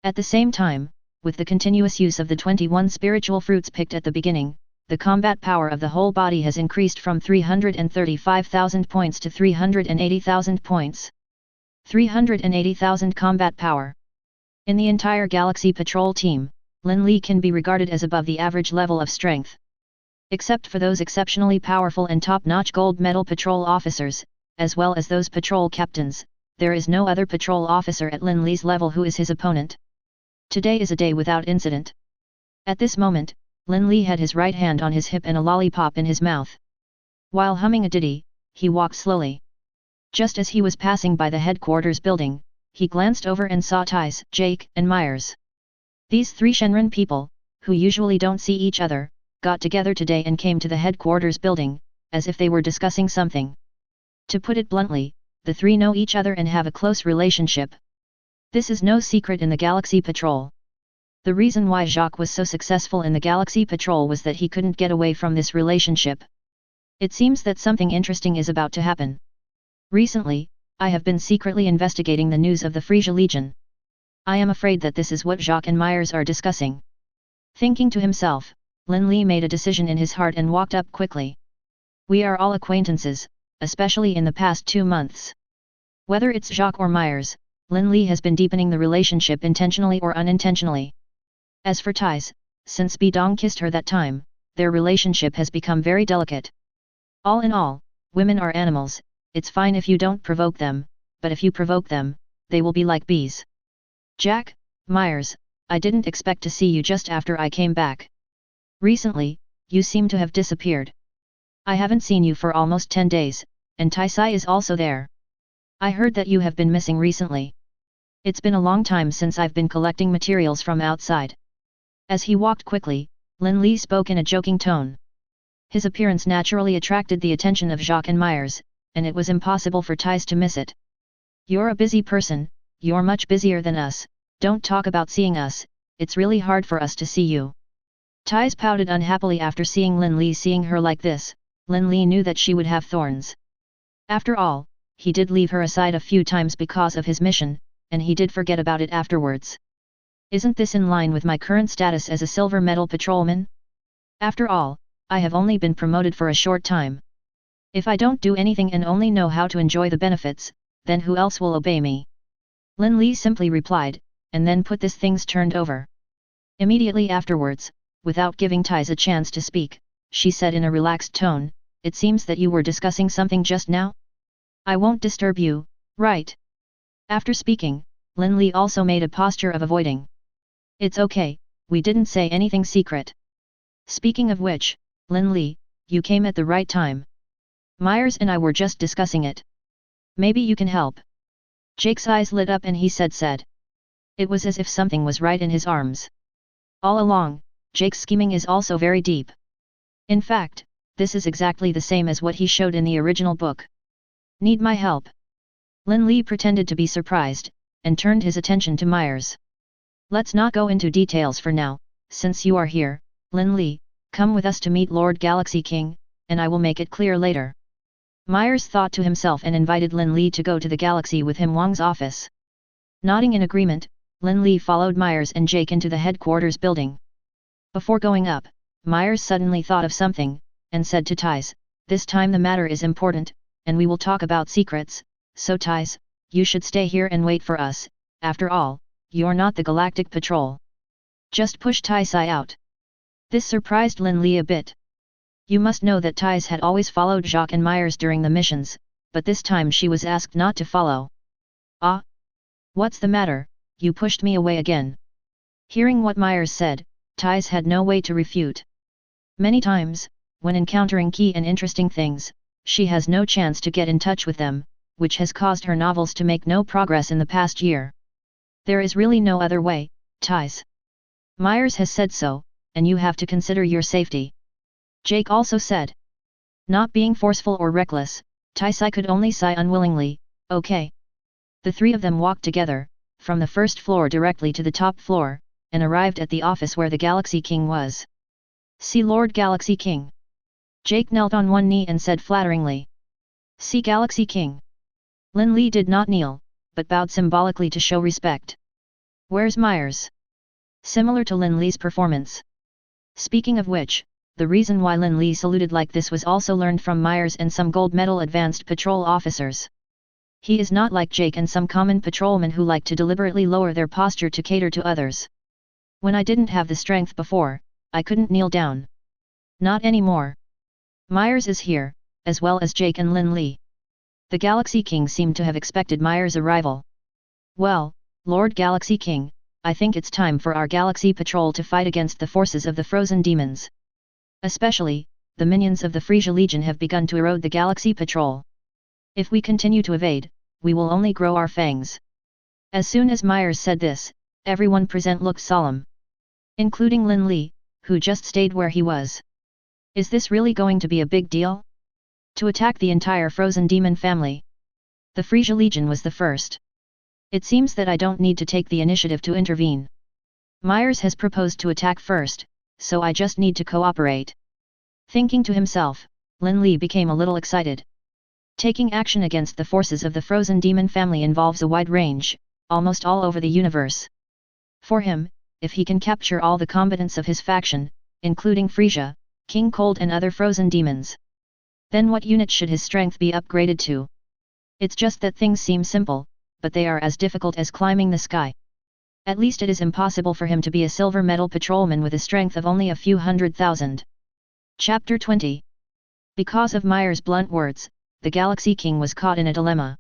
At the same time, with the continuous use of the 21 spiritual fruits picked at the beginning, the combat power of the whole body has increased from 335,000 points to 380,000 points. 380,000 combat power. In the entire Galaxy Patrol team, Lin Li can be regarded as above the average level of strength. Except for those exceptionally powerful and top-notch gold medal patrol officers, as well as those patrol captains, there is no other patrol officer at Lin Li's level who is his opponent. Today is a day without incident. At this moment, Lin Li had his right hand on his hip and a lollipop in his mouth. While humming a ditty, he walked slowly. Just as he was passing by the headquarters building, he glanced over and saw Tais, Jake, and Myers. These three Shenron people, who usually don't see each other, got together today and came to the headquarters building, as if they were discussing something. To put it bluntly, the three know each other and have a close relationship. This is no secret in the Galaxy Patrol. The reason why Jacques was so successful in the Galaxy Patrol was that he couldn't get away from this relationship. It seems that something interesting is about to happen. Recently, I have been secretly investigating the news of the Frieza Legion. I am afraid that this is what Jacques and Myers are discussing. Thinking to himself, Lin Li made a decision in his heart and walked up quickly. We are all acquaintances, especially in the past 2 months. Whether it's Jacques or Myers, Lin Li has been deepening the relationship intentionally or unintentionally. As for Tais, since Bidong kissed her that time, their relationship has become very delicate. All in all, women are animals, it's fine if you don't provoke them, but if you provoke them, they will be like bees. Jack, Myers, I didn't expect to see you just after I came back. Recently, you seem to have disappeared. I haven't seen you for almost 10 days, and Taisai is also there. I heard that you have been missing recently. It's been a long time since I've been collecting materials from outside. As he walked quickly, Lin Li spoke in a joking tone. His appearance naturally attracted the attention of Jacques and Myers, and it was impossible for Tais to miss it. You're a busy person, you're much busier than us, don't talk about seeing us, it's really hard for us to see you. Tais pouted unhappily after seeing Lin Li. Seeing her like this, Lin Li knew that she would have thorns. After all, he did leave her aside a few times because of his mission, and he did forget about it afterwards. Isn't this in line with my current status as a silver medal patrolman? After all, I have only been promoted for a short time. If I don't do anything and only know how to enjoy the benefits, then who else will obey me? Lin Li simply replied, and then put this things turned over. Immediately afterwards, without giving Tais a chance to speak, she said in a relaxed tone, it seems that you were discussing something just now? I won't disturb you, right? After speaking, Lin Li also made a posture of avoiding. It's okay, we didn't say anything secret. Speaking of which, Lin Li, you came at the right time. Myers and I were just discussing it. Maybe you can help. Jake's eyes lit up and he said. It was as if something was right in his arms. All along, Jake's scheming is also very deep. In fact, this is exactly the same as what he showed in the original book. Need my help? Lin Li pretended to be surprised, and turned his attention to Myers. Let's not go into details for now, since you are here, Lin Li, come with us to meet Lord Galaxy King, and I will make it clear later. Myers thought to himself and invited Lin Li to go to the Galaxy with him Wang's office. Nodding in agreement, Lin Li followed Myers and Jake into the headquarters building. Before going up, Myers suddenly thought of something, and said to Tais, this time the matter is important, and we will talk about secrets, so Tais, you should stay here and wait for us, after all, you're not the Galactic Patrol. Just push Taisai out. This surprised Lin Li a bit. You must know that Tais had always followed Jacques and Myers during the missions, but this time she was asked not to follow. Ah? What's the matter, you pushed me away again. Hearing what Myers said, Tais had no way to refute. Many times, when encountering key and interesting things, she has no chance to get in touch with them, which has caused her novels to make no progress in the past year. There is really no other way, Tais. Myers has said so, and you have to consider your safety. Jake also said. Not being forceful or reckless, Taisai could only sigh unwillingly, okay. The three of them walked together, from the first floor directly to the top floor, and arrived at the office where the Galaxy King was. See Lord Galaxy King. Jake knelt on one knee and said flatteringly. See Galaxy King. Lin Li did not kneel, but bowed symbolically to show respect. Where's Myers? Similar to Lin Li's performance. Speaking of which, the reason why Lin Li saluted like this was also learned from Myers and some gold medal advanced patrol officers. He is not like Jake and some common patrolmen who like to deliberately lower their posture to cater to others. When I didn't have the strength before, I couldn't kneel down. Not anymore. Myers is here, as well as Jake and Lin Li. The Galaxy King seemed to have expected Myers' arrival. Well, Lord Galaxy King, I think it's time for our Galaxy Patrol to fight against the forces of the frozen demons. Especially, the minions of the Frieza Legion have begun to erode the Galaxy Patrol. If we continue to evade, we will only grow our fangs. As soon as Myers said this, everyone present looked solemn. Including Lin Li, who just stayed where he was. Is this really going to be a big deal? To attack the entire frozen demon family? The Frieza Legion was the first. It seems that I don't need to take the initiative to intervene. Myers has proposed to attack first, so I just need to cooperate. Thinking to himself, Lin Li became a little excited. Taking action against the forces of the frozen demon family involves a wide range, almost all over the universe. For him, if he can capture all the combatants of his faction, including Frieza, King Cold and other frozen demons, then what unit should his strength be upgraded to? It's just that things seem simple, but they are as difficult as climbing the sky. At least it is impossible for him to be a silver medal patrolman with a strength of only a few 100,000. Chapter 20. Because of Myers' blunt words, the Galaxy King was caught in a dilemma.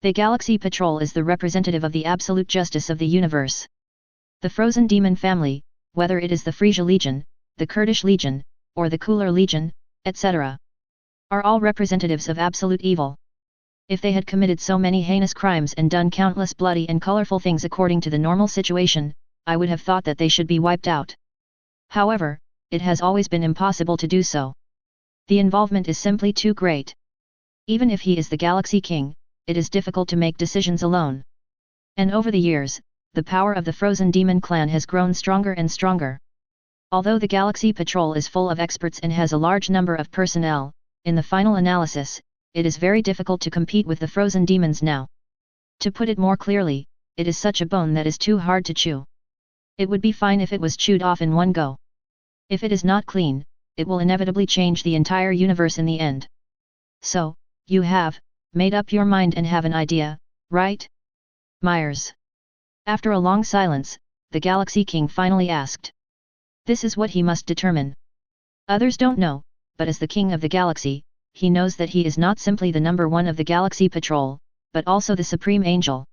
The Galaxy Patrol is the representative of the absolute justice of the universe. The frozen demon family, whether it is the Frieza Legion, the Kurdish Legion, or the Cooler Legion, etc., are all representatives of absolute evil. If they had committed so many heinous crimes and done countless bloody and colorful things according to the normal situation, I would have thought that they should be wiped out. However, it has always been impossible to do so. The involvement is simply too great. Even if he is the Galaxy King, it is difficult to make decisions alone. And over the years, the power of the Frozen Demon clan has grown stronger and stronger. Although the Galaxy Patrol is full of experts and has a large number of personnel, in the final analysis, it is very difficult to compete with the frozen demons now. To put it more clearly, it is such a bone that is too hard to chew. It would be fine if it was chewed off in one go. If it is not clean, it will inevitably change the entire universe in the end. So, you have made up your mind and have an idea, right? Myers. After a long silence, the Galaxy King finally asked. This is what he must determine. Others don't know, but as the King of the Galaxy, he knows that he is not simply the number one of the Galaxy Patrol, but also the Supreme Angel.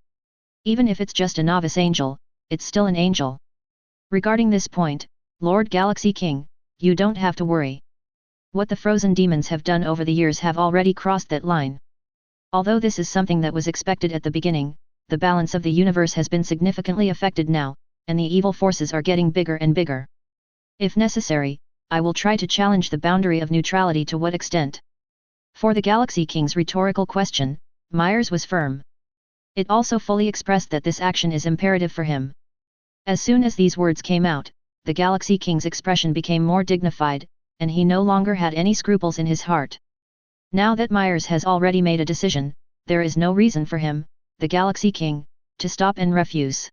Even if it's just a novice angel, it's still an angel. Regarding this point, Lord Galaxy King, you don't have to worry. What the frozen demons have done over the years have already crossed that line. Although this is something that was expected at the beginning, the balance of the universe has been significantly affected now, and the evil forces are getting bigger and bigger. If necessary, I will try to challenge the boundary of neutrality. To what extent? For the Galaxy King's rhetorical question, Myers was firm. It also fully expressed that this action is imperative for him. As soon as these words came out, the Galaxy King's expression became more dignified, and he no longer had any scruples in his heart. Now that Myers has already made a decision, there is no reason for him, the Galaxy King, to stop and refuse.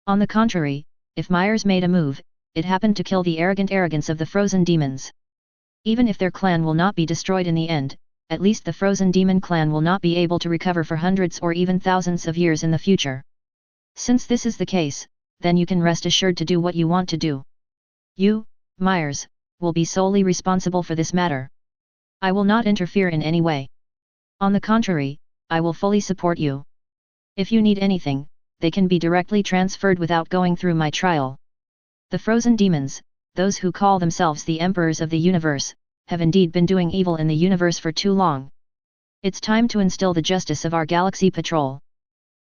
On the contrary, if Myers made a move, it happened to kill the arrogance of the frozen demons. Even if their clan will not be destroyed in the end, at least the frozen demon clan will not be able to recover for hundreds or even thousands of years in the future. Since this is the case, then you can rest assured to do what you want to do. You, Myers, will be solely responsible for this matter. I will not interfere in any way. On the contrary, I will fully support you. If you need anything, they can be directly transferred without going through my trial. The frozen demons, those who call themselves the emperors of the universe, have indeed been doing evil in the universe for too long. It's time to instill the justice of our Galaxy Patrol.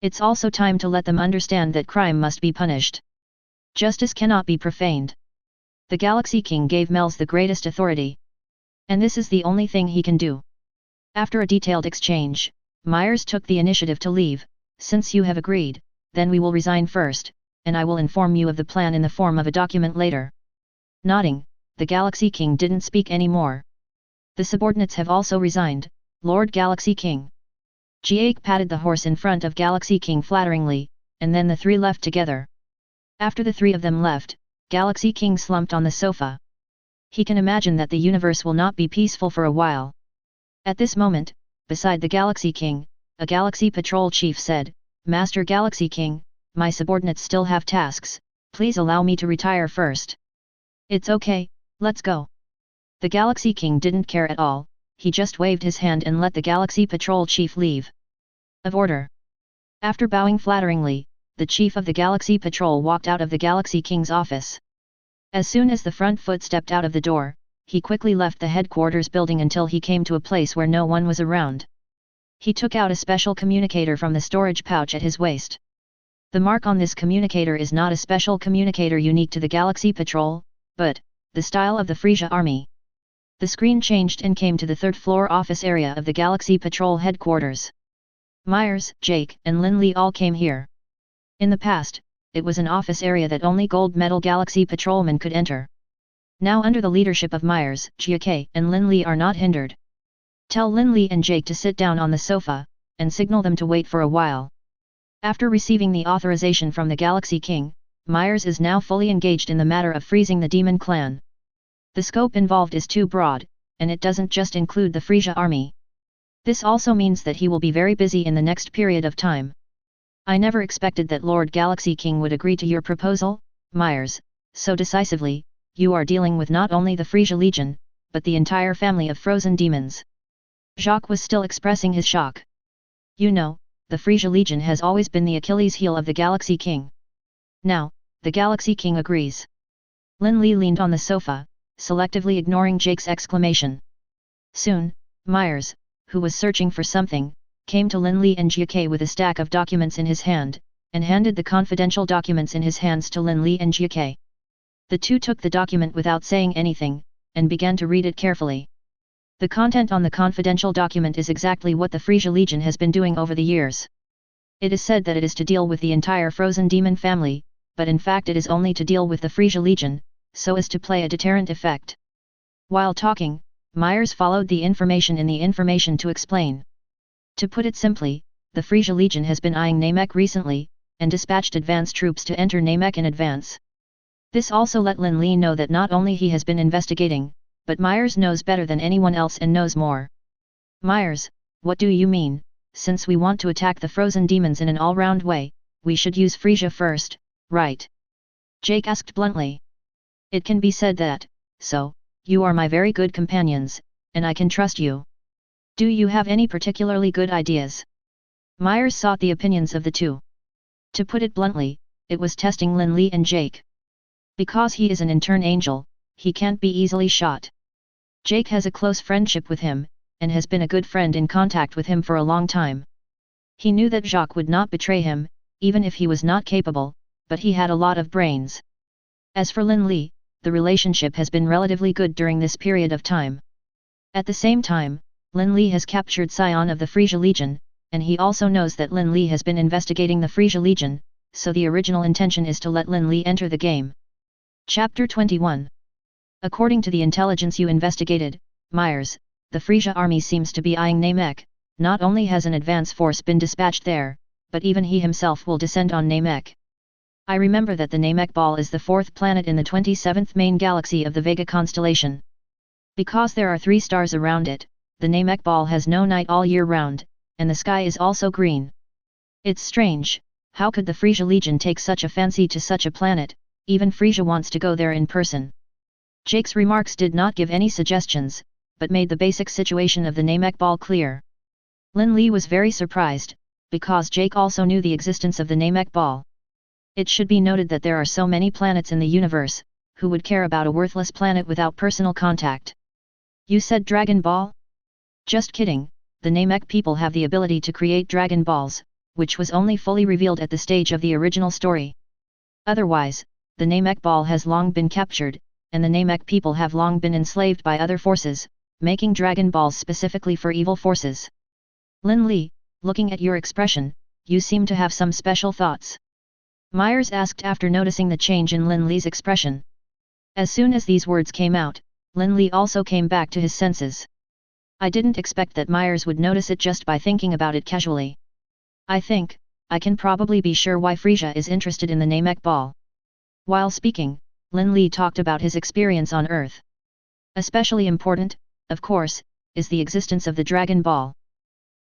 It's also time to let them understand that crime must be punished. Justice cannot be profaned. The Galaxy King gave Mel's the greatest authority. And this is the only thing he can do. After a detailed exchange, Myers took the initiative to leave. Since you have agreed, then we will resign first, and I will inform you of the plan in the form of a document later. Nodding, the Galaxy King didn't speak any more. The subordinates have also resigned, Lord Galaxy King. Jake patted the horse in front of Galaxy King flatteringly, and then the three left together. After the three of them left, Galaxy King slumped on the sofa. He can imagine that the universe will not be peaceful for a while. At this moment, beside the Galaxy King, a Galaxy Patrol chief said, Master Galaxy King, my subordinates still have tasks Please allow me to retire first. It's okay, let's go. The Galaxy King didn't care at all, he just waved his hand and let the Galaxy Patrol Chief leave. Of order. After bowing flatteringly, the Chief of the Galaxy Patrol walked out of the Galaxy King's office. As soon as the front foot stepped out of the door, he quickly left the headquarters building until he came to a place where no one was around. He took out a special communicator from the storage pouch at his waist. The mark on this communicator is not a special communicator unique to the Galaxy Patrol, but the style of the Frieza army. The screen changed and came to the third-floor office area of the Galaxy Patrol headquarters. Myers, Jake, and Lin Li all came here. In the past, it was an office area that only gold medal Galaxy Patrolmen could enter. Now under the leadership of Myers, Jake, and Lin Li are not hindered. Tell Lin Li and Jake to sit down on the sofa, and signal them to wait for a while. After receiving the authorization from the Galaxy King, Myers is now fully engaged in the matter of freezing the Demon Clan. The scope involved is too broad, and it doesn't just include the Frieza army. This also means that he will be very busy in the next period of time. I never expected that Lord Galaxy King would agree to your proposal, Myers, so decisively. You are dealing with not only the Frieza Legion, but the entire family of frozen demons. Jacques was still expressing his shock. You know, the Frieza Legion has always been the Achilles heel of the Galaxy King. Now, the Galaxy King agrees. Lin Li leaned on the sofa, selectively ignoring Jake's exclamation. Soon, Myers, who was searching for something, came to Lin Li and Jake with a stack of documents in his hand, and handed the confidential documents in his hands to Lin Li and Jake. The two took the document without saying anything, and began to read it carefully. The content on the confidential document is exactly what the Frieza Legion has been doing over the years. It is said that it is to deal with the entire frozen demon family, but in fact it is only to deal with the Frieza Legion, so as to play a deterrent effect. While talking, Myers followed the information in the information to explain. To put it simply, the Frieza Legion has been eyeing Namek recently, and dispatched advance troops to enter Namek in advance. This also let Lin Li know that not only he has been investigating, but Myers knows better than anyone else and knows more. Myers, what do you mean? Since we want to attack the frozen demons in an all-round way, we should use Frieza first, right? Jake asked bluntly. It can be said that, so, you are my very good companions, and I can trust you. Do you have any particularly good ideas? Myers sought the opinions of the two. To put it bluntly, it was testing Lin Li and Jake. Because he is an intern angel, he can't be easily shot. Jake has a close friendship with him, and has been a good friend in contact with him for a long time. He knew that Jacques would not betray him, even if he was not capable, but he had a lot of brains. As for Lin Li, the relationship has been relatively good during this period of time. At the same time, Lin Li has captured Scion of the Frieza Legion, and he also knows that Lin Li has been investigating the Frieza Legion, so the original intention is to let Lin Li enter the game. Chapter 21. According to the intelligence you investigated, Myers, the Frieza army seems to be eyeing Namek. Not only has an advance force been dispatched there, but even he himself will descend on Namek. I remember that the Namek ball is the fourth planet in the 27th main galaxy of the Vega constellation. Because there are 3 stars around it, the Namek ball has no night all year round, and the sky is also green. It's strange, how could the Frieza Legion take such a fancy to such a planet? Even Frieza wants to go there in person. Jake's remarks did not give any suggestions, but made the basic situation of the Namek ball clear. Lin Li was very surprised, because Jake also knew the existence of the Namek ball. It should be noted that there are so many planets in the universe, who would care about a worthless planet without personal contact. You said Dragon Ball? Just kidding, the Namek people have the ability to create Dragon Balls, which was only fully revealed at the stage of the original story. Otherwise, the Namek ball has long been captured, and the Namek people have long been enslaved by other forces, making Dragon Balls specifically for evil forces. Lin Li, looking at your expression, you seem to have some special thoughts. Myers asked after noticing the change in Lin Li's expression. As soon as these words came out, Lin Li also came back to his senses. I didn't expect that Myers would notice it just by thinking about it casually. I think, I can probably be sure why Frieza is interested in the Namek ball. While speaking, Lin Li talked about his experience on Earth. Especially important, of course, is the existence of the Dragon Ball.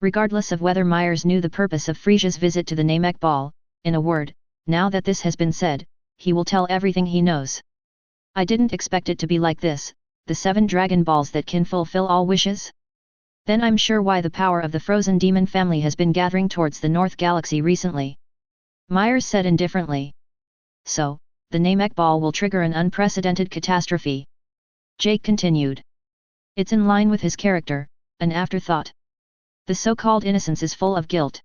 Regardless of whether Myers knew the purpose of Frieza's visit to the Namek ball, in a word, now that this has been said, he will tell everything he knows. I didn't expect it to be like this, the 7 Dragon Balls that can fulfill all wishes? Then I'm sure why the power of the frozen demon family has been gathering towards the North Galaxy recently. Myers said indifferently. So, the Namek Ball will trigger an unprecedented catastrophe. Jake continued. It's in line with his character, an afterthought. The so-called innocence is full of guilt.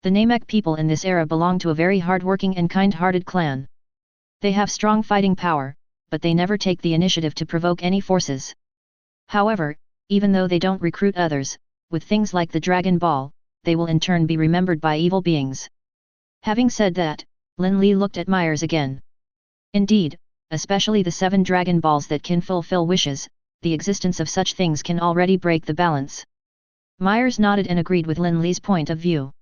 The Namek people in this era belong to a very hard-working and kind-hearted clan. They have strong fighting power, but they never take the initiative to provoke any forces. However, even though they don't recruit others, with things like the Dragon Ball, they will in turn be remembered by evil beings. Having said that, Lin Li looked at Myers again. Indeed, especially the 7 Dragon Balls that can fulfill wishes, the existence of such things can already break the balance. Myers nodded and agreed with Lin Li's point of view.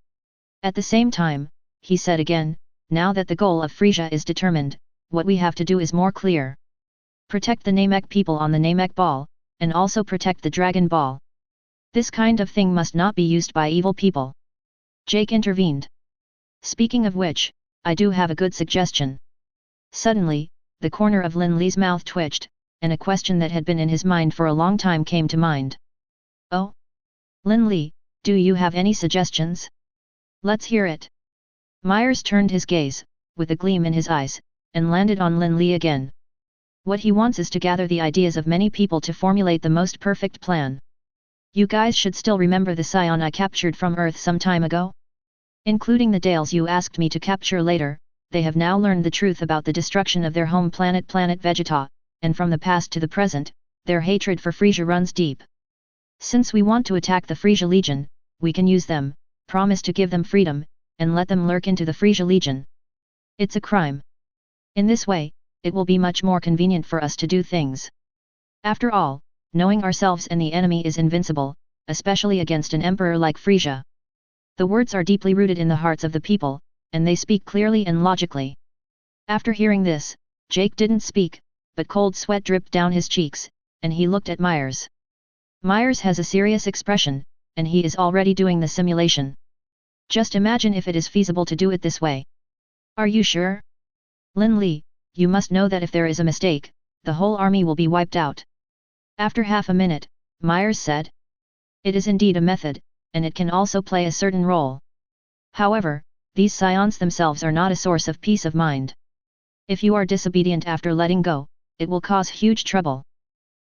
At the same time, he said again, now that the goal of Frieza is determined, what we have to do is more clear. Protect the Namek people on the Namek Ball, and also protect the Dragon Ball. This kind of thing must not be used by evil people. Jake intervened. Speaking of which, I do have a good suggestion. Suddenly, the corner of Lin Li's mouth twitched, and a question that had been in his mind for a long time came to mind. Oh? Lin Li, do you have any suggestions? Let's hear it. Myers turned his gaze, with a gleam in his eyes, and landed on Lin Li again. What he wants is to gather the ideas of many people to formulate the most perfect plan. You guys should still remember the scion I captured from Earth some time ago? Including the Dales you asked me to capture later, they have now learned the truth about the destruction of their home planet Vegeta, and from the past to the present, their hatred for Frieza runs deep. Since we want to attack the Frieza Legion, we can use them, promise to give them freedom, and let them lurk into the Frieza Legion. It's a crime. In this way, it will be much more convenient for us to do things. After all, knowing ourselves and the enemy is invincible, especially against an emperor like Frieza. The words are deeply rooted in the hearts of the people, and they speak clearly and logically. After hearing this, Jake didn't speak, but cold sweat dripped down his cheeks, and he looked at Myers. Myers has a serious expression, and he is already doing the simulation. Just imagine if it is feasible to do it this way. Are you sure? Lin Li, you must know that if there is a mistake, the whole army will be wiped out. After half a minute, Myers said. It is indeed a method, and it can also play a certain role. However, these scions themselves are not a source of peace of mind. If you are disobedient after letting go, it will cause huge trouble.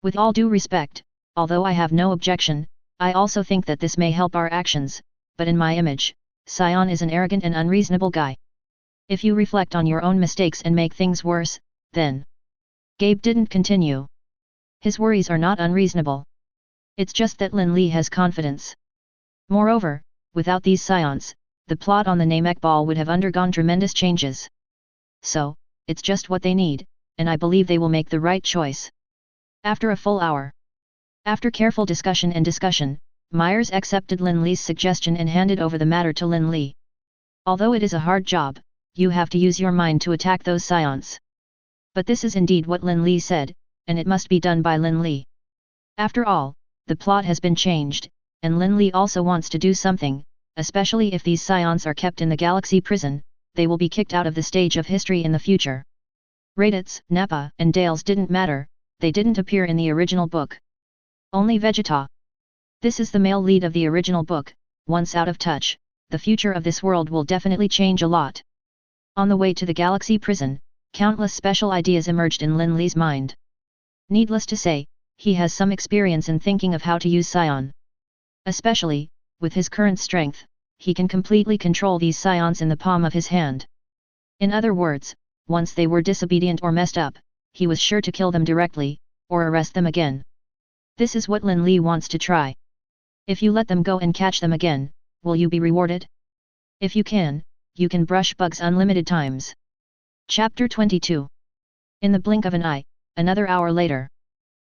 With all due respect, although I have no objection, I also think that this may help our actions, but in my image, Scion is an arrogant and unreasonable guy. If you reflect on your own mistakes and make things worse, then... Gabe didn't continue. His worries are not unreasonable. It's just that Lin Li has confidence. Moreover, without these scions, the plot on the Namek Ball would have undergone tremendous changes. So, it's just what they need, and I believe they will make the right choice. After a full hour. After careful discussion, Myers accepted Lin Li's suggestion and handed over the matter to Lin Li. Although it is a hard job, you have to use your mind to attack those scions. But this is indeed what Lin Li said, and it must be done by Lin Li. After all, the plot has been changed, and Lin Li also wants to do something, especially if these scions are kept in the galaxy prison, they will be kicked out of the stage of history in the future. Raditz, Nappa, and Dales didn't matter, they didn't appear in the original book. Only Vegeta. This is the male lead of the original book. Once out of touch, the future of this world will definitely change a lot. On the way to the galaxy prison, countless special ideas emerged in Lin Li's mind. Needless to say, he has some experience in thinking of how to use Scion. Especially, with his current strength, he can completely control these Scions in the palm of his hand. In other words, once they were disobedient or messed up, he was sure to kill them directly, or arrest them again. This is what Lin Li wants to try. If you let them go and catch them again, will you be rewarded? If you can brush bugs unlimited times. Chapter 22. In the blink of an eye, another hour later.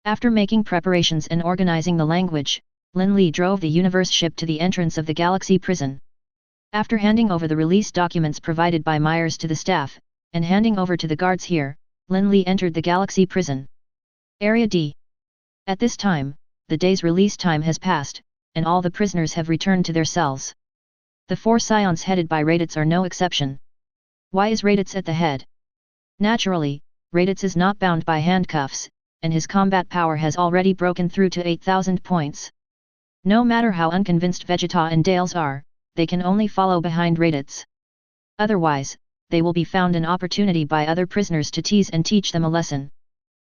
After making preparations and organizing the language, Lin Li drove the universe ship to the entrance of the galaxy prison. After handing over the release documents provided by Myers to the staff, and handing over to the guards here, Lin Li entered the galaxy prison. Area D. At this time, the day's release time has passed, and all the prisoners have returned to their cells. The 4 scions headed by Raditz are no exception. Why is Raditz at the head? Naturally, Raditz is not bound by handcuffs, and his combat power has already broken through to 8,000 points. No matter how unconvinced Vegeta and Dales are, they can only follow behind Raditz. Otherwise, they will be found an opportunity by other prisoners to tease and teach them a lesson.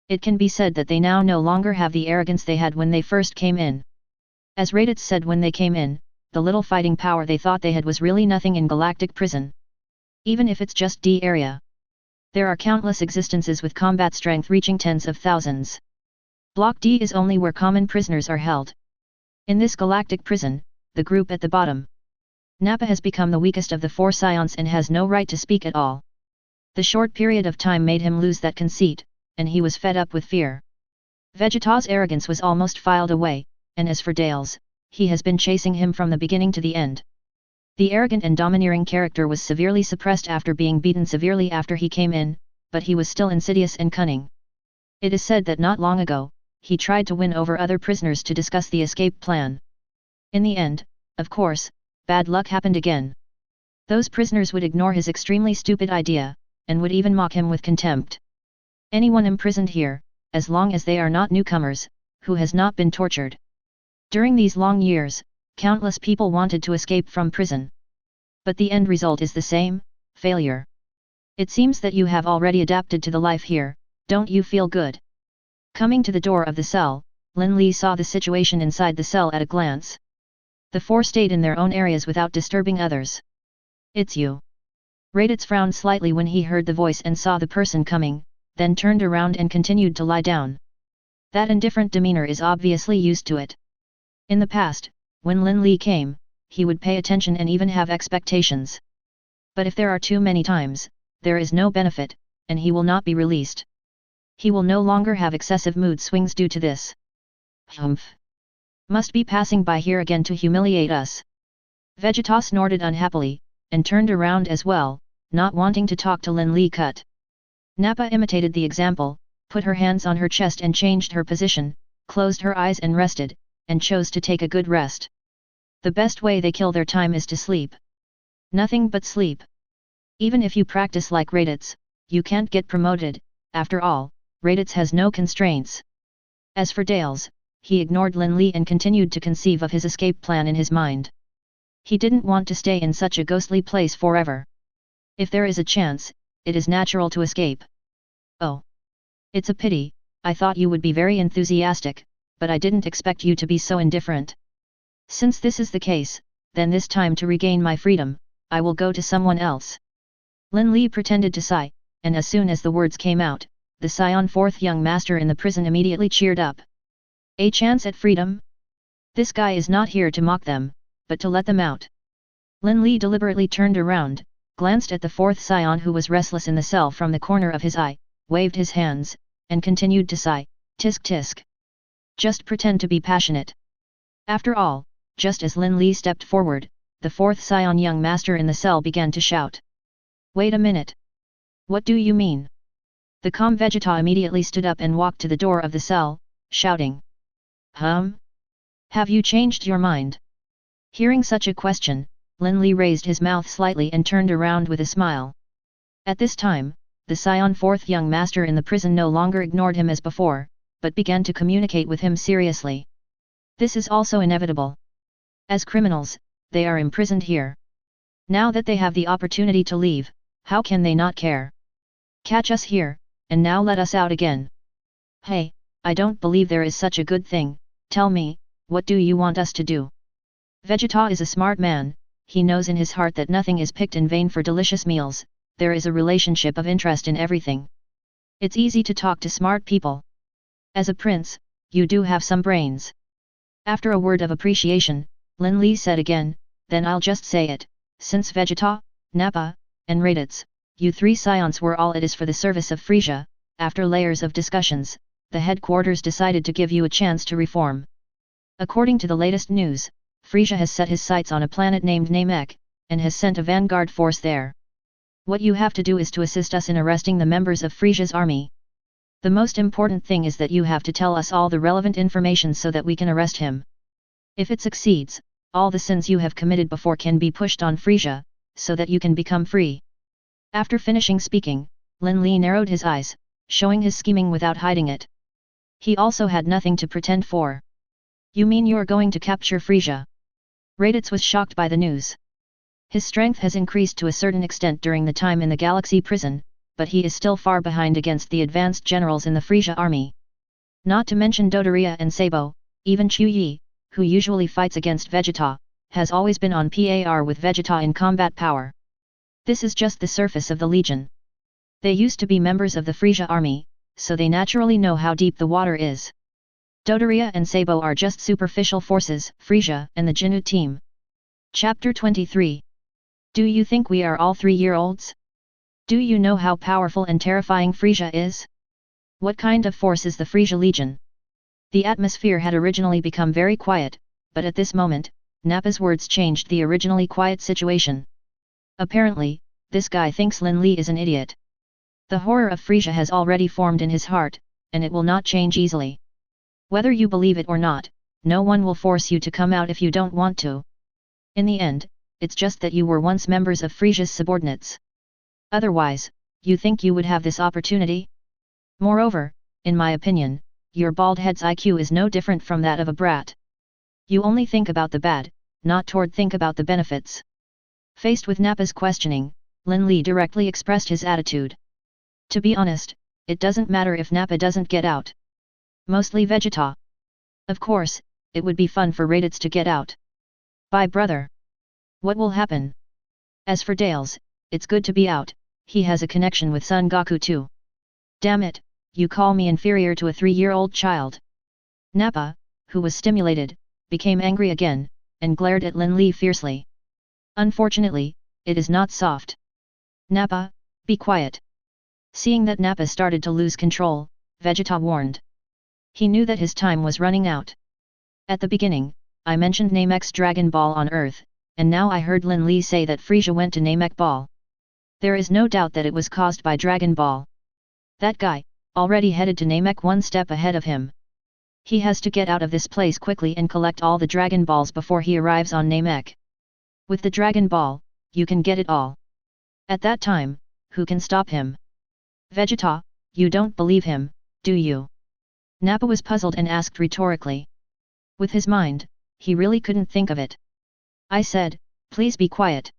It can be said that they now no longer have the arrogance they had when they first came in. As Raditz said when they came in, the little fighting power they thought they had was really nothing in Galactic Prison. Even if it's just D area. There are countless existences with combat strength reaching tens of thousands. Block D is only where common prisoners are held. In this Galactic Prison, the group at the bottom, Nappa has become the weakest of the 4 scions and has no right to speak at all. The short period of time made him lose that conceit, and he was fed up with fear. Vegeta's arrogance was almost filed away, and as for Dales, he has been chasing him from the beginning to the end. The arrogant and domineering character was severely suppressed after being beaten severely after he came in, but he was still insidious and cunning. It is said that not long ago, he tried to win over other prisoners to discuss the escape plan. In the end, of course, bad luck happened again. Those prisoners would ignore his extremely stupid idea, and would even mock him with contempt. Anyone imprisoned here, as long as they are not newcomers, who has not been tortured. During these long years, countless people wanted to escape from prison. But the end result is the same, failure. It seems that you have already adapted to the life here, don't you feel good? Coming to the door of the cell, Lin Li saw the situation inside the cell at a glance. The 4 stayed in their own areas without disturbing others. It's you. Raditz frowned slightly when he heard the voice and saw the person coming, then turned around and continued to lie down. That indifferent demeanor is obviously used to it. In the past, when Lin Li came, he would pay attention and even have expectations. But if there are too many times, there is no benefit, and he will not be released. He will no longer have excessive mood swings due to this. Humph. Must be passing by here again to humiliate us. Vegeta snorted unhappily, and turned around as well, not wanting to talk to Lin Li. Nappa imitated the example, put her hands on her chest and changed her position, closed her eyes and rested, and chose to take a good rest. The best way they kill their time is to sleep. Nothing but sleep. Even if you practice like Raditz, you can't get promoted. After all, Raditz has no constraints. As for Dales, he ignored Lin Li and continued to conceive of his escape plan in his mind. He didn't want to stay in such a ghostly place forever. If there is a chance, it is natural to escape. Oh. It's a pity, I thought you would be very enthusiastic, but I didn't expect you to be so indifferent. Since this is the case, then this time to regain my freedom, I will go to someone else. Lin Li pretended to sigh, and as soon as the words came out, the Scion 4th young master in the prison immediately cheered up. A chance at freedom? This guy is not here to mock them, but to let them out. Lin Li deliberately turned around, glanced at the 4th Scion who was restless in the cell from the corner of his eye, waved his hands, and continued to sigh, tisk tisk. Just pretend to be passionate. After all, just as Lin Li stepped forward, the 4th Scion young master in the cell began to shout. Wait a minute. What do you mean? The calm Vegeta immediately stood up and walked to the door of the cell, shouting. Have you changed your mind? Hearing such a question, Lin Li raised his mouth slightly and turned around with a smile. At this time, the Scion 4th young master in the prison no longer ignored him as before, but began to communicate with him seriously. This is also inevitable. As criminals, they are imprisoned here. Now that they have the opportunity to leave, how can they not care? Catch us here, and now let us out again. Hey, I don't believe there is such a good thing, tell me, what do you want us to do? Vegeta is a smart man, he knows in his heart that nothing is picked in vain for delicious meals, there is a relationship of interest in everything. It's easy to talk to smart people. As a prince, you do have some brains. After a word of appreciation, Lin Li said again, then I'll just say it, since Vegeta, Nappa, and Raditz, you 3 scions were all it is for the service of Frieza, after layers of discussions, the headquarters decided to give you a chance to reform. According to the latest news, Frieza has set his sights on a planet named Namek, and has sent a vanguard force there. What you have to do is to assist us in arresting the members of Frieza's army. The most important thing is that you have to tell us all the relevant information so that we can arrest him. If it succeeds, all the sins you have committed before can be pushed on Frieza, so that you can become free. After finishing speaking, Lin Li narrowed his eyes, showing his scheming without hiding it. He also had nothing to pretend for. You mean you're going to capture Frieza? Raditz was shocked by the news. His strength has increased to a certain extent during the time in the Galaxy prison, but he is still far behind against the advanced generals in the Frieza army. Not to mention Dodoria and Sabo, even Chu Yi, who usually fights against Vegeta, has always been on par with Vegeta in combat power. This is just the surface of the Legion. They used to be members of the Frieza army, so they naturally know how deep the water is. Dodoria and Sabo are just superficial forces, Frieza and the Jinnu team. Chapter 23. Do you think we are all 3-year-olds? Do you know how powerful and terrifying Frieza is? What kind of force is the Frieza Legion? The atmosphere had originally become very quiet, but at this moment, Nappa's words changed the originally quiet situation. Apparently, this guy thinks Lin Li is an idiot. The horror of Frieza has already formed in his heart, and it will not change easily. Whether you believe it or not, no one will force you to come out if you don't want to. In the end, it's just that you were once members of Frieza's subordinates. Otherwise, you think you would have this opportunity? Moreover, in my opinion, your bald head's IQ is no different from that of a brat. You only think about the bad, not think about the benefits. Faced with Nappa's questioning, Lin Li directly expressed his attitude. To be honest, it doesn't matter if Nappa doesn't get out. Mostly Vegeta. Of course, it would be fun for Raditz to get out. Bye brother. What will happen? As for Dales, it's good to be out, he has a connection with Son Goku too. Damn it, you call me inferior to a 3-year-old child. Nappa, who was stimulated, became angry again, and glared at Lin Li fiercely. Unfortunately, it is not soft. Nappa, be quiet. Seeing that Nappa started to lose control, Vegeta warned. He knew that his time was running out. At the beginning, I mentioned Namek's Dragon Ball on Earth, and now I heard Lin Li say that Frieza went to Namek Ball. There is no doubt that it was caused by Dragon Ball. That guy, already headed to Namek one step ahead of him. He has to get out of this place quickly and collect all the Dragon Balls before he arrives on Namek. With the Dragon Ball, you can get it all. At that time, who can stop him? Vegeta, you don't believe him, do you? Nappa was puzzled and asked rhetorically. With his mind, he really couldn't think of it. I said, please be quiet.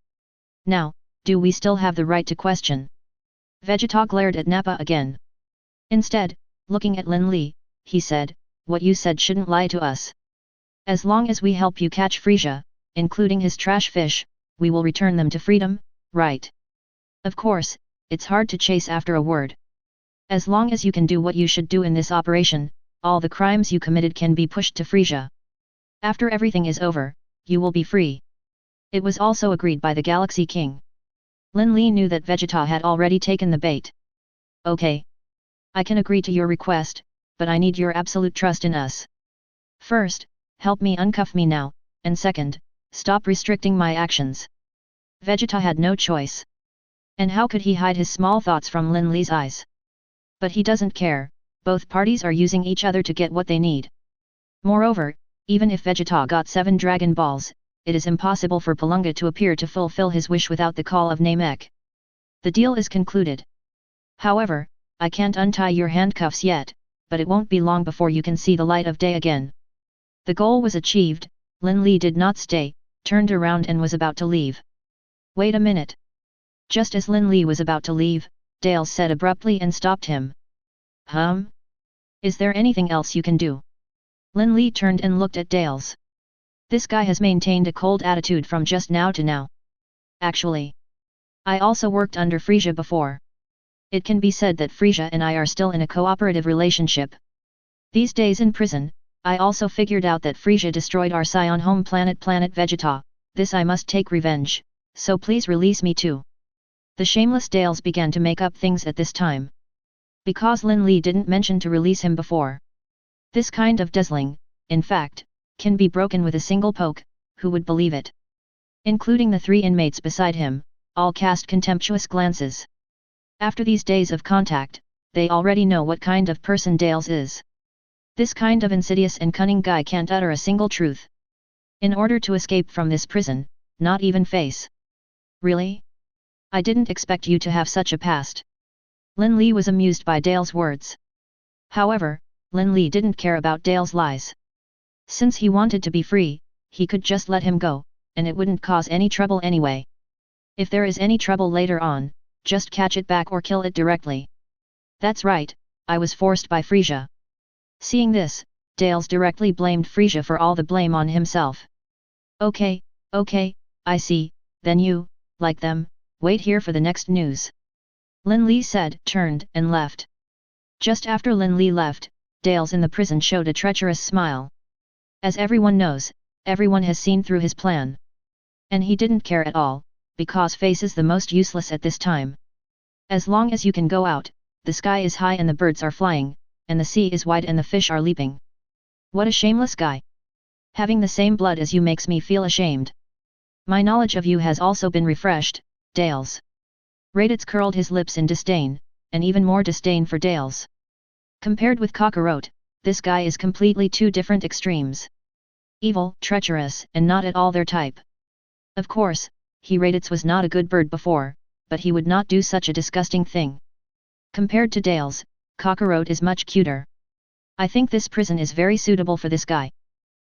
Now, do we still have the right to question? Vegeta glared at Nappa again. Instead, looking at Lin Li, he said, what you said shouldn't lie to us. As long as we help you catch Frieza, including his trash fish, we will return them to freedom, right? Of course, it's hard to chase after a word. As long as you can do what you should do in this operation, all the crimes you committed can be pushed to Frieza. After everything is over, you will be free. It was also agreed by the Galaxy King. Lin Li knew that Vegeta had already taken the bait. Okay. I can agree to your request, but I need your absolute trust in us. First, help me uncuff me now, and second, stop restricting my actions. Vegeta had no choice. And how could he hide his small thoughts from Lin Li's eyes? But he doesn't care, both parties are using each other to get what they need. Moreover, even if Vegeta got 7 Dragon Balls, it is impossible for Palunga to appear to fulfill his wish without the call of Namek. The deal is concluded. However, I can't untie your handcuffs yet, but it won't be long before you can see the light of day again. The goal was achieved, Lin Li did not stay, turned around and was about to leave. Wait a minute. Just as Lin Li was about to leave, Dale said abruptly and stopped him. Is there anything else you can do? Lin Li turned and looked at Dales. This guy has maintained a cold attitude from just now to now. Actually, I also worked under Frieza before. It can be said that Frieza and I are still in a cooperative relationship. These days in prison, I also figured out that Frieza destroyed our Scion home planet Vegeta. This I must take revenge, so please release me too. The shameless Dales began to make up things at this time. Because Lin Li didn't mention to release him before. This kind of dazzling, in fact, can be broken with a single poke, who would believe it? Including the 3 inmates beside him, all cast contemptuous glances. After these days of contact, they already know what kind of person Dales is. This kind of insidious and cunning guy can't utter a single truth. In order to escape from this prison, not even face. Really? I didn't expect you to have such a past. Lin Li was amused by Dale's words. However, Lin Li didn't care about Dale's lies. Since he wanted to be free, he could just let him go, and it wouldn't cause any trouble anyway. If there is any trouble later on, just catch it back or kill it directly. That's right, I was forced by Frieza. Seeing this, Dales directly blamed Frieza for all the blame on himself. Okay, I see, then you, like them, wait here for the next news. Lin Li said, turned, and left. Just after Lin Li left, Dales in the prison showed a treacherous smile. As everyone knows, everyone has seen through his plan. And he didn't care at all, because face is the most useless at this time. As long as you can go out, the sky is high and the birds are flying, and the sea is wide and the fish are leaping. What a shameless guy! Having the same blood as you makes me feel ashamed. My knowledge of you has also been refreshed, Dales. Raditz curled his lips in disdain, and even more disdain for Dales. Compared with Kakarot, this guy is completely two different extremes. Evil, treacherous, and not at all their type. Of course, Raditz was not a good bird before, but he would not do such a disgusting thing. Compared to Dales, Kakarot is much cuter. I think this prison is very suitable for this guy.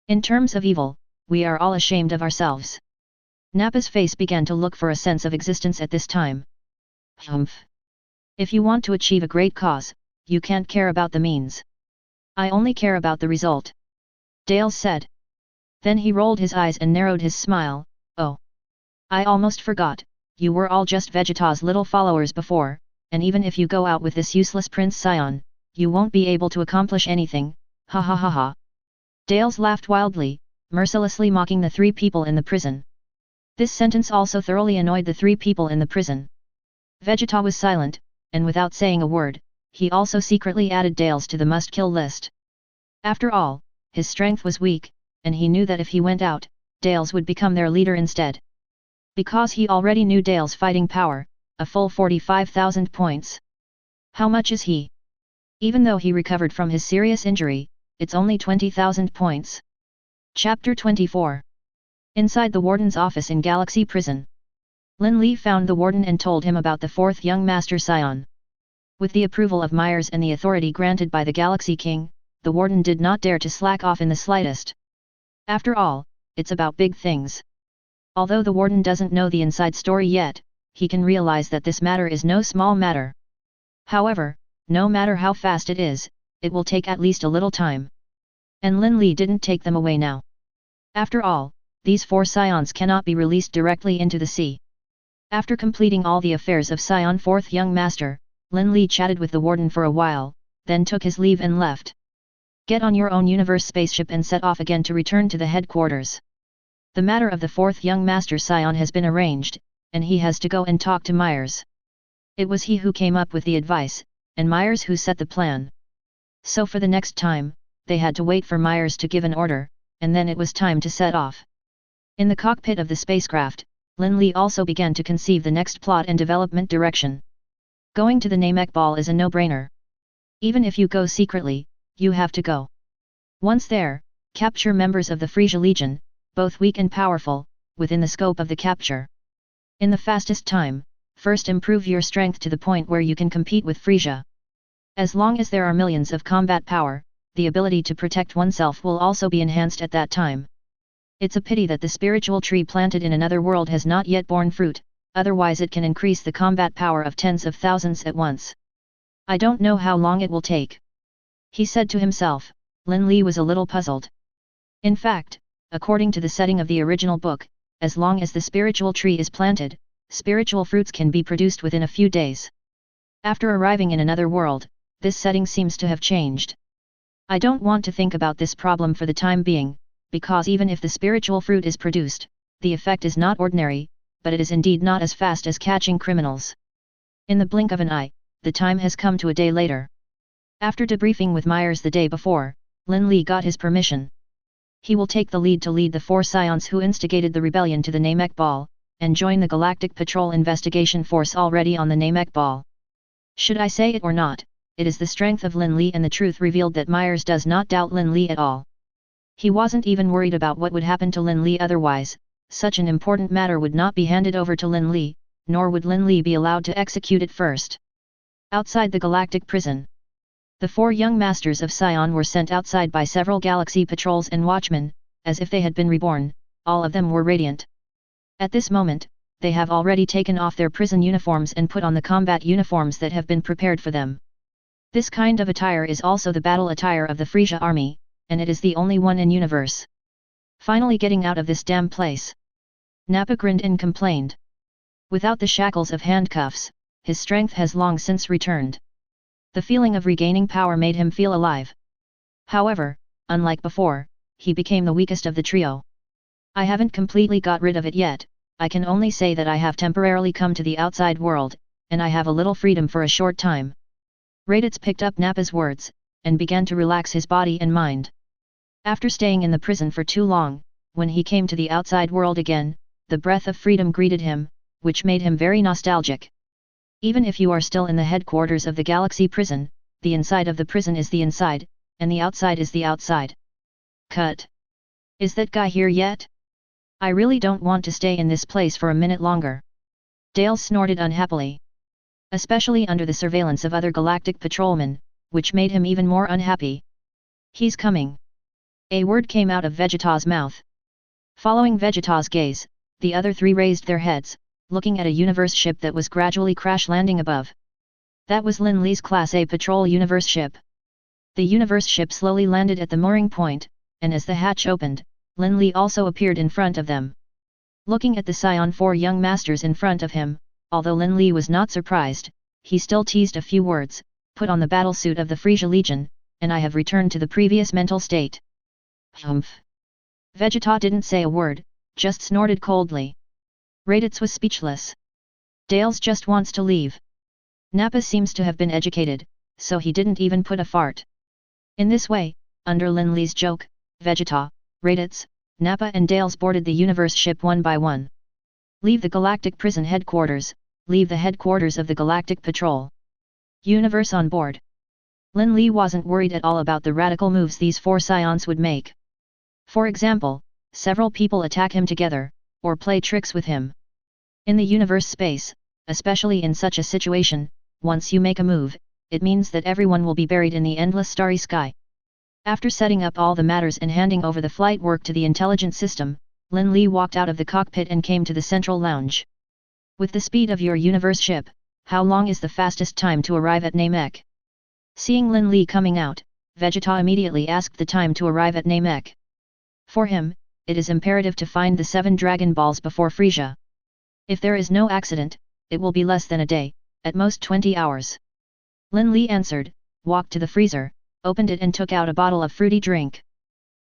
In terms of evil, we are all ashamed of ourselves. Nappa's face began to look for a sense of existence at this time. Humph. If you want to achieve a great cause, you can't care about the means. I only care about the result. Dales said. Then he rolled his eyes and narrowed his smile. Oh. I almost forgot, you were all just Vegeta's little followers before, and even if you go out with this useless Prince Scion, you won't be able to accomplish anything, ha ha ha ha. Dales laughed wildly, mercilessly mocking the three people in the prison. This sentence also thoroughly annoyed the three people in the prison. Vegeta was silent, and without saying a word, he also secretly added Dales to the must-kill list. After all, his strength was weak, and he knew that if he went out, Dales would become their leader instead. Because he already knew Dale's fighting power, a full 45,000 points. How much is he? Even though he recovered from his serious injury, it's only 20,000 points. Chapter 24. Inside the warden's office in Galaxy Prison. Lin Li found the warden and told him about the fourth young Master Scion. With the approval of Myers and the authority granted by the Galaxy King, the warden did not dare to slack off in the slightest. After all, it's about big things. Although the warden doesn't know the inside story yet, he can realize that this matter is no small matter. However, no matter how fast it is, it will take at least a little time. And Lin Li didn't take them away now. After all, these four Scions cannot be released directly into the sea. After completing all the affairs of Scion fourth young master, Lin Li chatted with the warden for a while, then took his leave and left. Get on your own universe spaceship and set off again to return to the headquarters. The matter of the fourth young master Scion has been arranged, and he has to go and talk to Myers. It was he who came up with the advice, and Myers who set the plan. So for the next time, they had to wait for Myers to give an order, and then it was time to set off. In the cockpit of the spacecraft, Lin Li also began to conceive the next plot and development direction. Going to the Namek Ball is a no-brainer. Even if you go secretly, you have to go. Once there, capture members of the Frieza Legion, both weak and powerful, within the scope of the capture. In the fastest time, first improve your strength to the point where you can compete with Frieza. As long as there are millions of combat power, the ability to protect oneself will also be enhanced at that time. It's a pity that the spiritual tree planted in another world has not yet borne fruit, otherwise it can increase the combat power of tens of thousands at once. I don't know how long it will take. He said to himself. Lin Li was a little puzzled. In fact, according to the setting of the original book, as long as the spiritual tree is planted, spiritual fruits can be produced within a few days. After arriving in another world, this setting seems to have changed. I don't want to think about this problem for the time being, because even if the spiritual fruit is produced, the effect is not ordinary, but it is indeed not as fast as catching criminals. In the blink of an eye, the time has come to a day later. After debriefing with Myers the day before, Lin Li got his permission. He will take the lead to lead the four Scions who instigated the rebellion to the Namek Ball, and join the Galactic Patrol investigation force already on the Namek Ball. Should I say it or not, it is the strength of Lin Li and the truth revealed that Myers does not doubt Lin Li at all. He wasn't even worried about what would happen to Lin Li otherwise. Such an important matter would not be handed over to Lin Li, nor would Lin Li be allowed to execute it first. Outside the galactic prison, the 4 young masters of Sion were sent outside by several galaxy patrols and watchmen, as if they had been reborn. All of them were radiant. At this moment, they have already taken off their prison uniforms and put on the combat uniforms that have been prepared for them. This kind of attire is also the battle attire of the Frieza army, and it is the only one in universe. Finally getting out of this damn place. Nappa grinned and complained. Without the shackles of handcuffs, his strength has long since returned. The feeling of regaining power made him feel alive. However, unlike before, he became the weakest of the trio. I haven't completely got rid of it yet. I can only say that I have temporarily come to the outside world, and I have a little freedom for a short time. Raditz picked up Nappa's words, and began to relax his body and mind. After staying in the prison for too long, when he came to the outside world again, the breath of freedom greeted him, which made him very nostalgic. Even if you are still in the headquarters of the Galaxy Prison, the inside of the prison is the inside, and the outside is the outside. Cut. Is that guy here yet? I really don't want to stay in this place for a minute longer. Dale snorted unhappily. Especially under the surveillance of other Galactic Patrolmen, which made him even more unhappy. He's coming. A word came out of Vegeta's mouth. Following Vegeta's gaze, the other 3 raised their heads, looking at a universe ship that was gradually crash-landing above. That was Lin Li's Class A patrol universe ship. The universe ship slowly landed at the mooring point, and as the hatch opened, Lin Li also appeared in front of them. Looking at the Sion 4 young masters in front of him, although Lin Li was not surprised, he still teased a few words, put on the battlesuit of the Frieza Legion, and I have returned to the previous mental state. Humph. Vegeta didn't say a word, just snorted coldly. Raditz was speechless. Dales just wants to leave. Nappa seems to have been educated, so he didn't even put a fart. In this way, under Lin Li's joke, Vegeta, Raditz, Nappa and Dales boarded the universe ship one by one. Leave the Galactic Prison headquarters, leave the headquarters of the Galactic Patrol. Universe on board. Lin Li wasn't worried at all about the radical moves these 4 Scions would make. For example, several people attack him together, or play tricks with him. In the universe space, especially in such a situation, once you make a move, it means that everyone will be buried in the endless starry sky. After setting up all the matters and handing over the flight work to the intelligence system, Lin Li walked out of the cockpit and came to the central lounge. With the speed of your universe ship, how long is the fastest time to arrive at Namek? Seeing Lin Li coming out, Vegeta immediately asked the time to arrive at Namek. For him, it is imperative to find the 7 Dragon Balls before Frieza. If there is no accident, it will be less than a day, at most 20 hours. Lin Li answered, walked to the freezer, opened it and took out a bottle of fruity drink.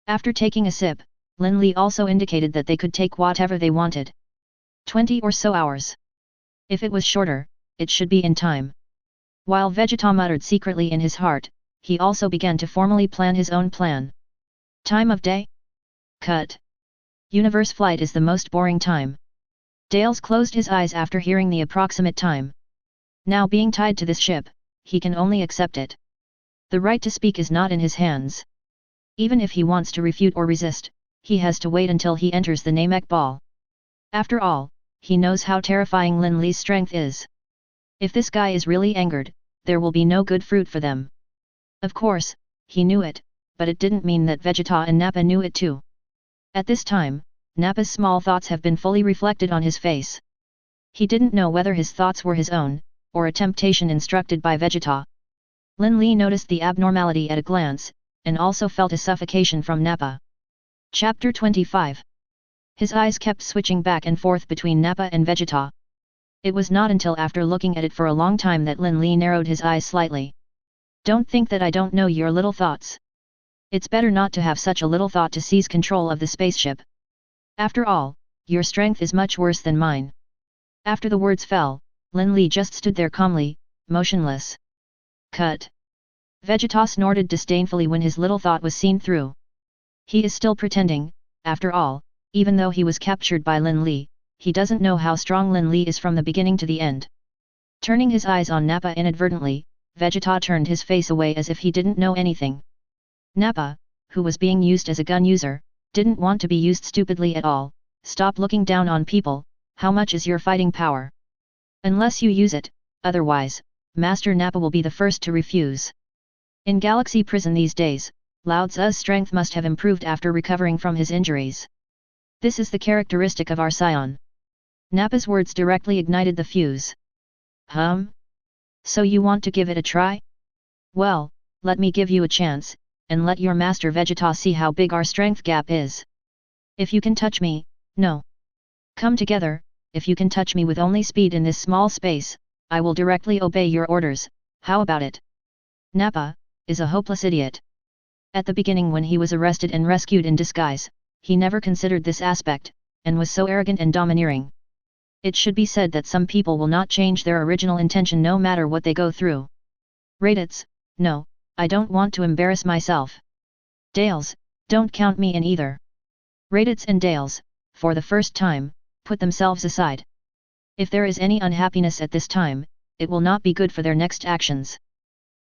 After taking a sip, Lin Li also indicated that they could take whatever they wanted. 20 or so hours. If it was shorter, it should be in time. While Vegeta muttered secretly in his heart, he also began to formally plan his own plan. Time of day? Cut. Universe flight is the most boring time. Dales closed his eyes after hearing the approximate time. Now being tied to this ship, he can only accept it. The right to speak is not in his hands. Even if he wants to refute or resist, he has to wait until he enters the Namek ball. After all, he knows how terrifying Lin Li's strength is. If this guy is really angered, there will be no good fruit for them. Of course, he knew it, but it didn't mean that Vegeta and Nappa knew it too. At this time, Nappa's small thoughts have been fully reflected on his face. He didn't know whether his thoughts were his own, or a temptation instructed by Vegeta. Lin Li noticed the abnormality at a glance, and also felt a suffocation from Nappa. Chapter 25. His eyes kept switching back and forth between Nappa and Vegeta. It was not until after looking at it for a long time that Lin Li narrowed his eyes slightly. Don't think that I don't know your little thoughts. It's better not to have such a little thought to seize control of the spaceship. After all, your strength is much worse than mine. After the words fell, Lin Li just stood there calmly, motionless. Cut. Vegeta snorted disdainfully when his little thought was seen through. He is still pretending, after all, even though he was captured by Lin Li, he doesn't know how strong Lin Li is from the beginning to the end. Turning his eyes on Nappa inadvertently, Vegeta turned his face away as if he didn't know anything. Nappa, who was being used as a gun user, didn't want to be used stupidly at all. Stop looking down on people. How much is your fighting power? Unless you use it, otherwise, Master Nappa will be the first to refuse. In Galaxy Prison these days, Lao Tzu's strength must have improved after recovering from his injuries. This is the characteristic of our scion. Nappa's words directly ignited the fuse. So you want to give it a try? Well, let me give you a chance, and let your master Vegeta see how big our strength gap is. If you can touch me, no. Come together, if you can touch me with only speed in this small space, I will directly obey your orders, how about it? Nappa is a hopeless idiot. At the beginning when he was arrested and rescued in disguise, he never considered this aspect, and was so arrogant and domineering. It should be said that some people will not change their original intention no matter what they go through. Raditz, no, I don't want to embarrass myself. Dales, don't count me in either. Raditz and Dales, for the first time, put themselves aside. If there is any unhappiness at this time, it will not be good for their next actions.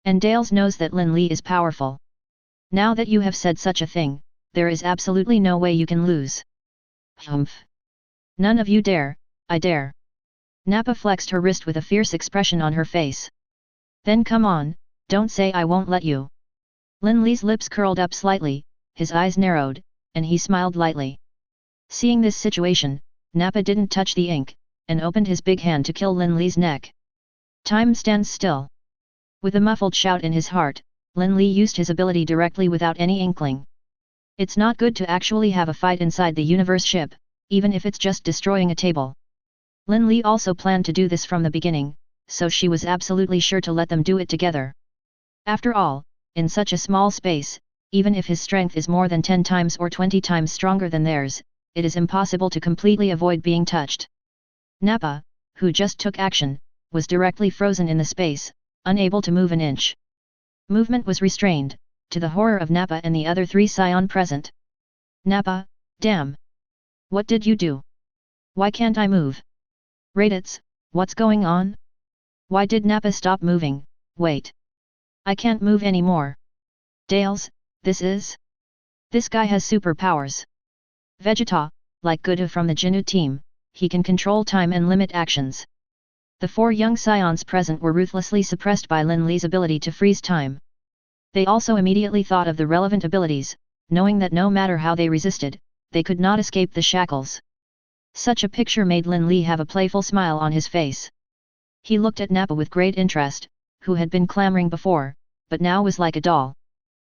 And Dales knows that Lin Li is powerful. Now that you have said such a thing, there is absolutely no way you can lose. Humph. None of you dare, I dare. Nappa flexed her wrist with a fierce expression on her face. Then come on, don't say I won't let you. Lin Li's lips curled up slightly, his eyes narrowed, and he smiled lightly. Seeing this situation, Nappa didn't touch the ink, and opened his big hand to kill Lin Li's neck. Time stands still. With a muffled shout in his heart, Lin Li used his ability directly without any inkling. It's not good to actually have a fight inside the universe ship, even if it's just destroying a table. Lin Li also planned to do this from the beginning, so she was absolutely sure to let them do it together. After all, in such a small space, even if his strength is more than 10 times or 20 times stronger than theirs, it is impossible to completely avoid being touched. Nappa, who just took action, was directly frozen in the space, unable to move an inch. Movement was restrained, to the horror of Nappa and the other 3 scion present. Nappa, damn! What did you do? Why can't I move? Raditz, what's going on? Why did Nappa stop moving? Wait. I can't move anymore. Dales, this guy has superpowers. Vegeta, like Gouda from the Jinnu team, he can control time and limit actions. The 4 young scions present were ruthlessly suppressed by Lin Li's ability to freeze time. They also immediately thought of the relevant abilities, knowing that no matter how they resisted, they could not escape the shackles. Such a picture made Lin Li have a playful smile on his face. He looked at Nappa with great interest, who had been clamoring before, but now was like a doll.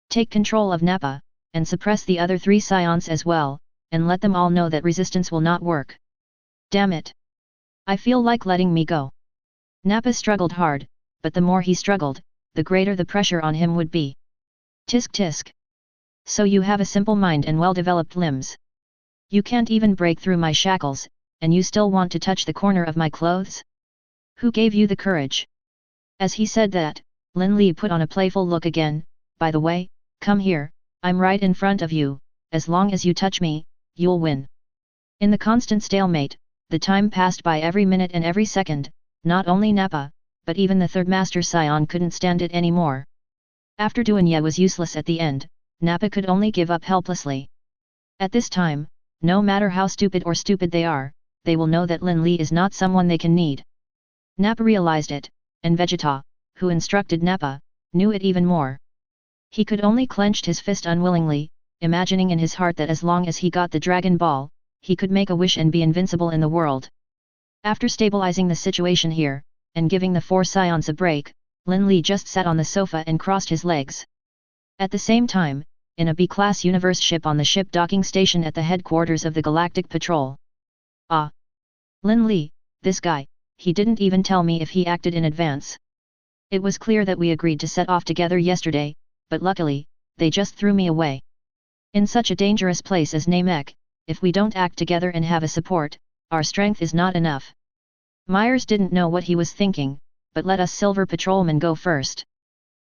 Take control of Nappa, and suppress the other 3 scions as well, and let them all know that resistance will not work. Damn it! I feel like letting me go. Nappa struggled hard, but the more he struggled, the greater the pressure on him would be. Tisk tisk. So you have a simple mind and well-developed limbs. You can't even break through my shackles, and you still want to touch the corner of my clothes? Who gave you the courage? As he said that, Lin Li put on a playful look again. By the way, come here, I'm right in front of you, as long as you touch me, you'll win. In the constant stalemate, the time passed by every minute and every second. Not only Nappa, but even the 3rd Master Scion couldn't stand it anymore. After Duanya was useless at the end, Nappa could only give up helplessly. At this time, no matter how stupid they are, they will know that Lin Li is not someone they can need. Nappa realized it, and Vegeta, who instructed Nappa, knew it even more. He could only clenched his fist unwillingly, imagining in his heart that as long as he got the Dragon Ball, he could make a wish and be invincible in the world. After stabilizing the situation here, and giving the 4 scions a break, Lin Li just sat on the sofa and crossed his legs. At the same time, in a B-class universe ship on the ship docking station at the headquarters of the Galactic Patrol. Ah! Lin Li, this guy, he didn't even tell me if he acted in advance. It was clear that we agreed to set off together yesterday, but luckily, they just threw me away. In such a dangerous place as Namek, if we don't act together and have a support, our strength is not enough. Myers didn't know what he was thinking, but let us Silver Patrolman go first.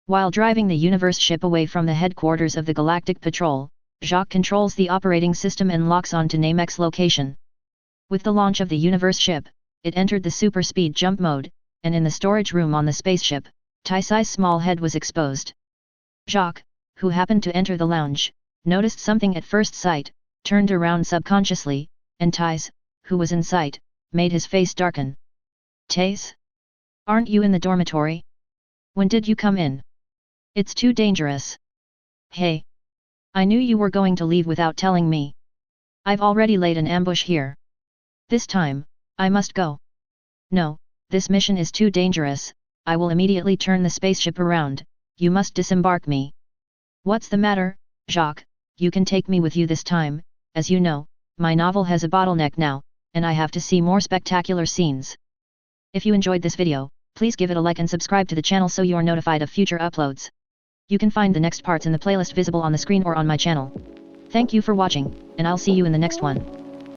While driving the universe ship away from the headquarters of the Galactic Patrol, Jacques controls the operating system and locks on to Namek's location. With the launch of the universe ship, it entered the super speed jump mode, and in the storage room on the spaceship, Taisai's small head was exposed. Jacques, who happened to enter the lounge, noticed something at first sight, turned around subconsciously, and Tais, who was in sight, made his face darken. Tais? Aren't you in the dormitory? When did you come in? It's too dangerous. Hey! I knew you were going to leave without telling me. I've already laid an ambush here. This time, I must go. No, this mission is too dangerous, I will immediately turn the spaceship around, you must disembark me. What's the matter, Jacques? You can take me with you this time, as you know, my novel has a bottleneck now, and I have to see more spectacular scenes. If you enjoyed this video, please give it a like and subscribe to the channel so you are notified of future uploads. You can find the next parts in the playlist visible on the screen or on my channel. Thank you for watching, and I'll see you in the next one.